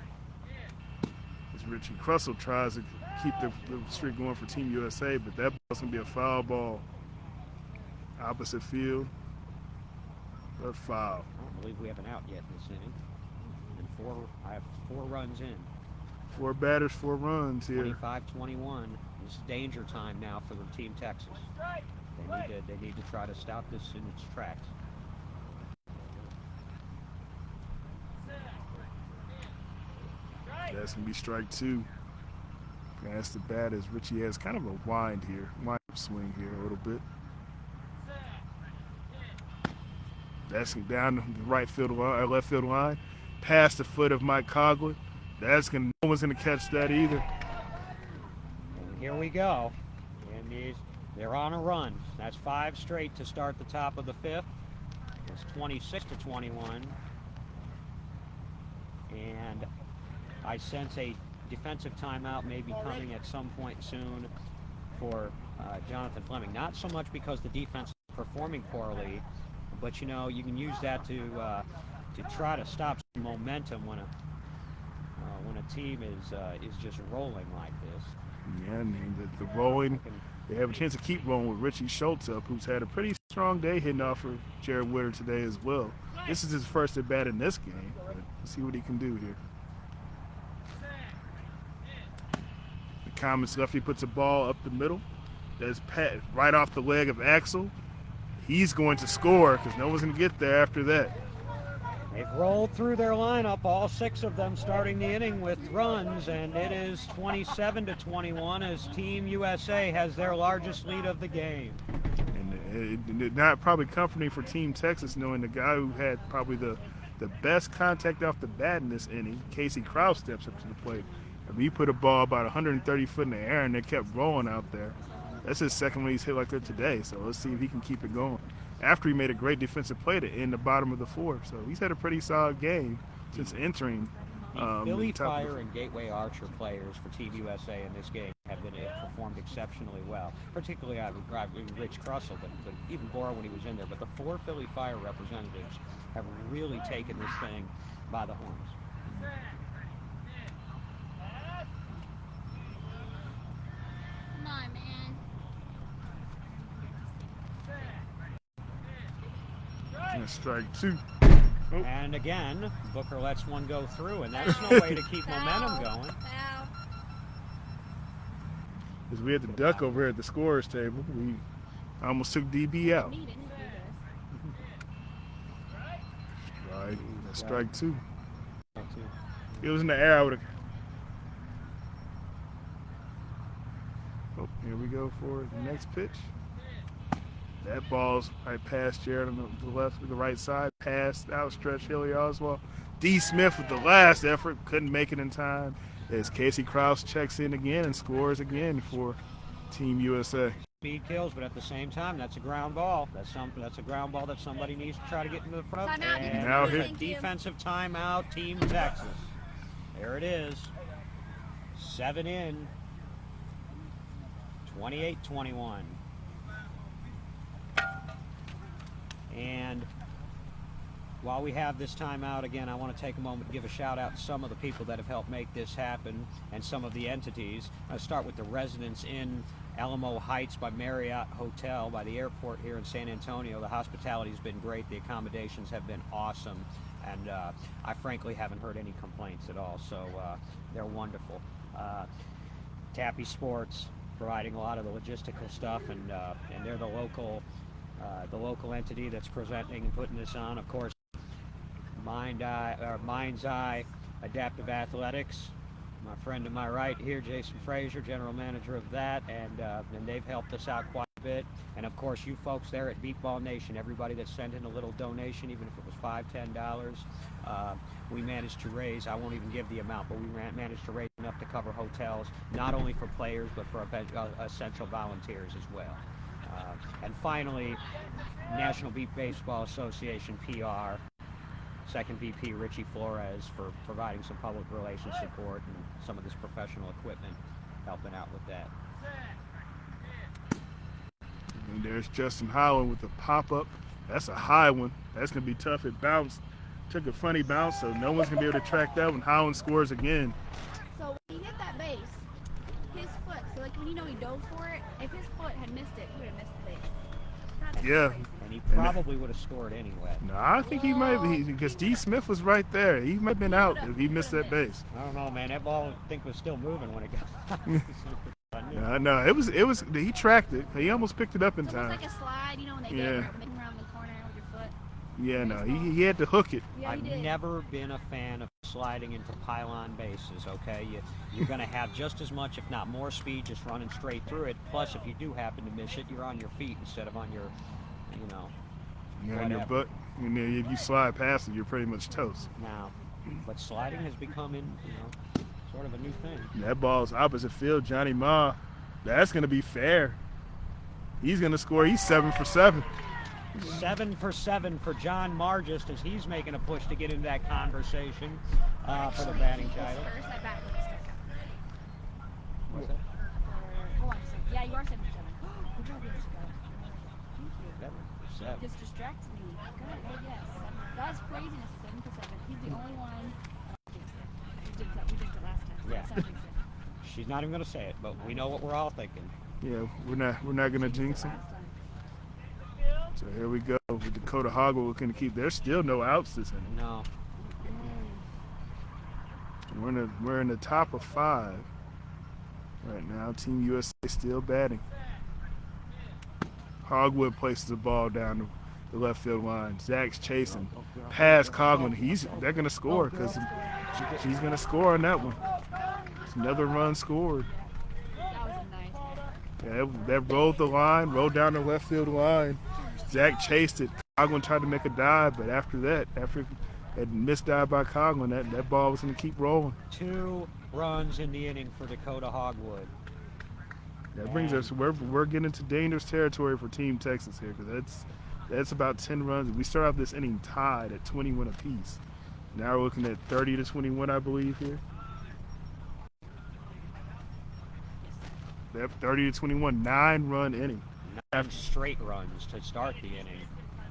As Richie Crussell tries to keep the streak going for Team USA, but that ball's going to be a foul ball. Opposite field. A foul. I don't believe we have an out yet in this inning. And I have 4 runs in. 4 batters, 4 runs here. 25-21. This is danger time now for the Team Texas. They need to try to stop this in its tracks. That's going to be strike 2. That's the bat as Richie has kind of a wind up swing here a little bit. That's down the right field line, left field line, past the foot of Mike Cogwood. No one's gonna catch that either. And here we go. And they're on a run. That's 5 straight to start the top of the 5th. It's 26-21. And I sense a defensive timeout may be coming at some point soon for Jonathan Fleming. Not so much because the defense is performing poorly, but you know, you can use that to try to stop some momentum when a team is just rolling like this. Yeah, and the rolling, they have a chance to keep rolling with Richie Schultz up, who's had a pretty strong day hitting off for Jared Woodard today as well. This is his first at bat in this game, but let's see what he can do here. The Comets lefty puts a ball up the middle. That's right off the leg of Axel. He's going to score because no one's going to get there after that. They've rolled through their lineup, all 6 of them starting the inning with runs, and it is 27-21 as Team USA has their largest lead of the game. And it not probably comforting for Team Texas knowing the guy who had probably the best contact off the bat in this inning, Casey Krause, steps up to the plate. I mean, he put a ball about 130 foot in the air and they kept rolling out there. That's his second one he's hit like that today, so let's see if he can keep it going. After he made a great defensive play to end the bottom of the 4th, so he's had a pretty solid game since entering. Philly Fire and Gateway Archer players for Team USA in this game have performed exceptionally well. Particularly, Rich Crussell, but even Bora when he was in there. But the 4 Philly Fire representatives have really taken this thing by the horns. Come on, man. And strike 2. Oh. And again, Booker lets one go through, and that's no way to keep momentum going. Foul. As we had the duck over here at the scorers table, we almost took DB out. Need it. Right, that's strike 2. It was in the air. I would have. Oh, here we go for the next pitch. That ball's right past Jared on the left, the right side, past outstretched Hilly Oswald. D. Smith with the last effort, couldn't make it in time. As Casey Krause checks in again and scores again for Team USA. Speed kills, but at the same time, that's a ground ball. That's a ground ball that somebody needs to try to get into the front. Timeout. And Now there's a Thank you. defensive timeout, Team Texas. There it is. 7 in. 28-21. And while we have this timeout, again, I want to take a moment to give a shout out to some of the people that have helped make this happen and some of the entities. I'll start with the residents in Alamo Heights by Marriott Hotel by the airport here in San Antonio. The hospitality has been great. The accommodations have been awesome. And I frankly haven't heard any complaints at all. So they're wonderful. Tappy Sports providing a lot of the logistical stuff, and they're the local entity that's presenting and putting this on. Of course, Mind's Eye Adaptive Athletics. My friend to my right here, Jason Frazier, general manager of that, and they've helped us out quite a bit. And of course, you folks there at Beatball Nation, everybody that sent in a little donation, even if it was $5, $10, we managed to raise, I won't even give the amount, but we managed to raise enough to cover hotels, not only for players, but for essential volunteers as well. And finally, National Beat Baseball Association, PR, Second VP Richie Flores for providing some public relations support and some of this professional equipment, helping out with that. And there's Justin Howland with the pop-up. That's a high one. That's going to be tough. It bounced, took a funny bounce, so no one's going to be able to track that when Howland scores again. So when you hit that base, his foot, so like when you know he dove for it, if his foot had missed it, he would have missed the base. That's Yeah. crazy. And he probably would have scored anyway. No, I think he might be, because D. Smith was right there. He might have been out if he missed that base. I don't know, man. That ball, I think, was still moving when it got. No, it was. He tracked it. He almost picked it up in It's almost time. like a slide, you know, when they Yeah. get around the corner with your foot. Yeah, no, he had to hook it. Yeah, I've he did. never been a fan of sliding into pylon bases, okay? You're going to have just as much, if not more speed, just running straight through it. Plus, if you do happen to miss it, you're on your feet instead of on your, You're on your whatever. butt. And then if you slide past it, you're pretty much toast. Now, but sliding has become, sort of a new thing. That ball's opposite field. Johnny Ma, that's going to be fair. He's going to score. He's 7 for 7. 7 for 7 for John Margist as he's making a push to get into that conversation for the batting title. First at bat with the strikeout. What's that? Hold on a second. Yeah, you are 7 for 7. Good job, yes, you got it. Thank you. 7 for 7. Just distracts me. Good. Well, yes. That's craziness. 7 for 7. He's the only one. We did it last time. So Yeah. that's not jinx it. She's not even going to say it, but we know what we're all thinking. Yeah, we're not going to jinx him. Last time. So here we go with Dakota Hoggle looking to keep. There's still no outs this inning. No. We're in the top of 5 right now. Team USA still batting. Hogwood places the ball down the left field line. Zach's chasing past Coughlin. They're gonna score because she's gonna score on that one. It's another run scored. That was a nice hit. Yeah, that rolled the line, rolled down the left field line. Zach chased it. Coughlin tried to make a dive, but after that missed dive by Coughlin, that ball was gonna keep rolling. 2 runs in the inning for Dakota Hogwood. That brings us. We're getting into dangerous territory for Team Texas here, because that's about 10 runs. We start off this inning tied at 21 apiece. Now we're looking at 30 to 21, I believe here. Yep, 30 to 21, 9-run inning. 9 straight runs to start the inning.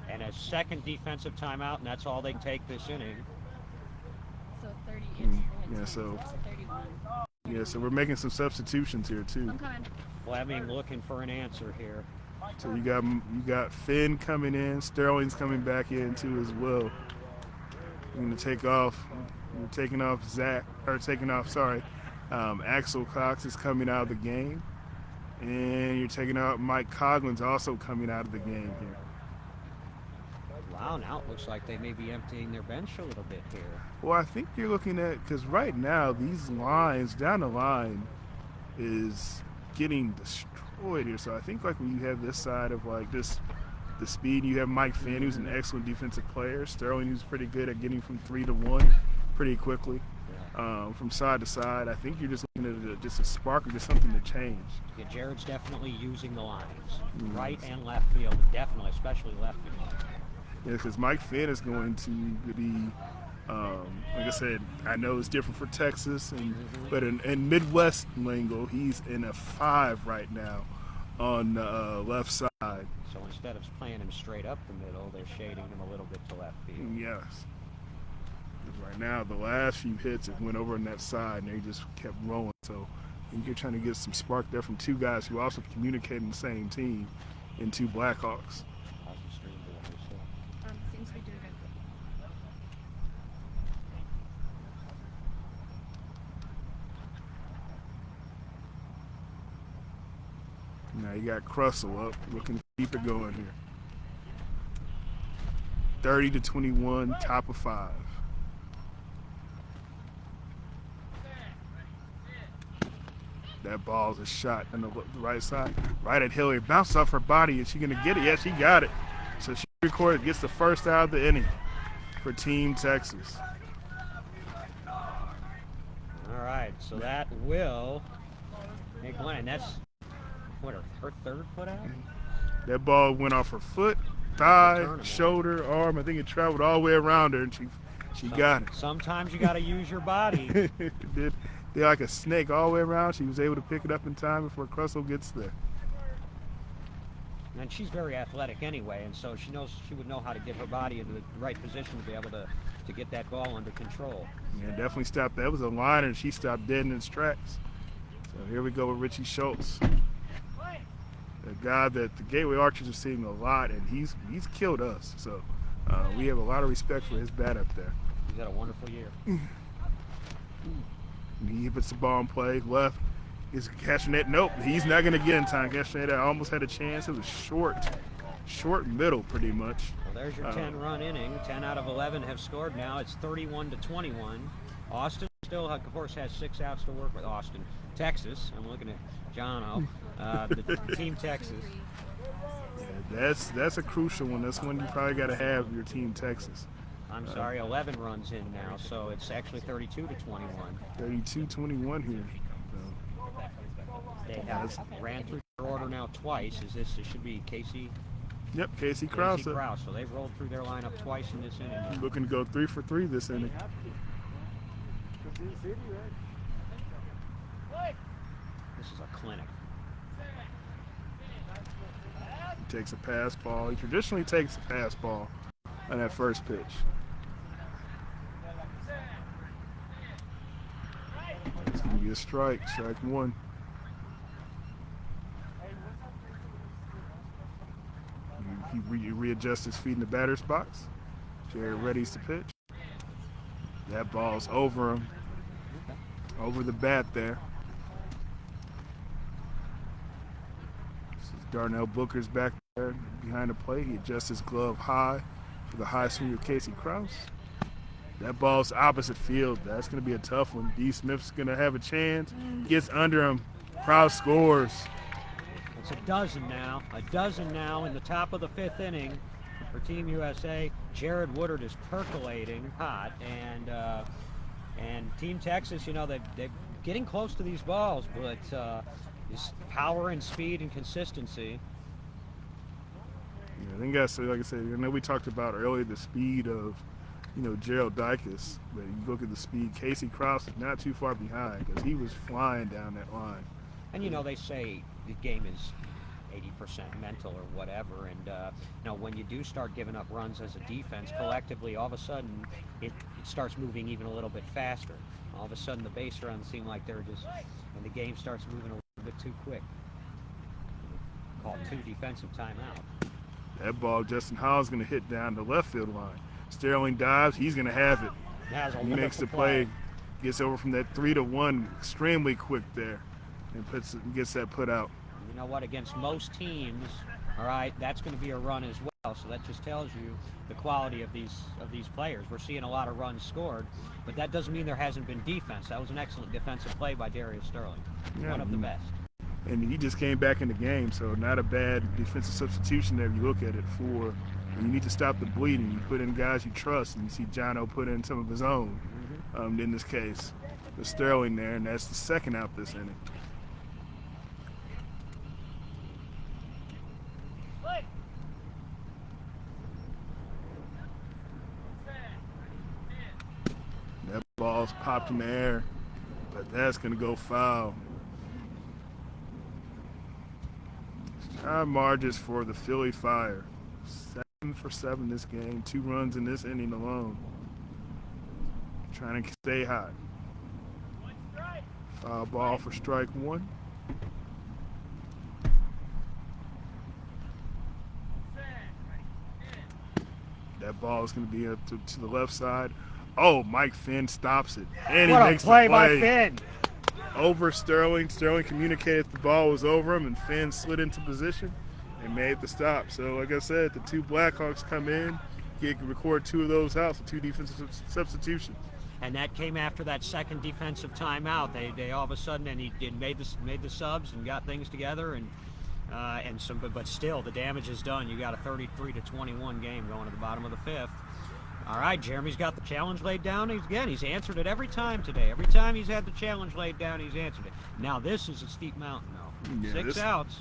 And a second defensive timeout, and that's all they take this inning. So 30 Yeah, so 31. yeah, so we're making some substitutions here too. I'm coming. Fleming looking for an answer here. So you got Finn coming in, Sterling's coming back in too as well. You're gonna take off. You're taking off Axel Cox is coming out of the game, and you're taking out Mike Coughlin's also coming out of the game here. Wow, now it looks like they may be emptying their bench a little bit here. Well, I think you're looking at, because right now these lines down the line is getting destroyed here. So I think like when you have this side of like this, the speed, you have Mike Finn, who's an excellent defensive player. Sterling, who's pretty good at getting from 3 to 1 pretty quickly. From side to side, I think you're just looking at just a spark or just something to change. Yeah, Jared's definitely using the lines, right and left field, definitely, especially left field. Yeah, because Mike Finn is going to be, like I said, I know it's different for Texas, but in Midwest lingo, he's in a 5 right now on the left side. So instead of playing him straight up the middle, they're shading him a little bit to left field. Yes. 'Cause right now, the last few hits, it went over on that side, and they just kept rolling. So And you're trying to get some spark there from two guys who also communicate in the same team in two Blackhawks. Seems to be doing good. Now you got Crussell up, looking to keep it going here. 30-21, top of 5. That ball's a shot on the right side, right at Hillary. Bounced off her body. Is she gonna get it? Yes, she got it. So she recorded, gets the first out of the inning for Team Texas. All right, so that will make one, and that's what her third put out. That ball went off her foot, thigh, Tournament. shoulder, arm. I think it traveled all the way around her, and she got it. Sometimes you got to use your body. Did like a snake all the way around. She was able to pick it up in time before Crussell gets there. And she's very athletic anyway, and so she would know how to get her body into the right position to be able to get that ball under control. Yeah, definitely stopped. That was a liner, and she stopped dead in its tracks. So here we go with Richie Schultz, a guy that the Gateway Archers have seen a lot, and he's killed us. So we have a lot of respect for his bat up there. He's had a wonderful year. He puts the ball in play, left. Is Castaneda? Nope, he's not going to get in time. Castaneda almost had a chance. It was short middle pretty much. Well, there's your 10-run inning. 10 out of 11 have scored now. It's 31-21. Austin still, of course, has 6 outs to work with. Austin, Texas. I'm looking at Jono. The Team Texas. Yeah, that's a crucial one. That's one you probably got to have your Team Texas. I'm sorry, 11 runs in now, so it's actually 32-21. 32-21 here. They have ran through their order now twice. It should be Casey Yep, Casey Krause. So they've rolled through their lineup twice in this inning. Looking to go 3 for 3 this inning. This is a clinic. He takes a pass ball. He traditionally takes a pass ball on that first pitch. It's going to be a strike. Strike 1. He readjusts his feet in the batter's box. Jared readies to pitch. That ball's over him. Over the bat there. This is Darnell Booker's back there behind the plate. He adjusts his glove high for the high swing of Casey Krause. That ball's opposite field. That's going to be a tough one. D. Smith's going to have a chance. Gets under him. Krause scores. It's a dozen now in the top of the 5th inning for Team USA. Jared Woodard is percolating hot, and Team Texas, they're getting close to these balls, but it's power and speed and consistency. Yeah, I think that's, like I said, I know we talked about earlier the speed of, Gerald Dykes, but you look at the speed. Casey Krause is not too far behind because he was flying down that line. And they say the game is 80% mental or whatever, and when you do start giving up runs as a defense collectively, all of a sudden it starts moving even a little bit faster. All of a sudden the base runs seem like they're just, and the game starts moving a little bit too quick. Call 2 defensive timeout. That ball, Justin Howell's going to hit down the left field line. Sterling dives, he's going to have it. He makes the play, gets over from that 3-1 extremely quick there, and gets that put out. You know what? Against most teams, all right, that's going to be a run as well. So that just tells you the quality of these players. We're seeing a lot of runs scored, but that doesn't mean there hasn't been defense. That was an excellent defensive play by Darius Sterling, one of the best. And he just came back in the game, so not a bad defensive substitution there if you look at it. For when you need to stop the bleeding, you put in guys you trust, and you see Jono put in some of his own. In this case, with Sterling there, and that's the second out this inning. That ball's popped in the air, but that's going to go foul. High margins for the Philly Fire. 7 for 7 this game. 2 runs in this inning alone. Trying to stay hot. Foul ball for strike one. That ball is going to be up to the left side. Oh, Mike Finn stops it. And What he a makes play the by play Finn. over Sterling. Sterling communicated the ball was over him, and Finn slid into position and made the stop. So, like I said, the two Blackhawks come in, record two of those outs, two defensive substitutions. And that came after that second defensive timeout. They all of a sudden, and he made the subs and got things together, but still the damage is done. You got a 33-21 game going to the bottom of the fifth. All right, Jeremy's got the challenge laid down. He's answered it every time today. Every time he's had the challenge laid down, he's answered it. Now this is a steep mountain, though. Yeah, 6 outs.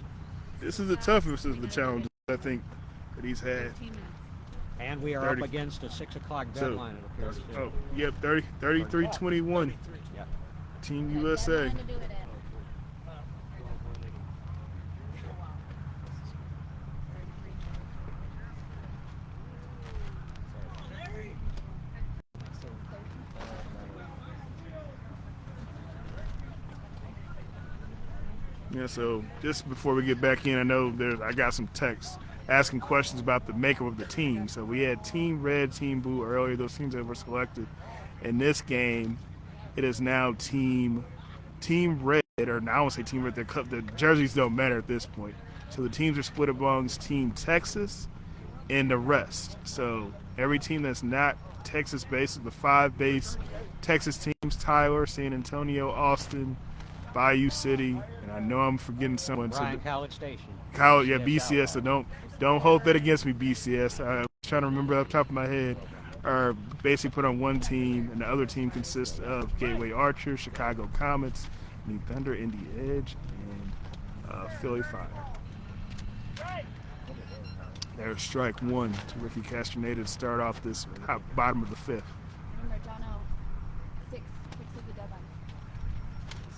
This is the toughest of the challenges I think that he's had. 15 minutes. And we are 30. up against a 6 o'clock deadline, it appears. Oh, yep, 33-21. Yep. Team Got a USA. deadline to do it at. Yeah, so just before we get back in, I got some texts asking questions about the makeup of the team. So we had Team Red, Team Blue earlier, those teams that were selected. In this game, it is now Team Red, or now I won't say Team Red, the jerseys don't matter at this point. So the teams are split amongst Team Texas and the rest. So every team that's not Texas-based is the 5 base Texas teams: Tyler, San Antonio, Austin, Bayou City, and I know I'm forgetting someone. Bryan College Station. BCS. So don't hold that against me, BCS. I'm trying to remember off the top of my head. Are basically put on one team, and the other team consists of Gateway Archers, Chicago Comets, New Thunder, Indy Edge, and Philly Fire. There's strike one to Ricky Castaneda to start off this bottom of the fifth. Remember, John O. 6 is the deadline.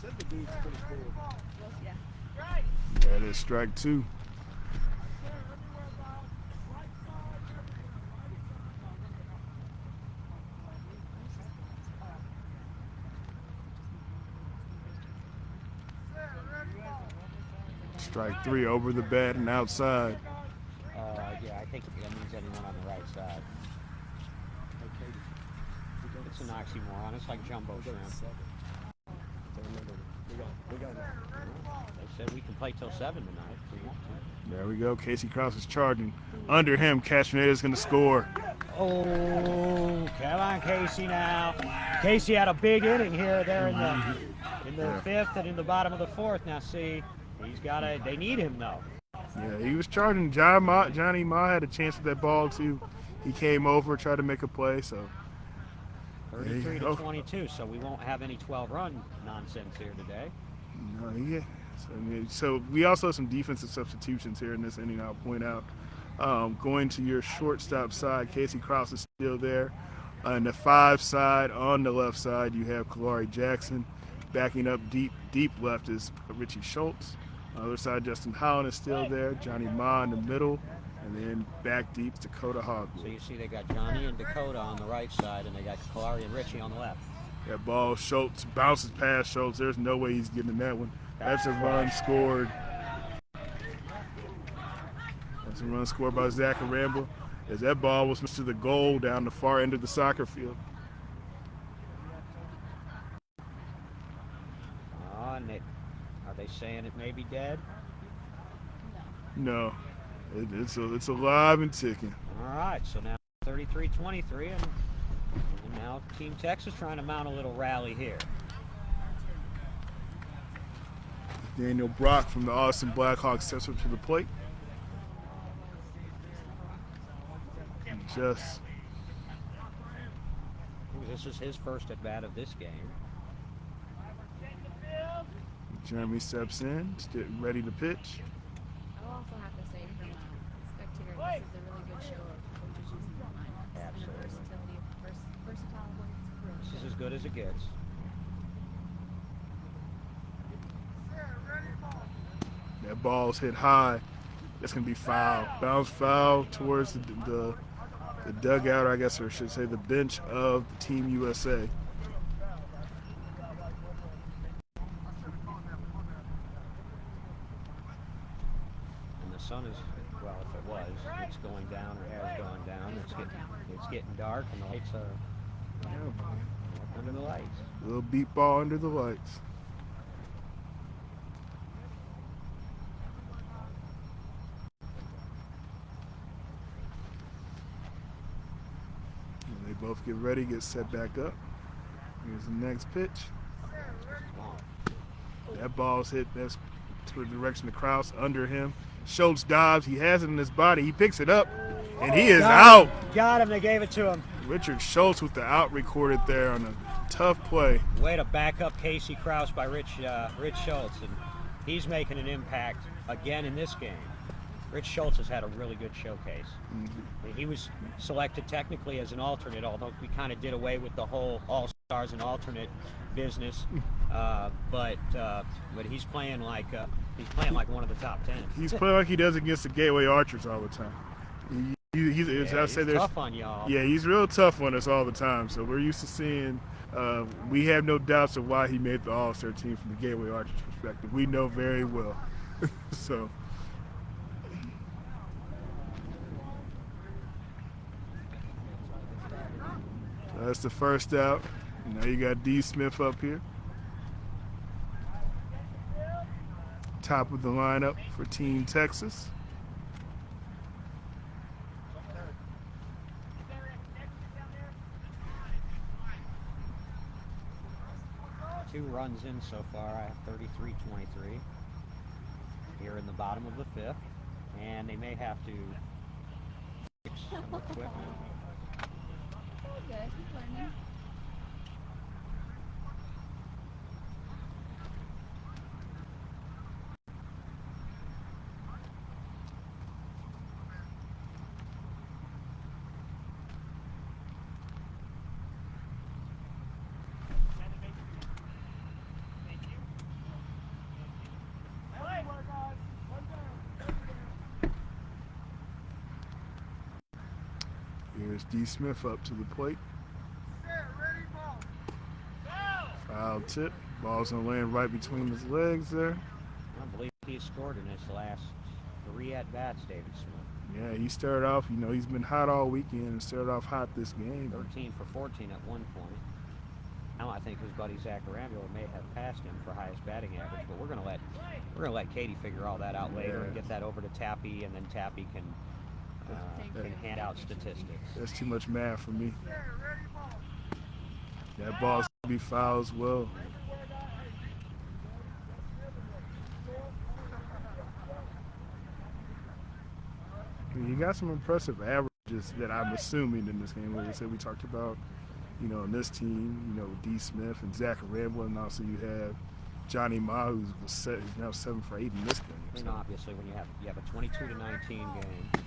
Said the dude's pretty cool. Yeah. That is strike two. Strike three over the bat and outside. Yeah, I think that means anyone on the right side. It's an oxymoron. It's like jumbo shrimp. They said we can play till 7 tonight if we want to. There we go. Casey Krause is charging. Under him, Castaneda is going to score. Oh, come on, Casey now. Casey had a big inning here, there in the fifth and in the bottom of the fourth. Now see, they need him though. Yeah, he was charging. Johnny Ma had a chance at that ball too. He came over, tried to make a play. So 33-22. So we won't have any 12-run nonsense here today. No, yeah. So we also have some defensive substitutions here in this inning. I'll point out. Going to your shortstop side, Casey Krause is still there. On the 5 side, on the left side, you have Kalari Jackson. Backing up deep left is Richie Schultz. On the other side, Justin Holland is still there. Johnny Ma in the middle. And then back deep, Dakota Hogwood. So you see they got Johnny and Dakota on the right side, and they got Kalari and Richie on the left. That ball, Schultz bounces past Schultz. There's no way he's getting that one. That's a run scored. That's a run scored by Zach Arambla, as that ball was to the goal down the far end of the soccer field. Oh, and are they saying it may be dead? No, it's alive and ticking. All right, so now 33-23, and now Team Texas trying to mount a little rally here. Daniel Brock from the Austin Blackhawks steps up to the plate. Just This is his first at bat of this game. Jeremy steps in, ready to pitch. I'll also have to say from a spectator, this is a really good show of coaches using their lineups and the Absolutely. versatile words. This is as good as it gets. That ball's hit high. That's going to be foul. Bounce foul towards the dugout, I guess, or I should say the bench of Team USA. dark and the lights are under the lights. Little beat ball under the lights. And they both get ready, get set back up. Here's the next pitch. That ball's hit. That's to the direction of Krause under him. Schultz dives. He has it in his body. He picks it up, and he is out. Got him. They gave it to him. Richard Schultz with the out recorded there on a tough play. Way to back up Casey Krause by Rich Schultz, and he's making an impact again in this game. Rich Schultz has had a really good showcase. He was selected technically as an alternate, although we kind of did away with the whole all-stars and alternate business. But he's playing like one of the top 10. He's playing like he does against the Gateway Archers all the time. He's tough on y'all. Yeah, he's real tough on us all the time. So we're used to seeing. We have no doubts of why he made the All-Star team from the Gateway Archers perspective. We know very well. So. That's the first out. Now you got D. Smith up here. Top of the lineup for Team Texas. Two runs in so far. I have 33-23 here in the bottom of the fifth, and they may have to fix some equipment. Good. He's learning. Here's D. Smith up to the plate. Foul tip. Ball's gonna land right between his legs there. I believe he scored in his last 3 at-bats, David Smith. Yeah, he started off, he's been hot all weekend and started off hot this game. 13 for 14 at one point. Now I think his buddy Zach Arambula may have passed him for highest batting average, but we're gonna let Katie figure all that out later and get that over to Tappy, and then Tappy can hand out statistics. That's too much math for me. That ball's gonna be foul as well. You got some impressive averages that I'm assuming in this game. Like I said, we talked about, in this team, D. Smith and Zach Arambula, and also you have Johnny Ma, who's now 7 for 8 in this game. I mean, obviously, when you have a 22-19 game.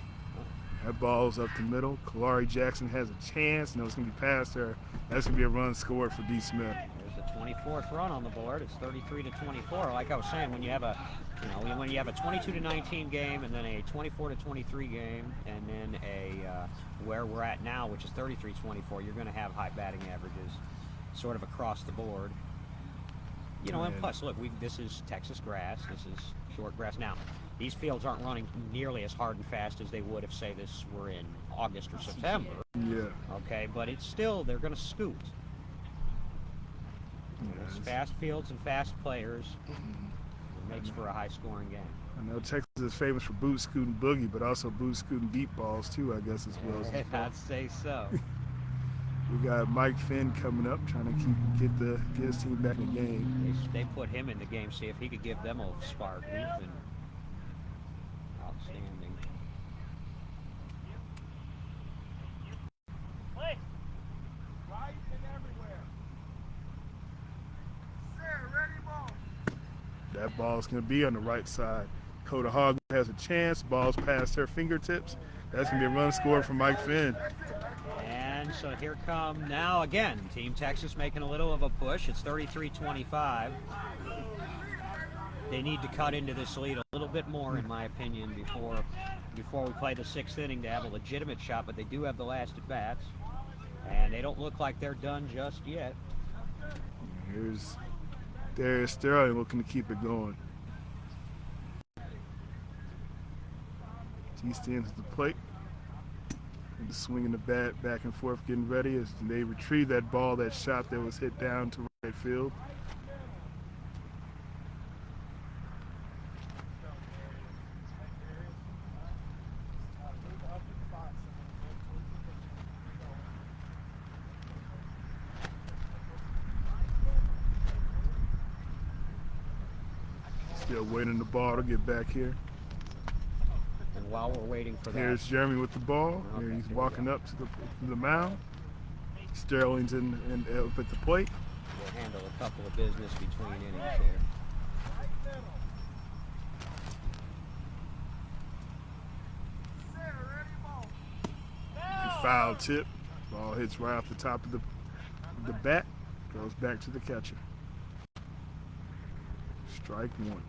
That ball's up the middle. Kalari Jackson has a chance. No, it's going to be past her. That's going to be a run scored for D. Smith. There's the 24th run on the board. It's 33-24. Like I was saying, when you have a 22-19 game, and then a 24-23 game, and then where we're at now, which is 33-24, you're going to have high batting averages, sort of across the board. And plus, look, this is Texas grass. This is short grass. Now, these fields aren't running nearly as hard and fast as they would if, say, this were in August or September. Yeah. Okay, but it's still, they're going to scoot. It's fast fields and fast players. It makes for a high-scoring game. I know Texas is famous for boot scooting boogie, but also boot scooting deep balls too, I guess, as well. I'd say so. We got Mike Finn coming up, trying to get his team back in the game. They put him in the game, see if he could give them a spark. He's been outstanding. That ball's going to be on the right side. Coda Hogg has a chance. Ball's past her fingertips. That's going to be a run scored for Mike Finn. And so here come now again, Team Texas making a little of a push. It's 33-25. They need to cut into this lead a little bit more, in my opinion, before we play the 6th inning to have a legitimate shot, but they do have the last at bats. And they don't look like they're done just yet. Here's Darius Sterling looking to keep it going. He stands at the plate. And swinging the bat back and forth, getting ready as they retrieve that ball, that shot that was hit down to right field. Still waiting the ball to get back here. And while we're waiting for that, Here's Jeremy with the ball. Okay, Here he's here we walking go. up to the mound. Sterling's in up at the plate. we'll handle a couple of business between innings here. Foul tip. Ball hits right off the top of the bat. Goes back to the catcher. Strike one.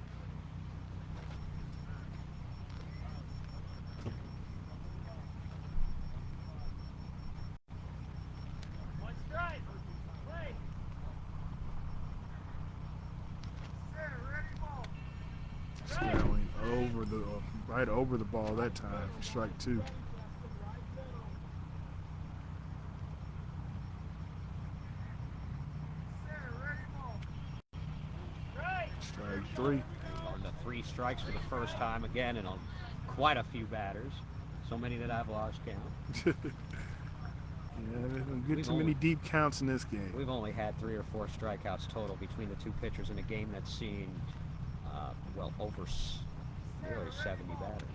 Sterling over right over the ball that time for strike two. Strike three. On the 3 strikes for the first time again, and on quite a few batters. So many that I've lost count. Yeah, they don't get We've too many only- deep counts in this game. We've only had 3 or 4 strikeouts total between the two pitchers in a game that's seen, over really 70 batters.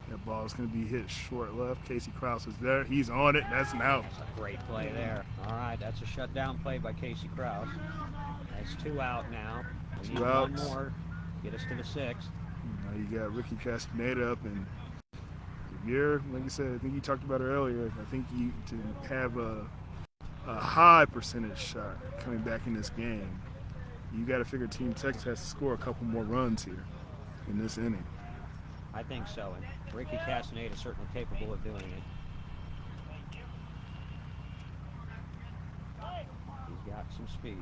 That ball is going to be hit short left. Casey Krause is there. He's on it. That's an out. That's a great play there. All right, that's a shutdown play by Casey Krause. That's 2 out now. We need 2 one outs. more. Get us to the 6th. Now you got Ricky Castaneda up, and you're, like you said, I think you talked about it earlier. I think you to have a high percentage shot coming back in this game, you got to figure Team Texas has to score a couple more runs here in this inning. I think so, and Ricky Castaneda is certainly capable of doing it. He's got some speed.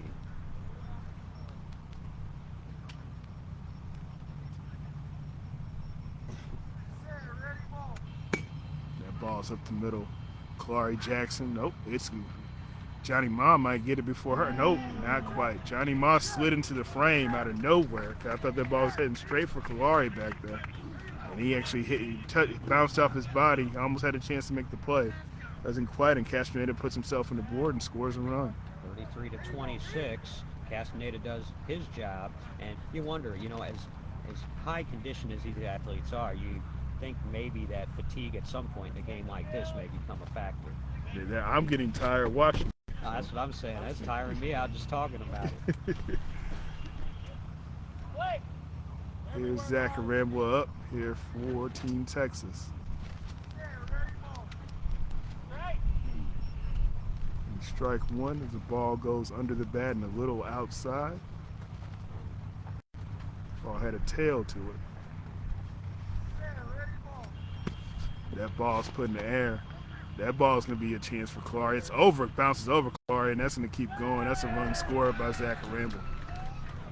That ball's up the middle. Kalari Jackson, nope, it's Johnny Ma might get it before her. Nope, not quite. Johnny Ma slid into the frame out of nowhere. I thought that ball was heading straight for Kalari back there. And he actually bounced off his body, almost had a chance to make the play. Doesn't quite, and Castaneda puts himself on the board and scores a run. 33 to 26. Castaneda does his job, and you wonder, as high condition as these athletes are, you think maybe that fatigue at some point in a game like this may become a factor. Yeah, I'm getting tired watching. That's what I'm saying. That's tiring me out just talking about it. Here's Zach Arambla up here for Team Texas. And strike one as the ball goes under the bat and a little outside. Ball had a tail to it. That ball's put in the air. That ball's going to be a chance for Kalari. It's over. It bounces over Kalari, and that's going to keep going. That's a run scored by Zach Arambla.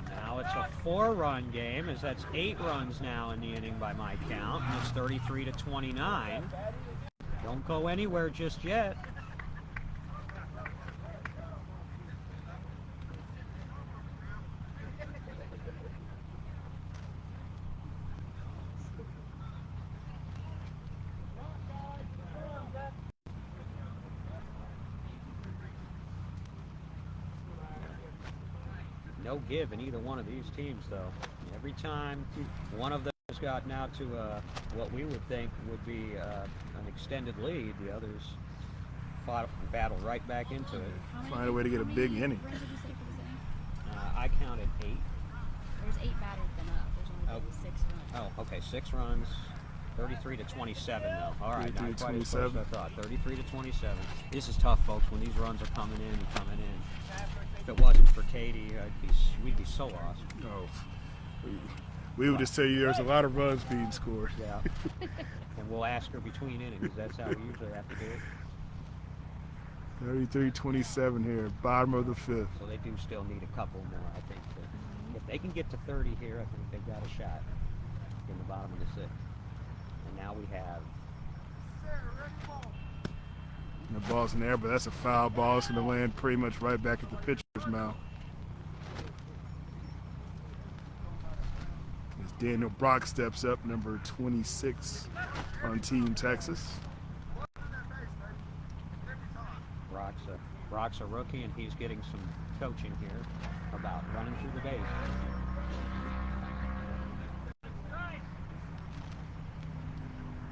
Now it's a 4-run game, as that's 8 runs now in the inning by my count, and it's 33 to 29. Don't go anywhere just yet. No give in either one of these teams, though. Every time one of them has gotten out to what we would think would be an extended lead, the others battle right back into it. Find a way to get a big inning. Runs did you say for this inning? I counted 8. There's 8 batters been up. There's only been 6 runs. Oh, okay, 6 runs. 33 to 27 now. All right, 33 not to quite as close as 27. I thought. 33 to 27. This is tough, folks, when these runs are coming in and coming in. If it wasn't for Katie, we'd be so lost. Oh, we would just tell you there's a lot of runs being scored. Yeah. And we'll ask her between innings. That's how we usually have to do it. 33-27 here, bottom of the 5th. So they do still need a couple more, I think. If they can get to 30 here, I think they've got a shot in the bottom of the 6th. And now we have The ball's in there, but that's a foul ball. It's going to land pretty much right back at the pitcher's mouth. As Daniel Brock steps up, number 26 on Team Texas. Brock's a rookie, and he's getting some coaching here about running through the base.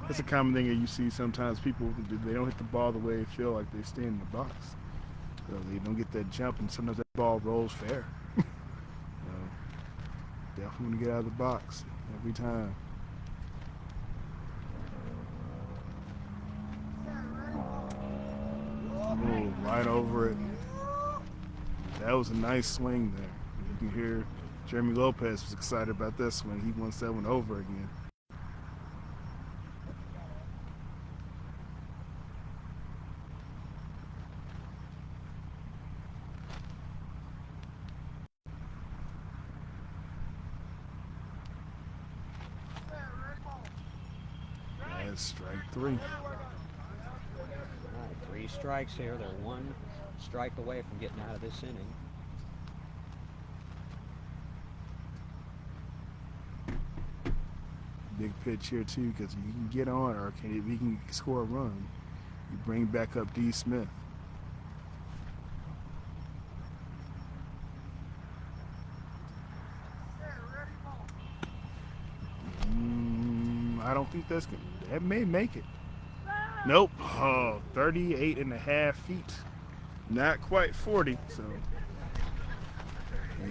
It's a common thing that you see sometimes. People, they don't hit the ball the way they feel like they stand in the box. So they don't get that jump, and sometimes that ball rolls fair. Definitely want to get out of the box every time. Oh, right over it. That was a nice swing there. You can hear Jeremy Lopez was excited about this swing. He wants that one over again. That's strike 3. All right, 3 strikes here. They're 1 strike away from getting out of this inning. Big pitch here too, because you can get on, or if you can score a run, you bring back up D. Smith. I don't think that may make it. Nope. Oh, 38.5 feet. Not quite 40. So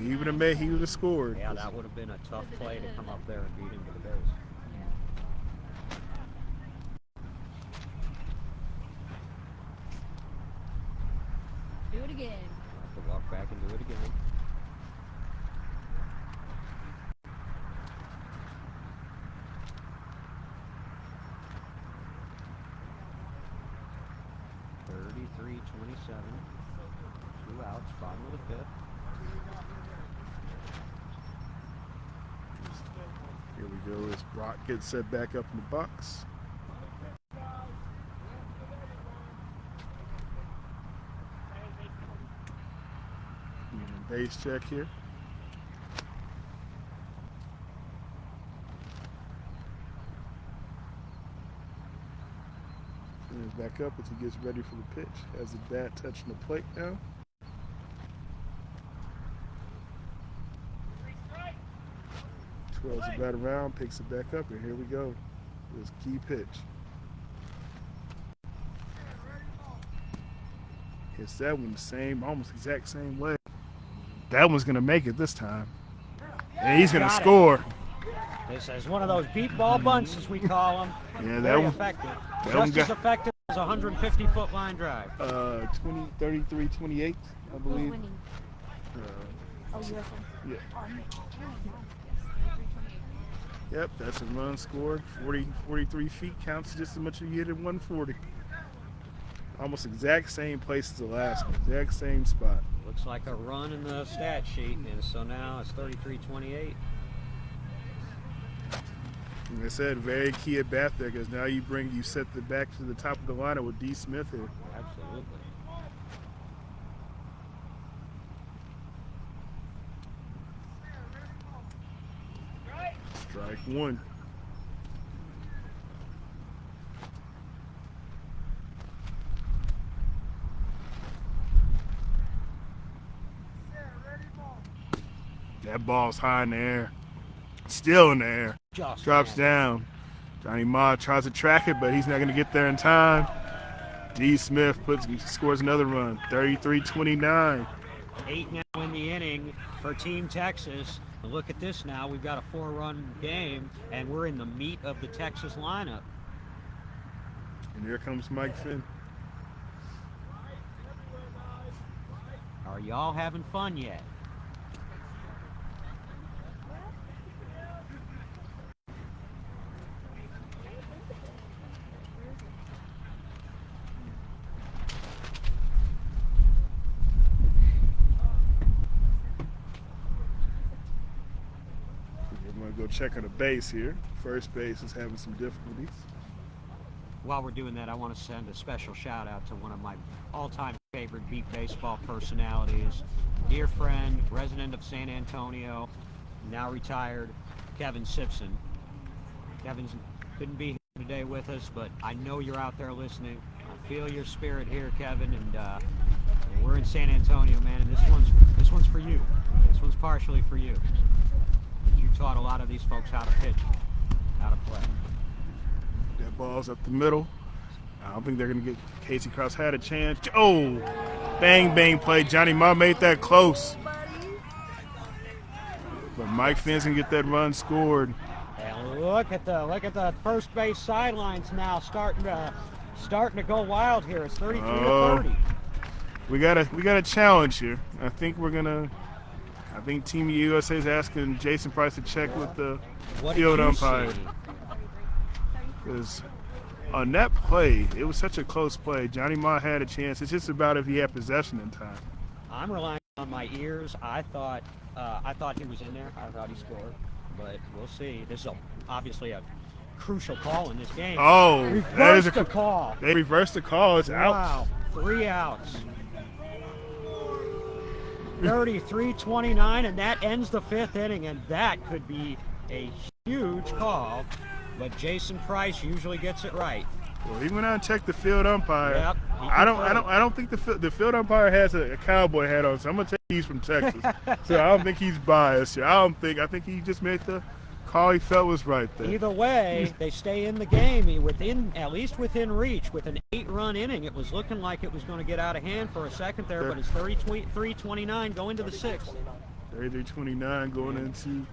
he would have scored. Yeah, that would have been a tough play to come up there and beat him to the base. Do it again. Have to walk back and do it again. .27, 2 outs, bottom of the 5th. Here we go as Brock gets set back up in the box. Base check here. Back up as he gets ready for the pitch. Has the bat touching the plate now. Twirls the bat around, picks it back up, and here we go. This key pitch. Hits that one the same, almost exact same way. That one's gonna make it this time. And he's gonna score. This is one of those beat ball bunts, as we call them. Yeah, that Very one. effective. That one Just as effective as a 150-foot line drive. 33, 28, I Who's believe. winning? Oh, USM. Yeah. Oh, Mitch. Yep, that's a run scored. 43 feet counts just as much as you hit at 140. Almost exact same place as the last one, exact same spot. Looks like a run in the stat sheet, and so now it's 33-28. Like I said, very key at bat there, because now you set the back to the top of the lineup with D. Smith here. Absolutely. Strike 1. That ball's high in the air. Still in the air. Just Drops down. Johnny Ma tries to track it, but he's not going to get there in time. D. Smith scores another run. 33-29. 8 now in the inning for Team Texas. And look at this now. We've got a 4-run game, and we're in the meat of the Texas lineup. And here comes Mike Finn. Are y'all having fun yet? We're going to go check on the base here. First base is having some difficulties. while we're doing that, I want to send a special shout out to one of my all-time favorite beat baseball personalities, dear friend, resident of San Antonio, now retired, Kevin Simpson. Kevin's couldn't be here today with us, but I know you're out there listening. I feel your spirit here, Kevin, and we're in San Antonio, man, and this one's for you. This one's partially for you. You taught a lot of these folks how to pitch, how to play. That ball's up the middle. I don't think they're going to get Casey Krause had a chance. Oh, bang, bang play. Johnny Ma made that close. But Mike Finn's going to get that run scored. And look at the first base sidelines now starting to go wild here. It's 33 to 30. We got a challenge here. I think Team USA is asking Jason Price to check with the field umpire. Because on that play, it was such a close play. Johnny Ma had a chance. It's just about if he had possession in time. I'm relying on my ears. I thought he was in there. I thought he scored, but we'll see. This is obviously a crucial call in this game. Oh, that is the call. They reversed the call. It's out. Wow, 3 outs. 33-29, and that ends the 5th inning, and that could be a huge call. But Jason Price usually gets it right. Well, he went out and checked the field umpire. Yep, I don't think the field umpire has a cowboy hat on, so I'm gonna take he's from Texas. So I don't think he's biased here. I think he just made the call he felt was right there. Either way, they stay in the game at least within reach. With an 8-run inning, it was looking like it was going to get out of hand for a second there, but it's 33-29 going to the 6th. 33-29 going into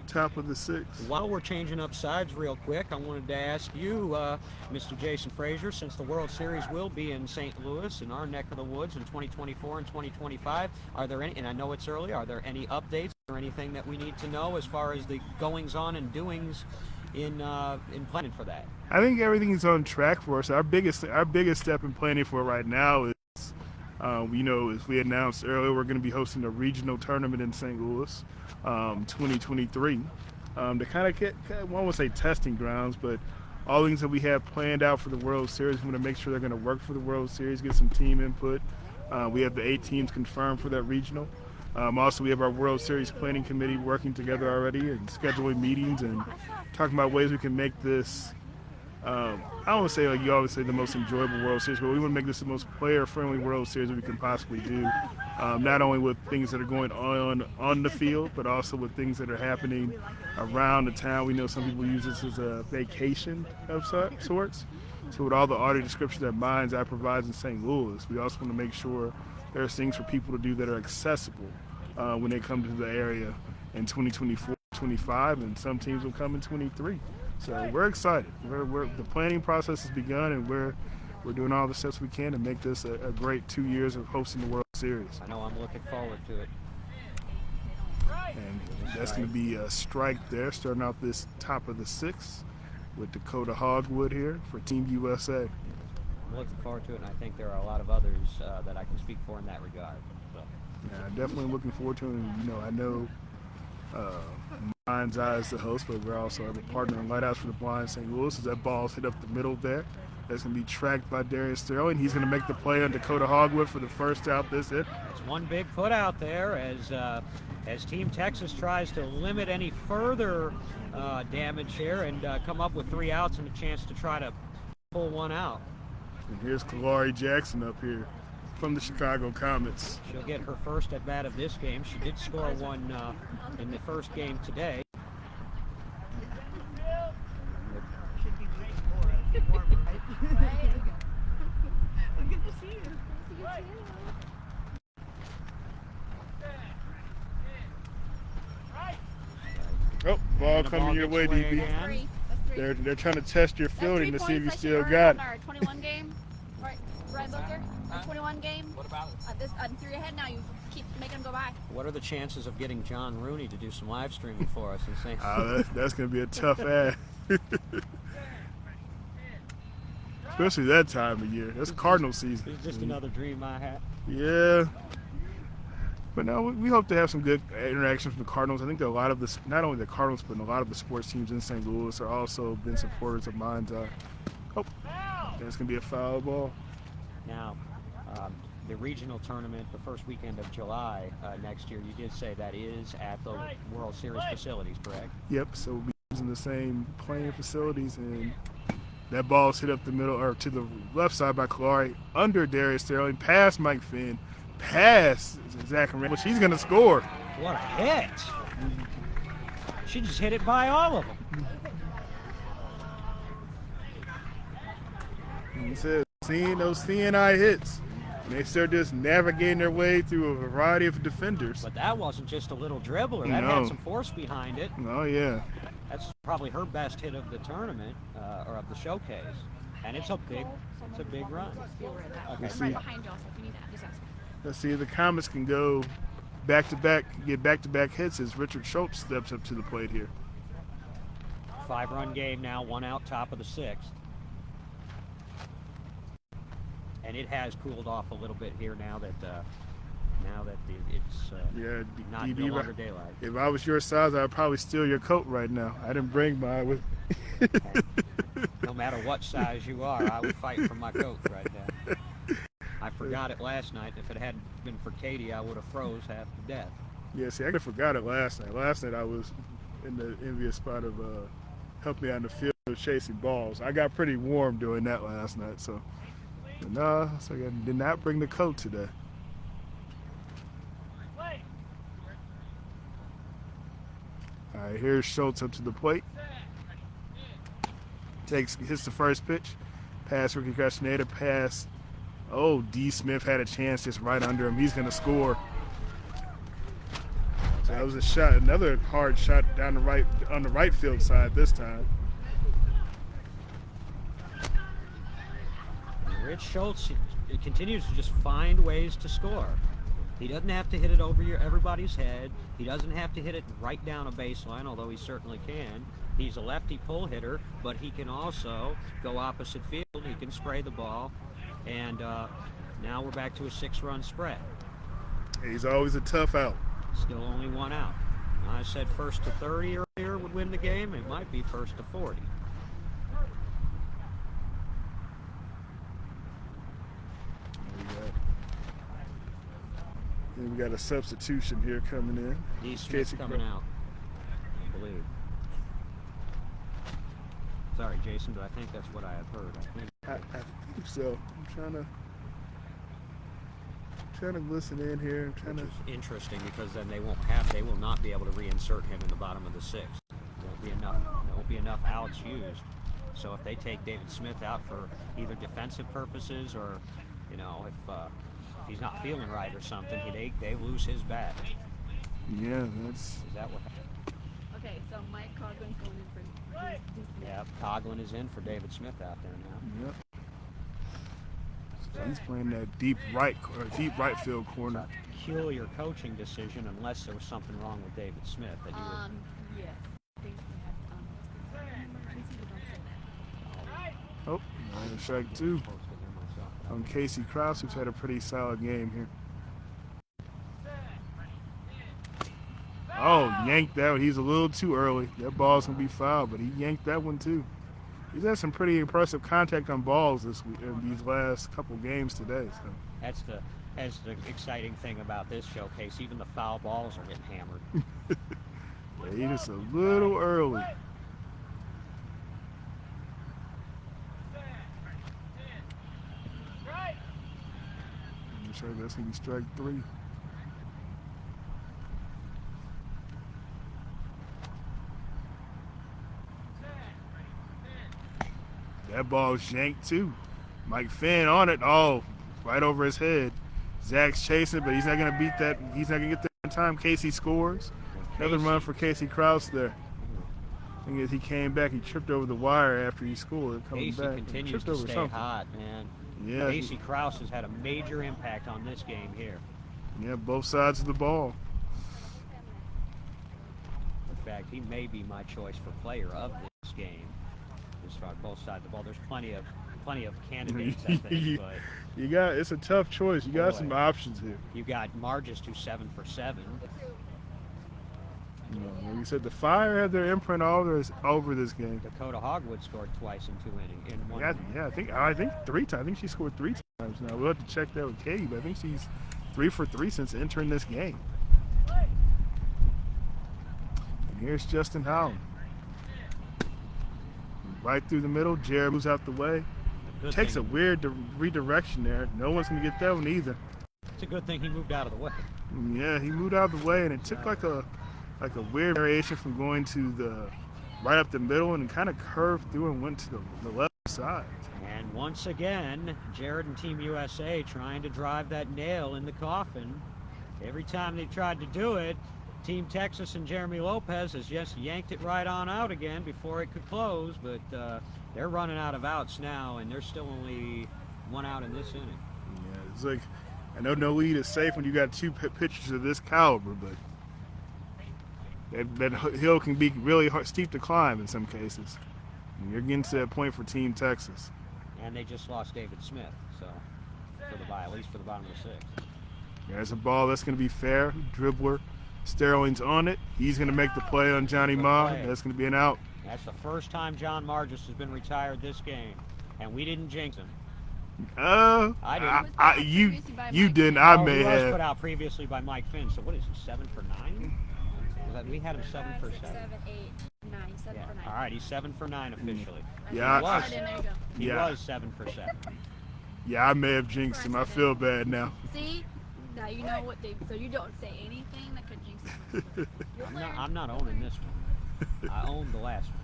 top of the 6th. While we're changing up sides real quick, I wanted to ask you, Mr. Jason Frazier, since the World Series will be in St. Louis, in our neck of the woods, in 2024 and 2025, are there any, and I know it's early, are there any updates or anything that we need to know as far as the goings-on and doings in planning for that? I think everything's on track for us. Our biggest step in planning for it right now is, as we announced earlier, we're going to be hosting a regional tournament in St. Louis, 2023, to kind of get, I won't say testing grounds, but all things that we have planned out for the World Series. We want to make sure they're going to work for the World Series, get some team input. We have the 8 teams confirmed for that regional. Also, we have our World Series planning committee working together already and scheduling meetings and talking about ways we can make this, I don't want to say, like you always say, the most enjoyable World Series, but we want to make this the most player-friendly World Series that we can possibly do, not only with things that are going on the field, but also with things that are happening around the town. We know some people use this as a vacation of sorts. So with all the audio description that Mind's Eye provides in St. Louis, we also want to make sure there's things for people to do that are accessible when they come to the area in 2024, 25, and some teams will come in 23. So we're excited. The planning process has begun, and we're doing all the steps we can to make this a great 2 years of hosting the World Series. I know I'm looking forward to it. And that's going to be a strike there, starting out this top of the 6th with Dakota Hogwood here for Team USA. I'm looking forward to it, and I think there are a lot of others that I can speak for in that regard. So. Yeah, definitely looking forward to it. And, I know Mind's Eye is the host, but we're also have a partner in Lighthouse for the Blind St. Louis. As that ball's hit up the middle there, that's going to be tracked by Darius Sterling. He's going to make the play on Dakota Hogwood for the first out this hit. It's one big put out there as Team Texas tries to limit any further damage here and come up with 3 outs and a chance to try to pull one out. And here's Kalari Jackson up here from the Chicago Comets. She'll get her first at bat of this game. She did score one in the first game today. Should be moving more, right? Good to see you. Oh, ball And the coming ball your gets way, away DB. again. That's 3. They're trying to test your fielding to That's see 3 if you points still I got should it. earn on our 21 game, right, Booker? Our 21 game. What about it? I'm 3 ahead now. You keep making them go by. What are the chances of getting John Rooney to do some live streaming for us and saying, That's going to be a tough ask. Especially that time of year. That's Cardinal season. it's just another dream I had? Yeah. But no, we hope to have some good interaction from the Cardinals. I think that a lot of not only the Cardinals, but a lot of the sports teams in St. Louis are also been supporters of Mind's Eye. Oh, That's going to be a foul ball. Now, the regional tournament, the first weekend of July next year, you did say that is at the World Series facilities, correct? Yep, so we'll be using the same playing facilities, and that ball's hit up the middle, or to the left side by Kalari, under Darius Sterling, past Mike Finn, past Zach Randall. She's going to score. What a hit! She just hit it by all of them. He said, seeing those CNI hits, and they start just navigating their way through a variety of defenders. But that wasn't just a little dribbler. That No. had some force behind it. Oh, yeah. That's probably her best hit of the tournament, or of the showcase. And it's a big run. I'm Let's right see. behind y'all, so if you need that, just ask me. Let's see if the Comets can go back-to-back, get back-to-back hits as Richard Schultz steps up to the plate here. 5-run game now, 1 out, top of the 6th. And it has cooled off a little bit here now that it's Yeah, not DB, no longer daylight. if I was your size, I'd probably steal your coat right now. I didn't bring mine with. No matter what size you are, I would fight for my coat right now. I forgot it last night. If it hadn't been for Katie, I would have froze half to death. Yeah, see, I forgot it last night. Last night I was in the envious spot of helping me out in the field chasing balls. I got pretty warm doing that last night, so. But no, so I did not bring the coat today. All right, here's Schultz up to the plate. Hits the first pitch. Pass Ricky Castaneda. Pass. Oh, D. Smith had a chance just right under him. He's going to score. So that was a shot, another hard shot down the right, on the right field side this time. Rich Schultz continues to just find ways to score. He doesn't have to hit it over everybody's head. He doesn't have to hit it right down a baseline, although he certainly can. He's a lefty pull hitter, but he can also go opposite field. He can spray the ball. And now we're back to a 6-run spread. He's always a tough out. Still only 1 out. I said first to 30 earlier would win the game. It might be first to 40. And we got a substitution here coming in. D. Smith Casey coming out, I believe. Sorry, Jason, but I think that's what I have heard. I think so. I'm trying to listen in here. I'm trying Which to. is interesting because then they will not be able to reinsert him in the bottom of the 6th. There won't be enough outs used. So if they take David Smith out for either defensive purposes or, if he's not feeling right or something, they lose his bat. Yeah, that's. Is that what happened? Okay, so Mike Coglin's going in for Yeah, Coughlin is in for David Smith out there now. Yep. So he's playing that deep right field corner. Peculiar coaching decision, unless there was something wrong with David Smith that you would. yes. I think we had emergency, but don't say that. Oh, and strike 2 on Casey Krause, who's had a pretty solid game here. Oh, yanked that one. He's a little too early. That ball's going to be fouled, but he yanked that one too. He's had some pretty impressive contact on balls this week, in these last couple games today. So. That's the exciting thing about this showcase. Even the foul balls are getting hammered. Yeah, he just a little early. I'm sure that's going to be strike 3. That ball's yanked too. Mike Finn on it. Oh, right over his head. Zach's chasing, but he's not going to beat that. He's not going to get there in time. Casey scores. Another run for Casey Krause there. Thing is, he came back. He tripped over the wire after he scored. Coming Casey back, continues to stay hot, man. Yeah, Casey Krause has had a major impact on this game here. yeah, both sides of the ball. In fact, he may be my choice for player of this game. As far as both sides of the ball, there's plenty of candidates, I think. But It's a tough choice. You got Boy. some options here. you got Margis, who's 7 for 7. You know, like you said, the Fire had their imprint over this game. Dakota Hogwood scored twice in 2 innings. In one Yeah, inning. yeah, I think 3 times. I think she scored 3 times now. We'll have to check that with Katie, but I think she's 3 for 3 since entering this game. And here's Justin Howland. Right through the middle. Jared moves out the way. Good Takes a thing- weird redirection there. No one's going to get that one either. It's a good thing he moved out of the way. Yeah, he moved out of the way, and it took like a weird variation from going to the right up the middle and kind of curved through and went to the left side. And once again, Jared and Team USA trying to drive that nail in the coffin. Every time they tried to do it, Team Texas and Jeremy Lopez has just yanked it right on out again before it could close, but they're running out of outs now, and there's still only 1 out in this inning. Yeah, it's like, I know no lead is safe when you got 2 pitchers of this caliber, but that hill can be really steep to climb in some cases. And you're getting to that point for Team Texas. And they just lost David Smith, so at least for the bottom of the 6th. There's a ball that's going to be fair. Dribbler. Sterling's on it. He's going to make the play on Johnny Ma. play. That's going to be an out. That's the first time John Margis has been retired this game, and we didn't jinx him. I didn't. You didn't. I Oh, may he was have. put out previously by Mike Finn. So what is he, 7 for 9? We had him 7 for 7. 7, 8, 9, 7 Yeah. for 9. All right, he's 7 for 9 officially. Yeah, He was. There you go. He Yeah. was 7 for 7. Yeah, I may have jinxed him. I feel bad now. See? Now you know what they. So you don't say anything that could jinx them. I'm not owning this one. I owned the last one.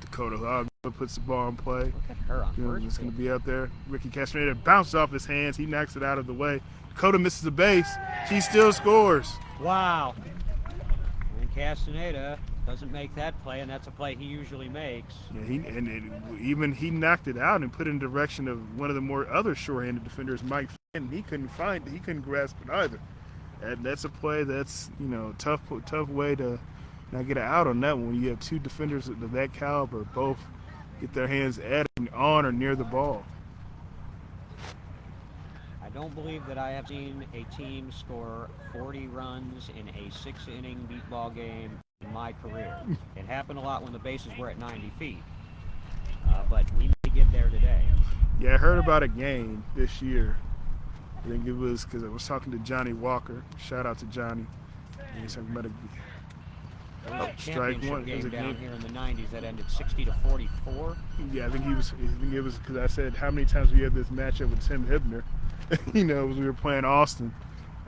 Dakota Hogg puts the ball in play. Look at her on You know, first it's going to base. be out there. Ricky Castaneda bounced off his hands. He knocks it out of the way. Dakota misses the base. She still scores. Wow. And Castaneda doesn't make that play, and that's a play he usually makes. Yeah, even he knocked it out and put it in direction of one of the more other short-handed defenders, Mike Finn. He couldn't grasp it either. That's a play that's, tough way to not get an out on that one. When you have 2 defenders of that caliber both get their hands at it, on or near the ball. I don't believe that I have seen a team score 40 runs in a 6-inning beat ball game in my career. It happened a lot when the bases were at 90 feet, but we may get there today. Yeah, I heard about a game this year. I think it was because I was talking to Johnny Walker. Shout out to Johnny. He was talking about There was a strike championship one. It was game a down game. here in the 90s that ended 60-44. Yeah, I think it was because I said, how many times we had this matchup with Tim Hibner? As we were playing Austin.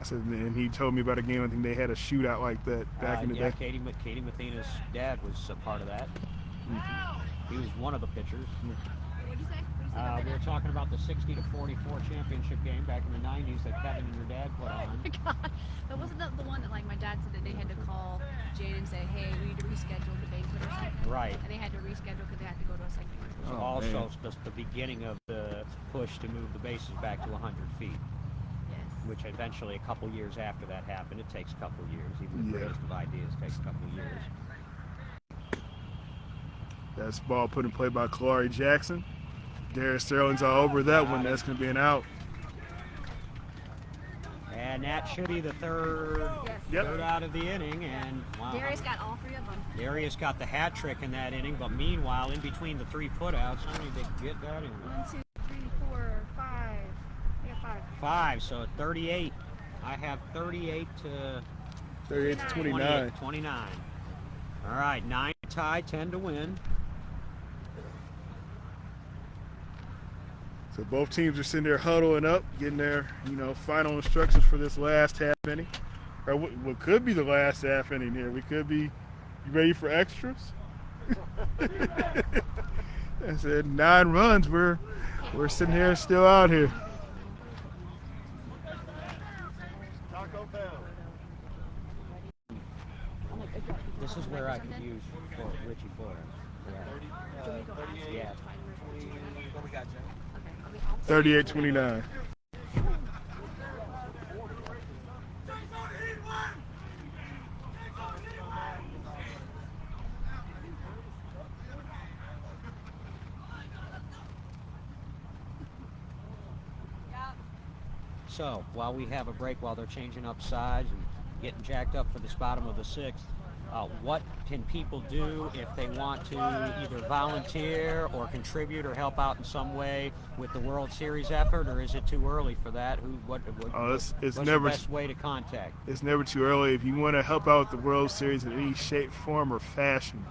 I said, and he told me about a game. I think they had a shootout like that back in the day. Katie Mathena's dad was a part of that. He was one of the pitchers. What'd you say? We were talking about the 60-44 championship game back in the 90s that Kevin and your dad put on. God, that wasn't the one that, like, my dad said that they had to call Jane and say, hey, we need to reschedule the banquet or something. Right. And they had to reschedule because they had to go to a second one. So Oh, also man. just the beginning of the push to move the bases back to 100 feet, Yes. which eventually a couple years after that happened. It takes a couple years. Even the Yeah. greatest of ideas takes a couple years. That's ball put in play by Kalari Jackson. Darius Sterling's all over that one. That's going to be an out. And that should be the third, Yep. third out of the inning. And wow, Darius got all 3 of them. Darius got the hat trick in that inning. But meanwhile, in between the 3 putouts, how many did they get that in? 1, 2, 3, 4, 5. I got 5. 5, so 38. I have 38 to 38 to 29. 29. All right, 9 to tie, 10 to win. So both teams are sitting there huddling up, getting their, final instructions for this last half inning. Or what could be the last half inning here. We could be, you ready for extras? I said 9 runs. We're sitting here still out here. This is where I could use for Richie Flores. Yeah. What we got, Jen? Okay, I'll be 38-29. So while we have a break, while they're changing up sides and getting jacked up for this bottom of the sixth, what can people do if they want to either volunteer or contribute or help out in some way with the World Series effort, or is it too early for that? What's the best way to contact? It's never too early. If you want to help out with the World Series in any shape, form, or fashion,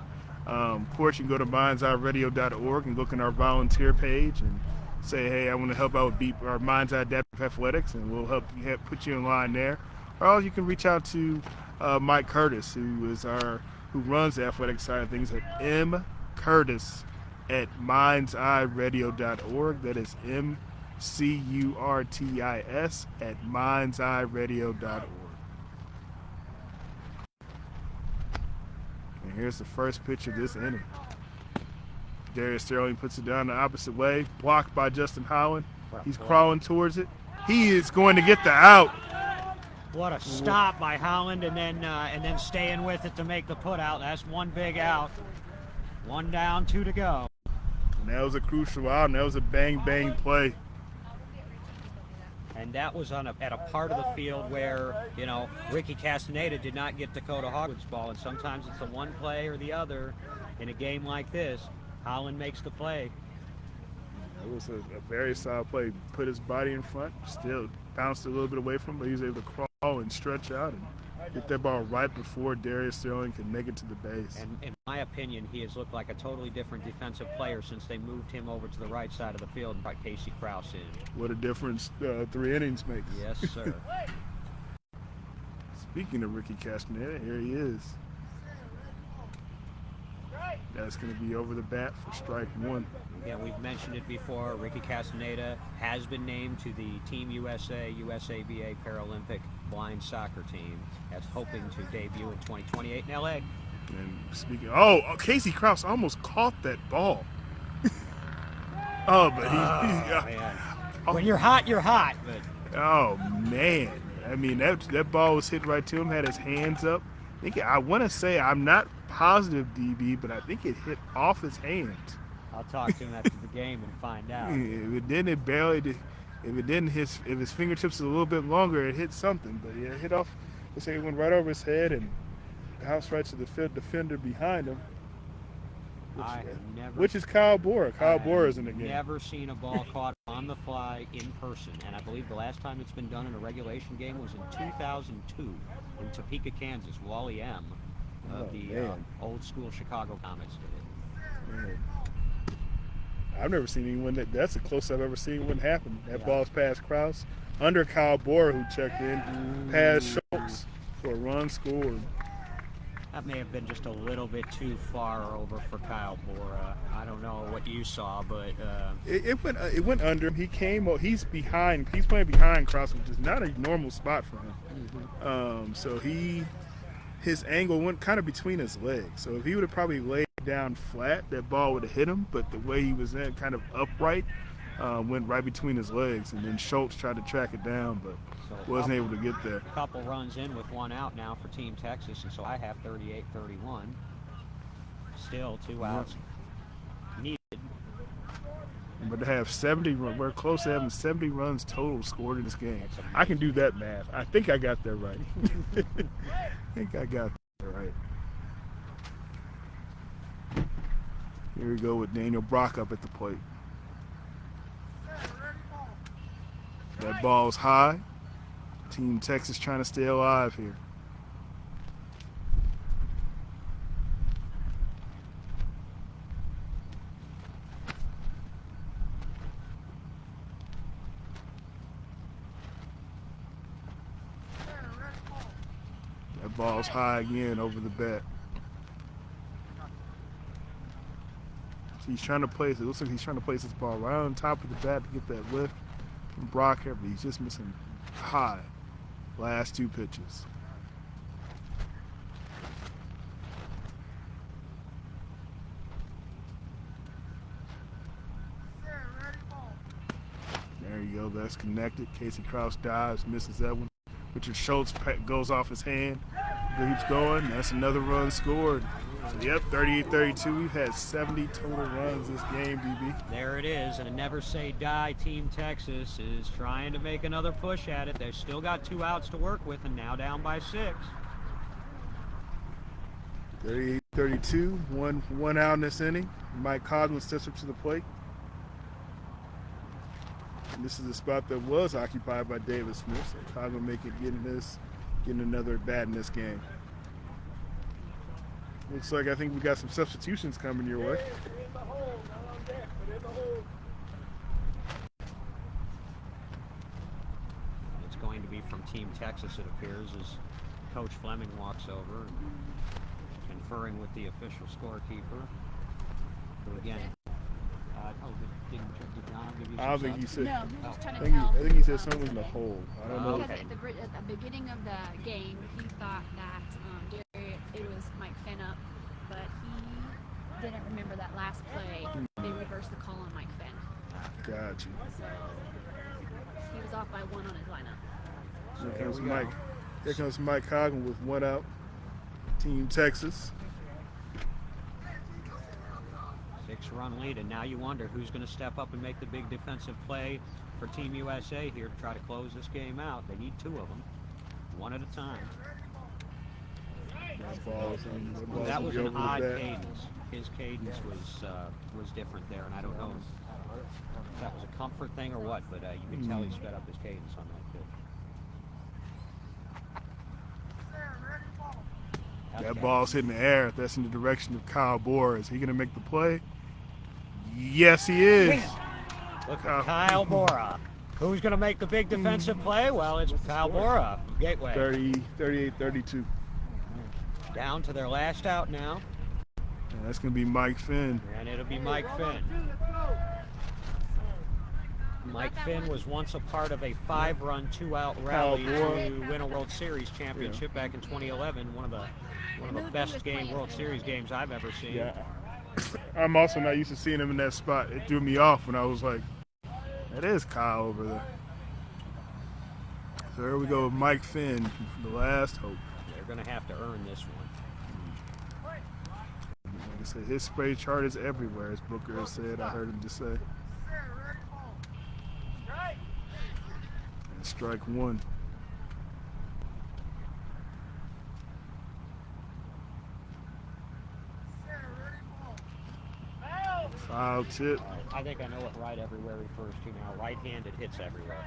of course, you can go to mindseyeradio.org and look in our volunteer page and say, hey, I want to help out with our Mind's Eye Adaptive Athletics, and we'll help put you in line there. Or you can reach out to Mike Curtis, who runs the athletic side of things, at mcurtis@mindseyeradio.org. That is MCURTIS@mindseyeradio.org. And here's the first pitch of this inning. Darius Sterling puts it down the opposite way, blocked by Justin Holland. He's crawling towards it. He is going to get the out. What a stop by Holland, and then staying with it to make the put out. That's one big out. One down, 2 to go. And that was a crucial out, and that was a bang play. And that was at a part of the field where, Ricky Castaneda did not get Dakota Hogwood's ball, and sometimes it's the one play or the other. In a game like this, Holland makes the play. It was a very solid play. Put his body in front, still bounced a little bit away from him, but he was able to crawl and stretch out and get that ball right before Darius Sterling could make it to the base. And in my opinion, he has looked like a totally different defensive player since they moved him over to the right side of the field and brought Casey Krause in. What a difference 3 innings makes. Yes, sir. Speaking of Ricky Castaneda, here he is. That's going to be over the bat for strike 1. Again, we've mentioned it before. Ricky Castaneda has been named to the Team USA, USABA Paralympic blind soccer team. That's hoping to debut in 2028 in LA. And speaking, Casey Krause almost caught that ball. When you're hot, you're hot. But oh man, I mean that ball was hit right to him. Had his hands up. I want to say, I'm not positive, DB, but I think it hit off his hands. I'll talk to him after the game and find out. If it didn't, it barely did. If his fingertips are a little bit longer, it hit something. But yeah, it hit off. Let's say it went right over his head and bounced right to the defender behind him. Which is Kyle Bora. Kyle Bora is in the game. Never seen a ball caught on the fly in person, and I believe the last time it's been done in a regulation game was in 2002 in Topeka, Kansas. Wally M. of the old school Chicago Comets did it. Man. I've never seen anyone that's the closest I've ever seen one happen. That ball's past Krause, under Kyle Bora, who checked in, past Schultz for a run scored. That may have been just a little bit too far over for Kyle Bora. I don't know what you saw, but it went under him. He's behind. He's playing behind Krause, which is not a normal spot for him. Mm-hmm. So his angle went kind of between his legs. So if he would have probably laid down flat, that ball would have hit him. But the way he was in, kind of upright, went right between his legs. And then Schultz tried to track it down, but wasn't able to get there. A couple runs in with 1 out now for Team Texas, and so I have 38-31. Still 2 outs needed. But to have 70 runs, we're close to having 70 runs total scored in this game. I can do that math. I think I got that right. Right. Here we go with Daniel Brock up at the plate. That ball's high. Team Texas trying to stay alive here. That ball's high again over the bat. So he's trying to place it. Looks like he's trying to place this ball right on top of the bat to get that lift from Brock here, but he's just missing high. Last 2 pitches. There you go. That's connected. Casey Krause dives, misses that one. Richard Schultz goes off his hand. Keeps going. That's another run scored. Yep, 38-32. We've had 70 total runs this game, BB. There it is, and a never say die. Team Texas is trying to make another push at it. They've still got 2 outs to work with, and now down by 6. 38-32. One out in this inning. Mike Coughlin steps up to the plate. And this is the spot that was occupied by David Smith. So Coughlin getting another at bat in this game. Looks like I think we got some substitutions coming your way. It's going to be from Team Texas, it appears, as Coach Fleming walks over and conferring with the official scorekeeper. Who again? Did John give you I don't some think he subs? said. No, he was trying I to think, tell. I think he said something was in the hole. I don't know. Because Okay. at the beginning of the game, he thought that it was Mike Finn up, but he didn't remember that last play. They reversed the call on Mike Finn. Got you. So he was off by 1 on his lineup. Here Here comes we go. Mike. Here comes Mike Coughlin with 1 out. Team Texas. 6-run lead, and now you wonder who's going to step up and make the big defensive play for Team USA here to try to close this game out. They need 2 of them, 1 at a time. That was an odd cadence. His cadence was different there, and I don't know if that was a comfort thing or what, but you can tell he sped up his cadence on that pitch. That Okay. ball's hitting the air. That's in the direction of Kyle Bohr. Is he going to make the play? Yes, he is. Look at Kyle Bora. Who's going to make the big defensive play? Well, it's Kyle Bora from Gateway. 38-32. Down to their last out now, And that's going to be Mike Finn. and it'll be Mike Finn. Mike Finn was once a part of a 5-run, 2-out rally to win a World Series championship back in 2011. One of the best World Series games I've ever seen. Yeah. I'm also not used to seeing him in that spot. It threw me off when I was like, that is Kyle over there. So here we go with Mike Finn, the last hope. They're going to have to earn this one. Like I said, his spray chart is everywhere, as Booker has said. I heard him just say. And strike 1. Foul tip. I think I know what right everywhere refers to now. Right-handed hits everywhere.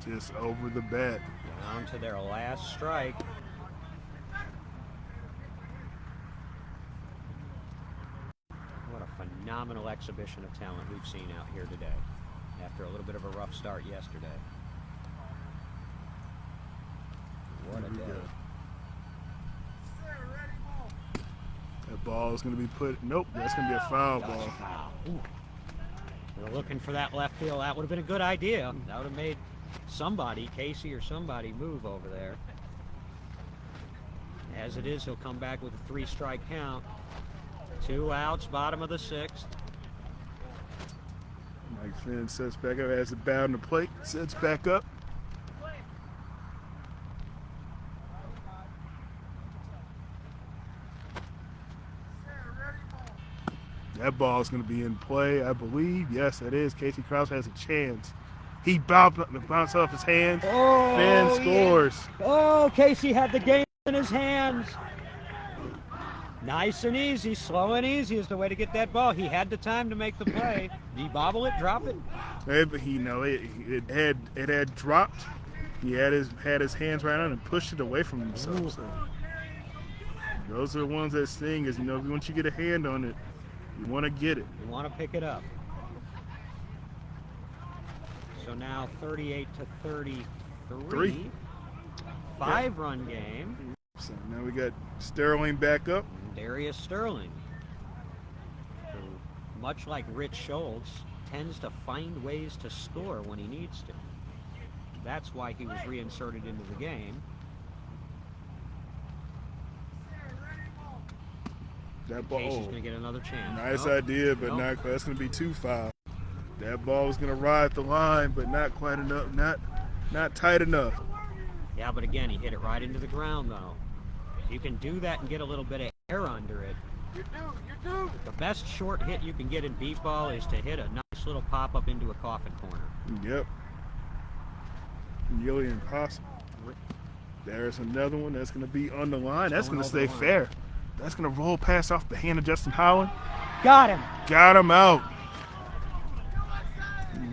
Just over the bat. Down to their last strike. What a phenomenal exhibition of talent we've seen out here today after a little bit of a rough start yesterday. What a day. That ball is going to be put. Nope, that's going to be a foul ball. Wow. Ooh. They're looking for that left field. That would have been a good idea. That would have made somebody, Casey or somebody, move over there. As it is, he'll come back with a 3-strike count. 2 outs, bottom of the 6th. Mike Finn sets back up, has the bat on the plate, sets back up. That ball is going to be in play, I believe. Yes, it is. Casey Krause has a chance. He bounced off his hands. Oh, Finn scores. yeah. Oh, Casey had the game in his hands. Nice and easy, slow and easy is the way to get that ball. He had the time to make the play. Did he bobble it, drop it? It had dropped. He had his hands right on it and pushed it away from himself. So those are the ones that sting. Is once you get a hand on it, you want to get it. You want to pick it up. So now 38 to 33. 5-run game. So now we got Sterling back up. Darius Sterling, who, much like Rich Schultz, tends to find ways to score when he needs to. That's why he was reinserted into the game. That ball. Casey's going to get another chance. Nice Nope. idea, but Nope. not quite. That's going to be 2 foul. That ball was going to ride the line, but not quite enough. Not tight enough. Yeah, but again, he hit it right into the ground, though. You can do that and get a little bit of air under it. The best short hit you can get in beat ball is to hit a nice little pop-up into a coffin corner. Yep. Nearly impossible. There's another one that's going to be on the line. That's going to stay fair. That's going to roll past off the hand of Justin Howland. Got him. Got him out.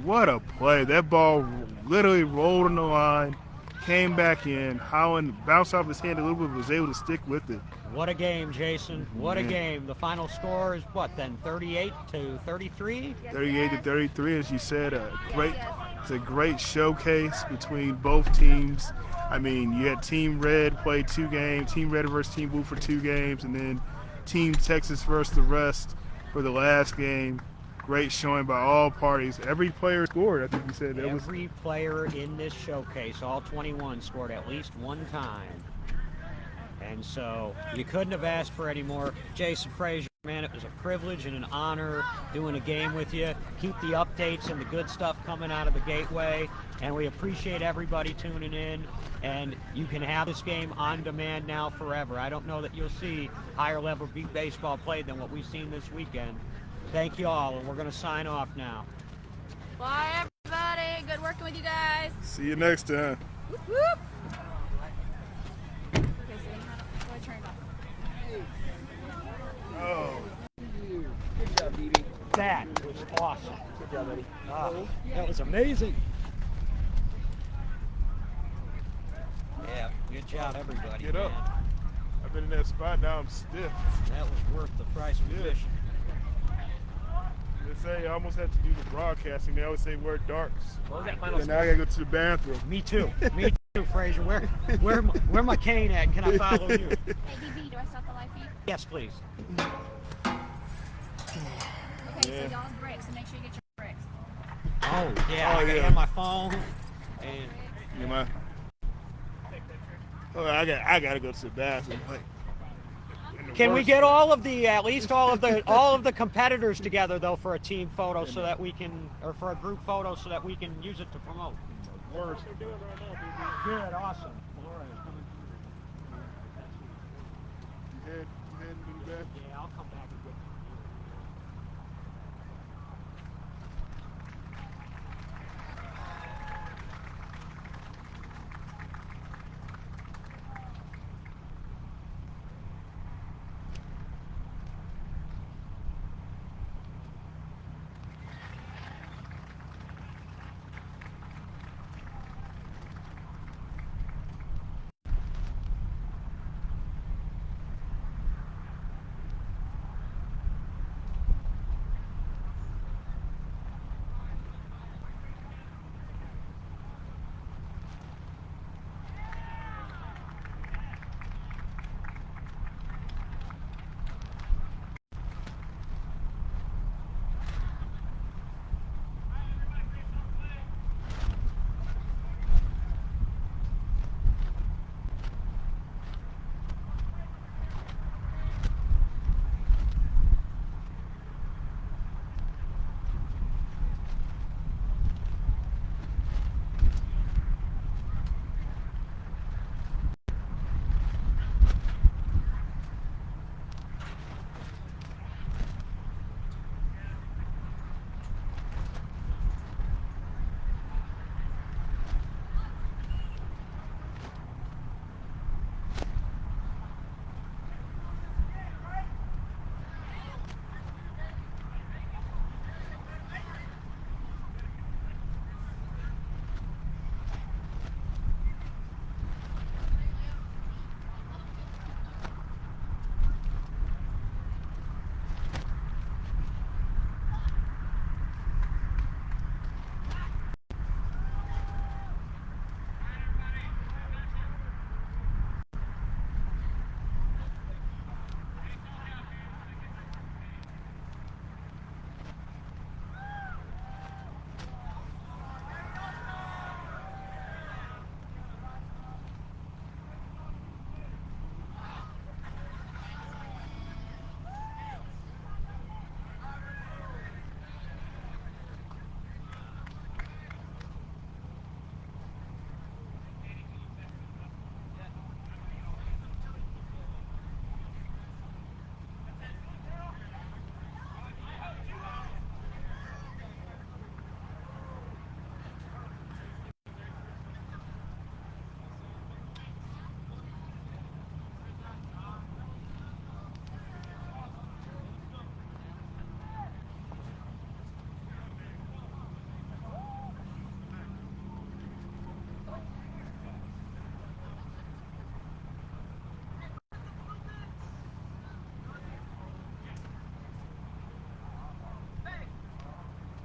What a play. That ball literally rolled on the line, came back in. Howland bounced off his hand a little bit, but was able to stick with it. What a game, Jason. What a game. The final score is what then, 38-33? 38-33, as you said. It's a great showcase between both teams. I mean, you had Team Red play 2 games, Team Red versus Team Blue for 2 games, and then Team Texas versus the rest for the last game. Great showing by all parties. Every player scored, I think you said. Every player in this showcase, all 21, scored at least one time. And so you couldn't have asked for any more. Jason Frazier, man, it was a privilege and an honor doing a game with you. Keep the updates and the good stuff coming out of the Gateway. And we appreciate everybody tuning in. And you can have this game on demand now forever. I don't know that you'll see higher level beat baseball played than what we've seen this weekend. Thank you all, and we're going to sign off now. Bye, everybody. Good working with you guys. See you next time. Whoop, whoop. Okay, so I turn it off. Oh. Good job, BB. That was awesome. Good job, buddy. That was amazing. Yeah. Good job, everybody. Get up. man. I've been in that spot, now I'm stiff. That was worth the price of Yeah. admission. They say I almost had to do the broadcasting. They always say wear darks. What was that final And now I gotta go to the bathroom. Me too. Me too, Frazier. Where my cane at? Can I follow you? Hey, BB, do I stop the live feed? Yes, please. Okay, Yeah. so y'all's breaks, so make sure you get your breaks. Oh, yeah. Oh, I gotta yeah. have my phone. And You mind? Oh, I gotta go to the bathroom. can we get all of the at least all of the competitors together though for a team photo so that we can, or for a group photo so that we can use it to promote? Worst. Good, awesome. Laura is coming. You head to the bathroom? Yeah, I'll come